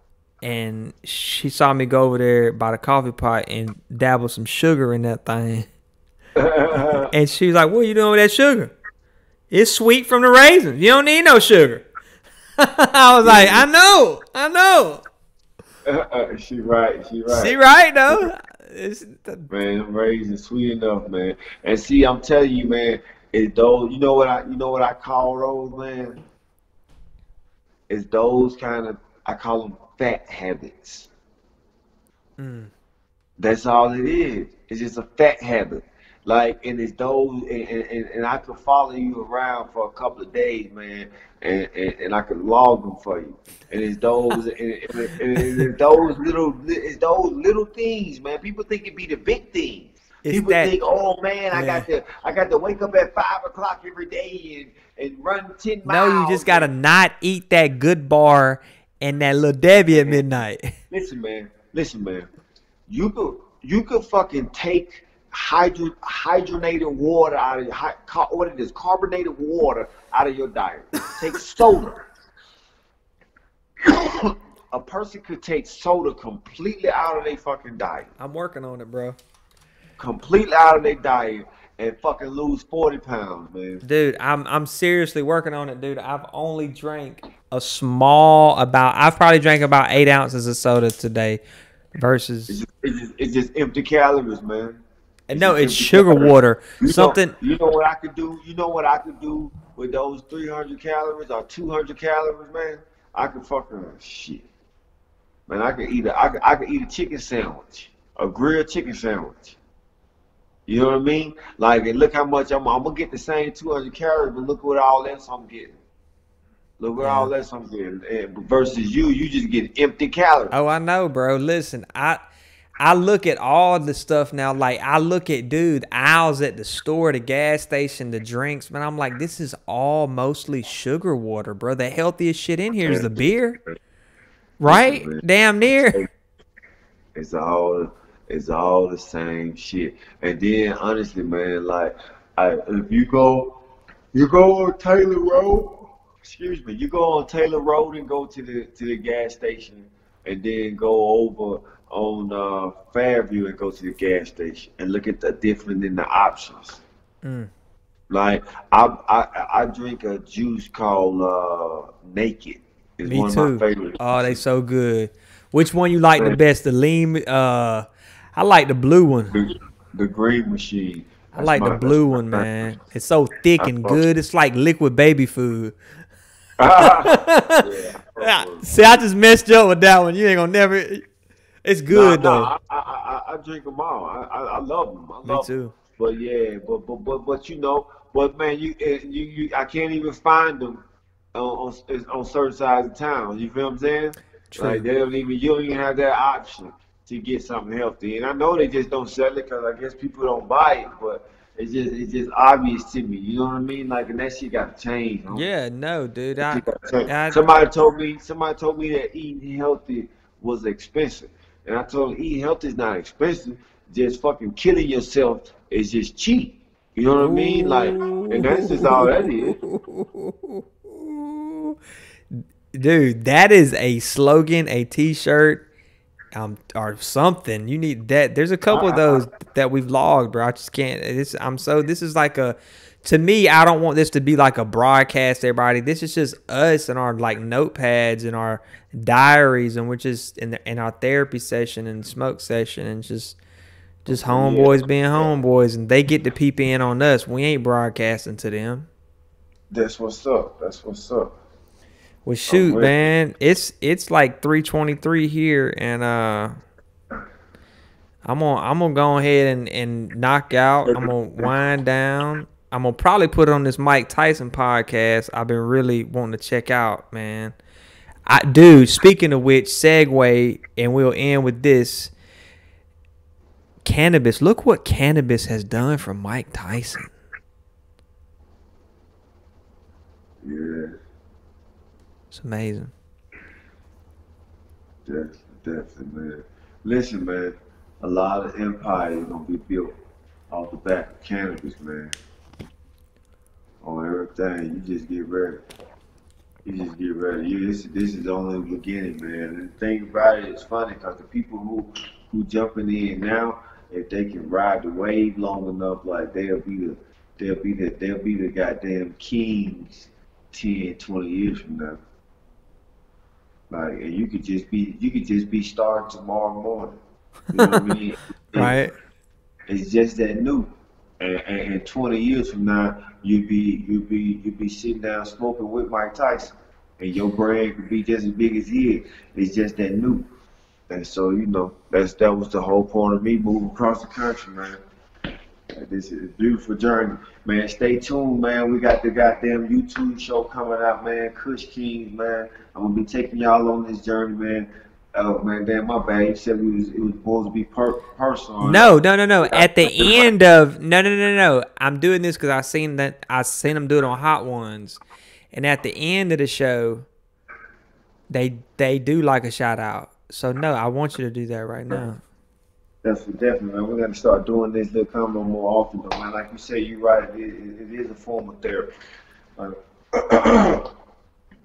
And she saw me go over there by the coffee pot and dabble some sugar in that thing. And she was like, what are you doing with that sugar? It's sweet from the raisins. You don't need no sugar. I was like, I know. She right. She right, though. Man, them raisins sweet enough, man. And see, I'm telling you, man, it's those. You know what I call those, man? It's those kind of. I call them fat habits. That's all it is. It's just a fat habit. Like, and it's those, and I could follow you around for a couple of days, man, and I could log them for you. And it's those, and it's those little things, man. People think it be the big things. It's People that- think, oh man, Yeah. I got to wake up at 5 o'clock every day and run 10 miles. No, you just got to not eat that good bar and that little Debbie at midnight. Listen, man. You could fucking take hydrogenated water out of what it is, carbonated water out of your diet. Take soda. A person could take soda completely out of their fucking diet. I'm working on it, bro. Completely out of their diet and fucking lose 40 pounds, man. Dude, I'm seriously working on it, dude. I've only drank I've probably drank about 8 ounces of soda today versus It's just empty calories, man. no, it's empty sugar calories. water. You know what I could do? You know what I could do with those 300 calories or 200 calories, man? I could fucking shit. Man, I could eat a chicken sandwich, a grilled chicken sandwich. You know what I mean? Like, and look how much I'm gonna get the same 200 calories, but look what all else I'm getting. Look what all else I'm getting. And versus you just get empty calories. Oh, I know, bro. Listen, I look at all the stuff now. Like, I look at, dude, aisles at the store, the gas station, the drinks. Man, I'm like, this is all mostly sugar water, bro. The healthiest shit in here is the beer. Right? Damn near. It's all the same shit. And then honestly, man, like if you go You go on Taylor Road. Excuse me. You go on Taylor Road and go to the gas station, and then go over on Fairview and go to the gas station and look at the difference in the options. Mm. Like I drink a juice called Naked. It's Me one of too. my favorites. Oh, they so good. Which one you like the best? The lean? I like the blue one. The Green Machine. I like the blue one, man. It's so thick and good. It's like liquid baby food. Yeah. See, I just messed you up with that one. You ain't gonna never. It's good though. I drink them all. I love them. I love Me them. too. But yeah, but you know, but man, you I can't even find them on certain sides of town. You feel what I'm saying? True. Like you don't even have that option to get something healthy. And I know they just don't sell it because I guess people don't buy it. But it's just obvious to me. You know what I mean? Like, and that shit got to change. Huh? Yeah, no, dude. Somebody told me that eating healthy was expensive, and I told them eating healthy is not expensive. Just fucking killing yourself is just cheap. You know what I mean? Like, and that's just all that is. Dude, that is a slogan, a T-shirt, or something. You need that. There's a couple of those that we've logged, bro. I just can't. This is like a. To me, I don't want this to be like a broadcast, everybody. This is just us and our like notepads and our diaries, and we're just in our therapy session and smoke session, and just homeboys being homeboys, and they get to peep in on us. We ain't broadcasting to them. That's what's up. That's what's up. Well, shoot, man, it's like 3:23 here, and I'm gonna go ahead and knock out. I'm gonna wind down. I'm gonna probably put it on this Mike Tyson podcast. I've been really wanting to check out, man. Dude, speaking of which, segue, and we'll end with this. Cannabis. Look what cannabis has done for Mike Tyson. Yeah. It's amazing. Definitely, man. Listen, man, a lot of empire is gonna be built off the back of cannabis, man. On everything, you just get ready. You just get ready. This is only the beginning, man. And the thing about it is funny because the people who jumping in now, if they can ride the wave long enough, like they'll be the goddamn kings 10, 20 years from now. Like, and you could just be starting tomorrow morning. You know what I mean? Right. It's just that new. And 20 years from now, you'd be sitting down smoking with Mike Tyson, and your brain could be just as big as he is. It's just that new. And so, you know, that was the whole point of me moving across the country, man. This is a beautiful journey, man. Stay tuned, man. We got the goddamn YouTube show coming out, man. Kush Kings, man. I'm gonna be taking y'all on this journey, man. Oh man, damn, my bad. You said it was supposed to be personal. No. At the end of no. I'm doing this because I seen them do it on Hot Ones, and at the end of the show, they do like a shout out. So no, I want you to do that right now. Definitely, man. We're gonna start doing this little combo more often, though, man. Like you say, you're right. It is a form of therapy.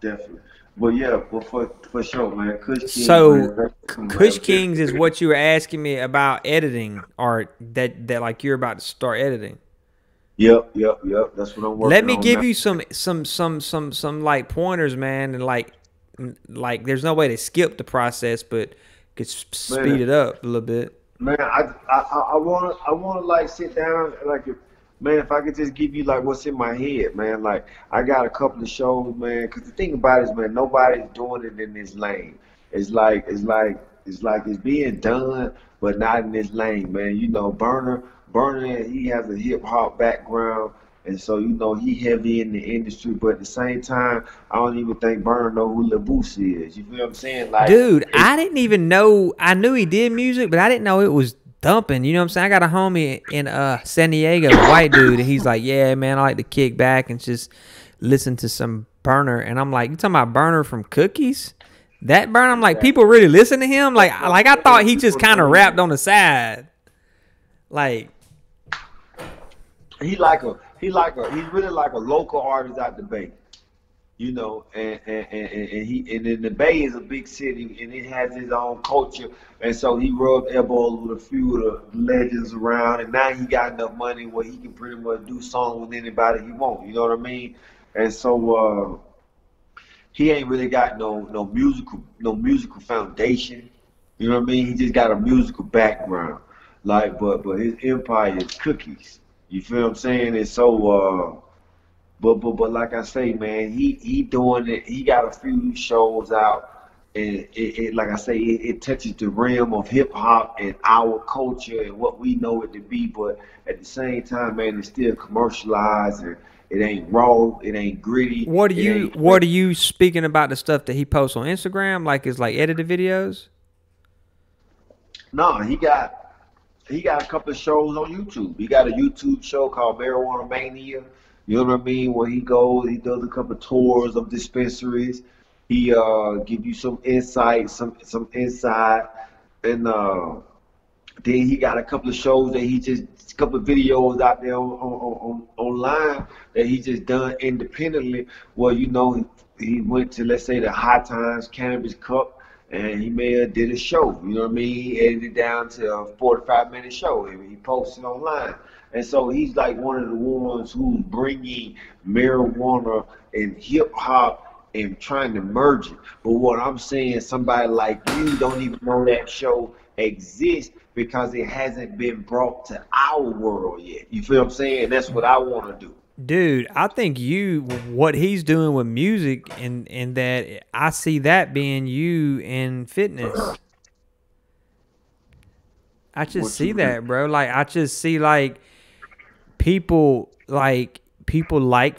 Definitely. But yeah, for sure, man. Kush Kings. So Kush Kings is what you were asking me about editing, or that like you're about to start editing. Yep. That's what I'm working on. Let me give now. you some like pointers, man, and like there's no way to skip the process, but could speed it up a little bit. Man, I wanna like sit down like. Man, if I could just give you like what's in my head, man, like I got a couple of shows, man. Because the thing about it is, man, nobody's doing it in this lane. It's it's being done, but not in this lane, man. You know, Burner, he has a hip hop background, and so you know he heavy in the industry. But at the same time, I don't even think Burner know who Lil Boosie is. You feel what I'm saying? Like, dude, I didn't even know. I knew he did music, but I didn't know it was thumping. You know what I'm saying? I got a homie in San Diego, a white dude, and he's like, yeah, man, I like to kick back and just listen to some Burner. And I'm like, you talking about Burner from Cookies? That Burner? I'm like, people really listen to him? Like I thought he just kind of rapped on the side. Like, he like a he's really like a local artist out the Bay. You know, and in the Bay is a big city and it has its own culture, and so he rubbed elbows with a few of the legends around, and now he got enough money where he can pretty much do songs with anybody he wants. You know what I mean? And so he ain't really got no musical foundation. You know what I mean? He just got a musical background, like but his empire is cookies. You feel what I'm saying? And so. But like I say, man, he doing it. He got a few shows out, and it like I say, it touches the realm of hip hop and our culture and what we know it to be. But at the same time, man, it's still commercialized and it ain't raw, it ain't gritty. What are you speaking about the stuff that he posts on Instagram? Like it's like edited videos? No, he got a couple of shows on YouTube. He got a YouTube show called Marijuana Mania. You know what I mean? Where he goes, he does a couple of tours of dispensaries. He give you some insight, some insight, and then he got a couple of shows that a couple of videos out there on online that he just done independently. Well, you know, he went to, let's say, the High Times Cannabis Cup, and he may have did a show. You know what I mean? He edited it down to a 45-minute show, and he posted online. And so he's like one of the ones who's bringing marijuana and hip hop and trying to merge it. But what I'm saying, somebody like you don't even know that show exists because it hasn't been brought to our world yet. You feel what I'm saying? That's what I want to do. Dude, I think what he's doing with music and that I see that being you in fitness. I just see that, bro. Like I just see like people like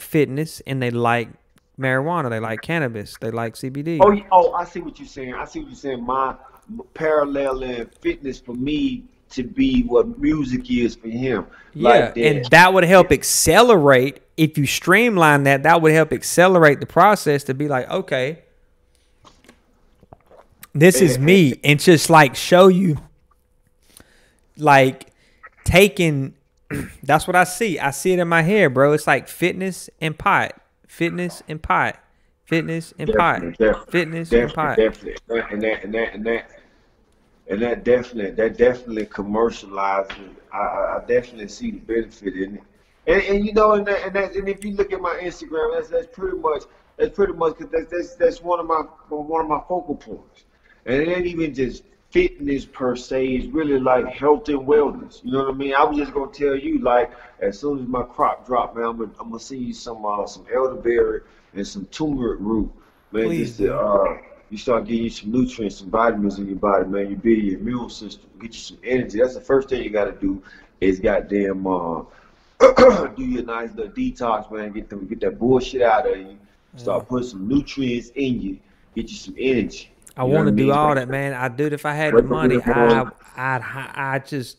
fitness and they like marijuana, they like cannabis, they like CBD. Oh, I see what you're saying. My parallel in fitness for me to be what music is for him. Yeah, like that. And that would help accelerate if you streamline that. That would help accelerate the process to be like, okay, this is me, and just like show you, like taking. That's what I see. I see it in my hair, bro. It's like fitness and pot, fitness and pot, fitness and pot, fitness and pot. Definitely, and that definitely commercializes. I definitely see the benefit in it. And you know, and if you look at my Instagram, that's pretty much because that's one of my focal points. And it ain't even just fitness per se, is really like health and wellness. You know what I mean? I was just gonna tell you, like, as soon as my crop drop, man, I'm gonna send you some elderberry and some turmeric root, man. Please, just you start getting you some nutrients, some vitamins in your body, man. You build your immune system, get you some energy. That's the first thing you gotta do is goddamn do your nice little detox, man. Get that bullshit out of you. Start putting some nutrients in you. Get you some energy. I want to do all that, man. I do it if I had the money. I just.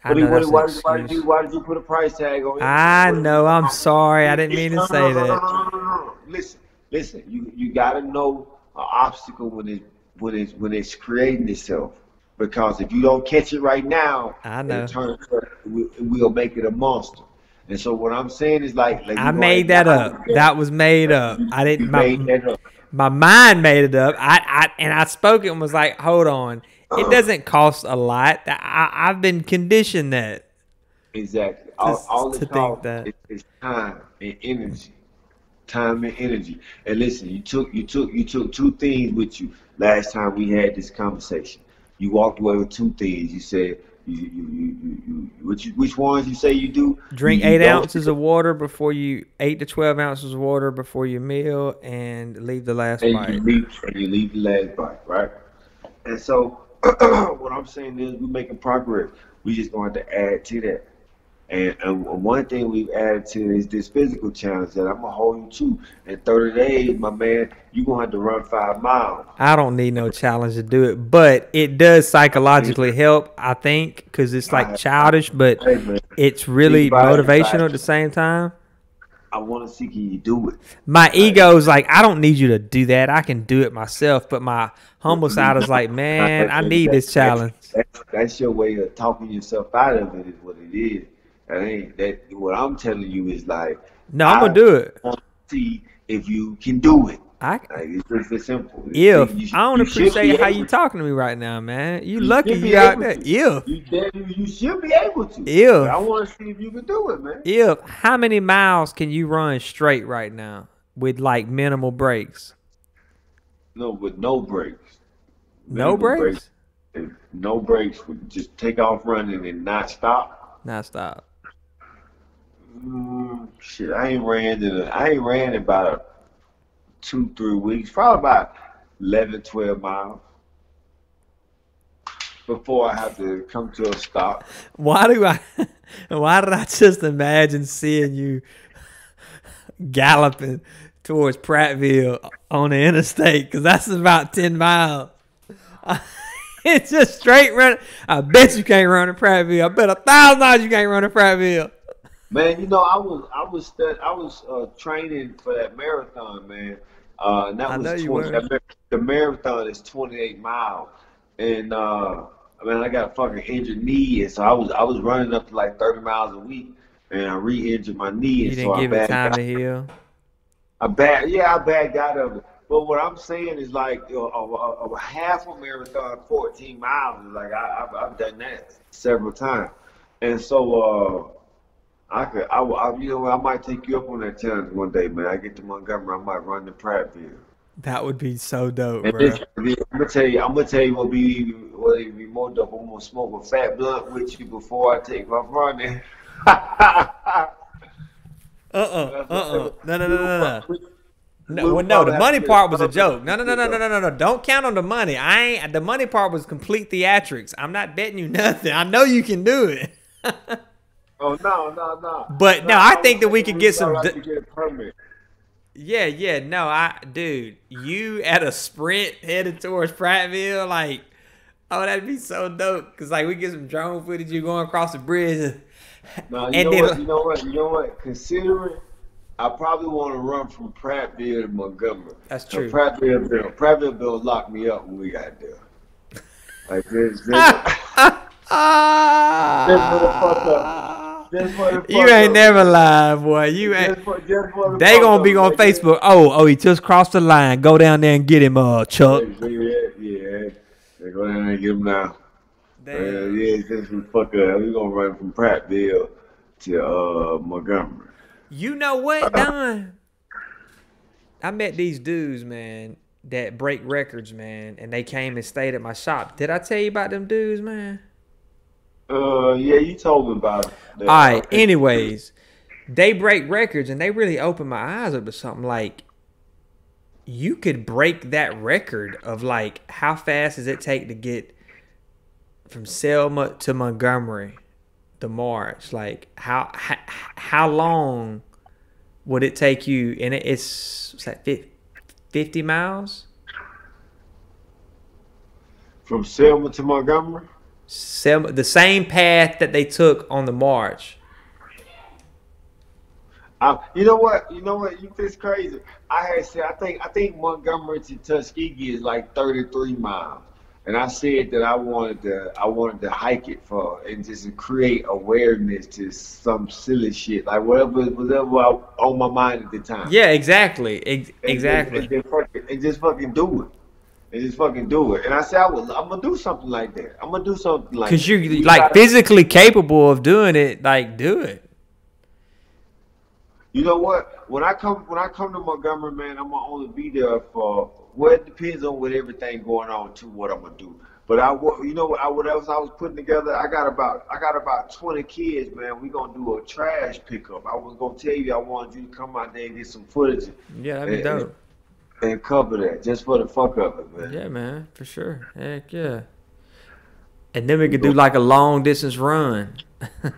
Why did you put a price tag on it? I know. I'm sorry. I didn't mean to say that. No. Listen. You gotta know an obstacle when it's creating itself, because if you don't catch it right now, I know we'll make it a monster. And so what I'm saying is like I made that up. That was made up. I didn't. Made that up. My mind made it up. I spoke it and was like, hold on. It doesn't cost a lot. I've been conditioned that. Exactly. All it costs is time and energy. Time and energy. And listen, you took two things with you last time we had this conversation. You walked away with two things. You said which ones you say you do? Drink 8 ounces of water before 8 to 12 ounces of water before your meal, and leave the last bite. You leave the last bite, right? And so what I'm saying is we're making progress. We just going to add to that. And one thing we've added to is this physical challenge that I'm going to hold you to. In 30 days, my man, you're going to have to run 5 miles. I don't need no challenge to do it, but it does psychologically help, I think, because it's like childish, but it's really motivational at the same time. I want to see can you do it. My ego's like, I don't need you to do that. I can do it myself. But my humble side is like, man, I need this challenge. That's your way of talking yourself out of it is what it is. That ain't that. What I'm telling you is like, No, I'm I gonna do it. want to see if you can do it. I Like it's just as simple. if I don't You should be appreciate how able you to. talking to me right now, man. You You lucky should be you out able there. to. If You should be able to. But I if want to see if you can do it, man. if how many miles can you run straight right now with like minimal breaks? No, with no breaks. No Minimal breaks. breaks? And no breaks. Would just take off running and not stop. Now stop. Shit, I ain't ran in about 2-3 weeks. Probably about 11, 12 miles before I have to come to a stop. Why did I just imagine seeing you galloping towards Prattville on the interstate? Because that's about 10 miles. It's just straight running. I bet you can't run to Prattville. I bet $1,000 you can't run to Prattville. Man, you know, I was training for that marathon, man. And that I know was you 20. were. The marathon is 28 miles, and I got a fucking injured knee, and so I was running up to like 30 miles a week, and I re-injured my knee, You and didn't so give I it backed time out. to heal. I backed out of it. But what I'm saying is like a half a marathon, 14 miles. Is like I've done that several times, and so you know, I might take you up on that challenge one day, man. I get to Montgomery, I might run to Prattville. That would be so dope, And bro. I'm gonna tell you what be more dope. I'm gonna smoke a fat blunt with you before I take my running. No. No, well, no, the money part was a joke. No. Don't count on the money. The money part was complete theatrics. I'm not betting you nothing. I know you can do it. Oh no. But no, I think that we could get some. To get a permit. Yeah. No, dude, you at a sprint headed towards Prattville, like, oh, that'd be so dope. Cause like we get some drone footage, you going across the bridge, No, and you know what? Considering I probably want to run from Prattville to Montgomery. That's true. Prattville will lock me up when we got there. Like this You ain't never lied, boy. You ain't. They gonna be on Facebook. Oh, he just crossed the line. Go down there and get him, Chuck. Yeah. They go down there and get him now. Damn. Just fuck up. We gonna run from Prattville to Montgomery. You know what, Don? I met these dudes, man, that break records, man, and they came and stayed at my shop. Did I tell you about them dudes, man? Yeah, you told me about it. All right. Anyways, they break records, and they really opened my eyes up to something. Like, you could break that record of like how fast does it take to get from Selma to Montgomery, the march? Like, how long would it take you? And it's like 50 miles. From Selma to Montgomery. Selma, the same path that they took on the march. You know what? You this crazy. I had said I think Montgomery to Tuskegee is like 33 miles, and I said that I wanted to hike it and just create awareness to some silly shit like whatever on my mind at the time. Yeah, exactly. Exactly. And just fucking do it. And I said I'm gonna do something like that. I'm gonna do something like that. Because you're like physically capable of doing it. Like, do it. You know what? When I come to Montgomery, man, I'm gonna only be there for it depends on what everything going on to what I'm gonna do. But what else I was putting together? I got about 20 kids, man. We gonna do a trash pickup. I was gonna tell you I wanted you to come out there and get some footage. Yeah, that'd be dope. And cover that just for the fuck of it, man. Yeah, man, for sure. Heck yeah. And then we could do like a long distance run. Man,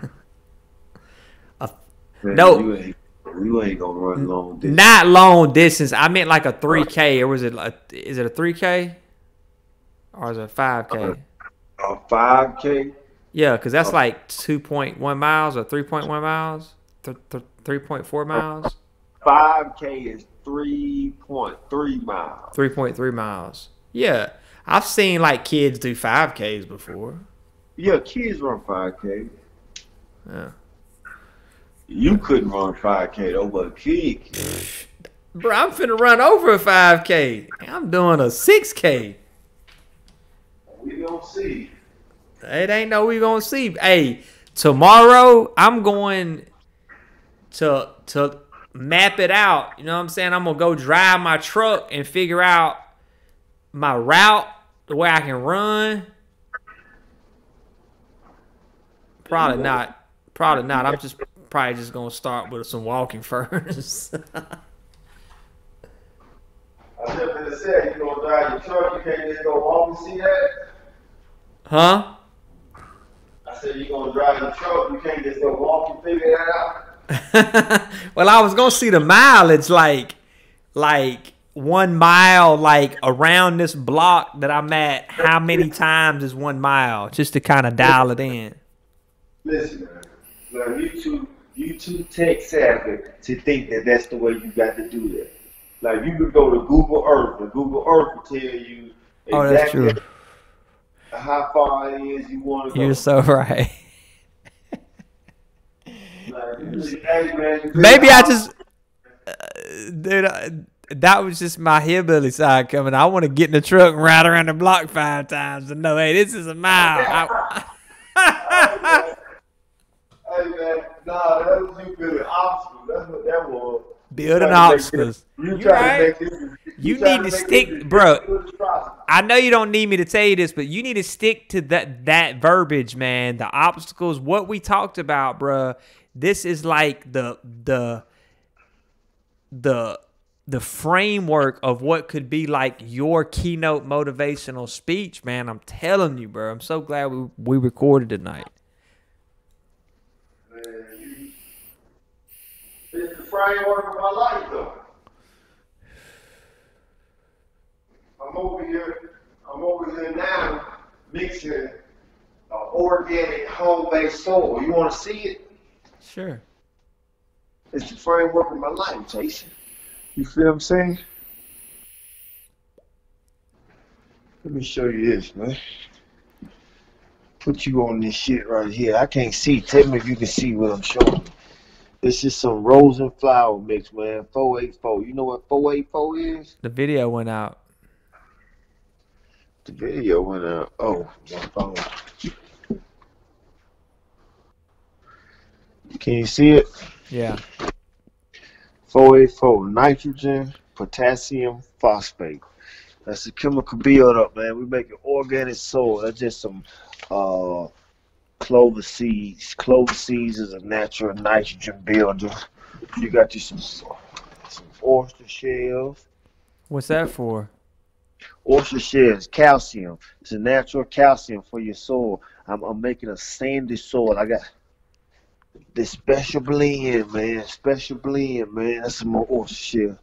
No. You ain't gonna run long distance. Not long distance. I meant like a 3K, or is it a 3K? Or is it a 5K? A 5K? Yeah, because that's like 2.1 miles or 3.1 miles, 3.4 miles. 5K is 3.3 miles. 3.3 miles. Yeah, I've seen like kids do 5Ks before. Yeah, kids run 5K. Yeah. You couldn't run 5K over a kick. Bro, I'm finna run over a 5K. I'm doing a 6K. We don't see. It ain't no we gonna see. Hey, tomorrow I'm going to map it out. You know what I'm saying? I'm gonna go drive my truck and figure out my route, the way I can run. Probably not. Probably not. I'm just probably just gonna start with some walking first. I just gonna say, you gonna drive your truck, you can't just go walk and see that? Huh? I said, you gonna drive your truck, you can't just go walk and figure that out? Well, I was gonna see the mileage, like 1 mile, like around this block that I'm at. How many times is 1 mile, just to kind of dial it in. Listen, man, you too tech savvy to think that that's the way you got to do that. Like, you could go to Google Earth, and Google Earth will tell you Oh, that's true. exactly how far it is you want to go. You're so right. Like, hey, man, Maybe I just, dude, that was just my hillbilly side coming. I want to get in the truck and ride around the block 5 times and know, hey, this is a mile. Hey, man, nah, that was you building obstacles. That's what that was. Building obstacles. You You trying right. to make this. You trying need to make stick, this bro. possible. I know you don't need me to tell you this, but you need to stick to that verbiage, man. The obstacles, what we talked about, bro. This is like the framework of what could be like your keynote motivational speech, man. I'm telling you, bro. I'm so glad we recorded tonight. Man, it's the framework of my life, though. I'm over here now mixing organic home-based soil. You want to see it? Sure. It's the framework of my life, Jason. You feel what I'm saying? Let me show you this, man. Put you on this shit right here. I can't see. Tell me if you can see what I'm showing. This is some rose and flower mix, man. 484. You know what 484 is? The video went out. The video went out. Oh, my phone. Can you see it? Yeah. 484. Nitrogen, potassium, phosphate. That's the chemical buildup, man. We make an organic soil. That's just some clover seeds. Clover seeds is a natural nitrogen builder. You got you some oyster shells. What's that for? Oyster shells, calcium. It's a natural calcium for your soil. I'm making a sandy soil. I got this special blend, man. Special blend, man. That's some more oyster shell.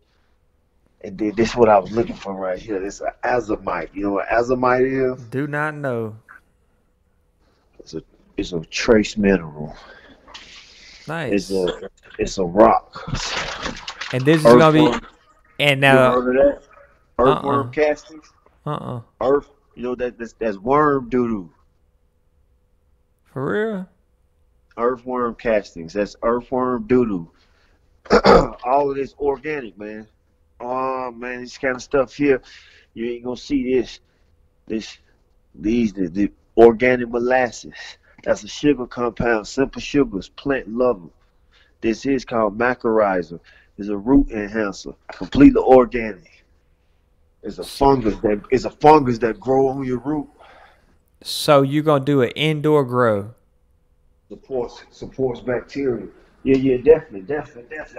And then this is what I was looking for right here. This is azomite. You know what azomite is? Do not know. It's a trace mineral. Nice. It's a rock. And this is gonna be. And You heard of that? Earthworm Uh-uh. castings. Earth. You know that's worm doo-doo. For real? Earthworm castings. That's earthworm doo-doo. All of this organic, man. Oh man, this kind of stuff here, you ain't gonna see this. The organic molasses. That's a sugar compound, simple sugars, plant lover. This is called macrorhiza. It's a root enhancer, completely organic. It's a fungus that grow on your root. So you're gonna do an indoor grow? Supports bacteria. Yeah, definitely.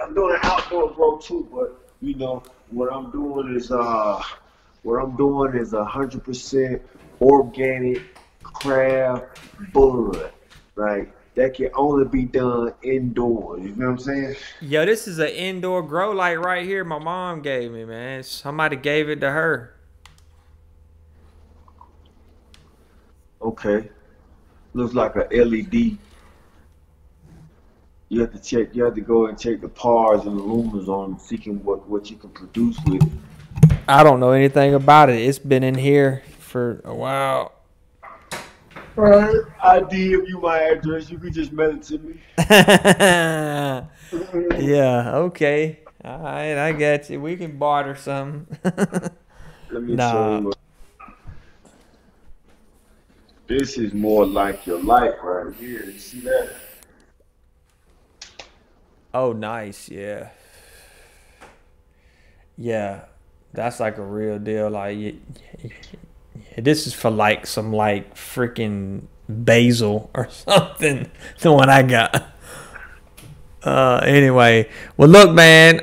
I'm doing an outdoor grow too, but you know what I'm doing is 100% organic craft bud, right? That can only be done indoors. You know what I'm saying? Yo, this is an indoor grow light right here. My mom gave me, man. Somebody gave it to her. Okay. Looks like a LED. You have to go and check the pars and the lumens on seeking what you can produce with. I don't know anything about it. It's been in here for a while. Alright. I DM you my address. You can just mail it to me. Yeah, okay. All right, I got you. We can barter some. Let me show Nah. you. This is more like your life right here. You see that? Oh, nice. Yeah. Yeah. That's like a real deal. Like, this is for like some like freaking basil or something. The one I got. Anyway, well, look, man,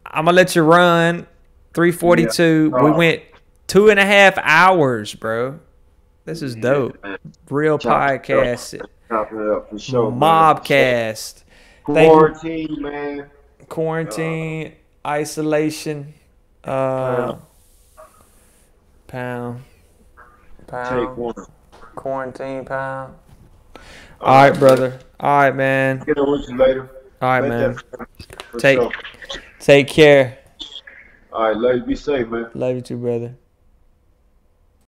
I'm gonna let you run. 3:42. We went 2.5 hours, bro. This is dope. Man. Real Chop it podcast, Chop it up for sure. mobcast. Man. Thank you. Quarantine, man. Quarantine, isolation, pound, Take one. quarantine, pound. All right, brother. All right, man. Get on with you later. All right, Bet man. that for Take sure. take care. All right, ladies, be safe, man. Love you too, brother.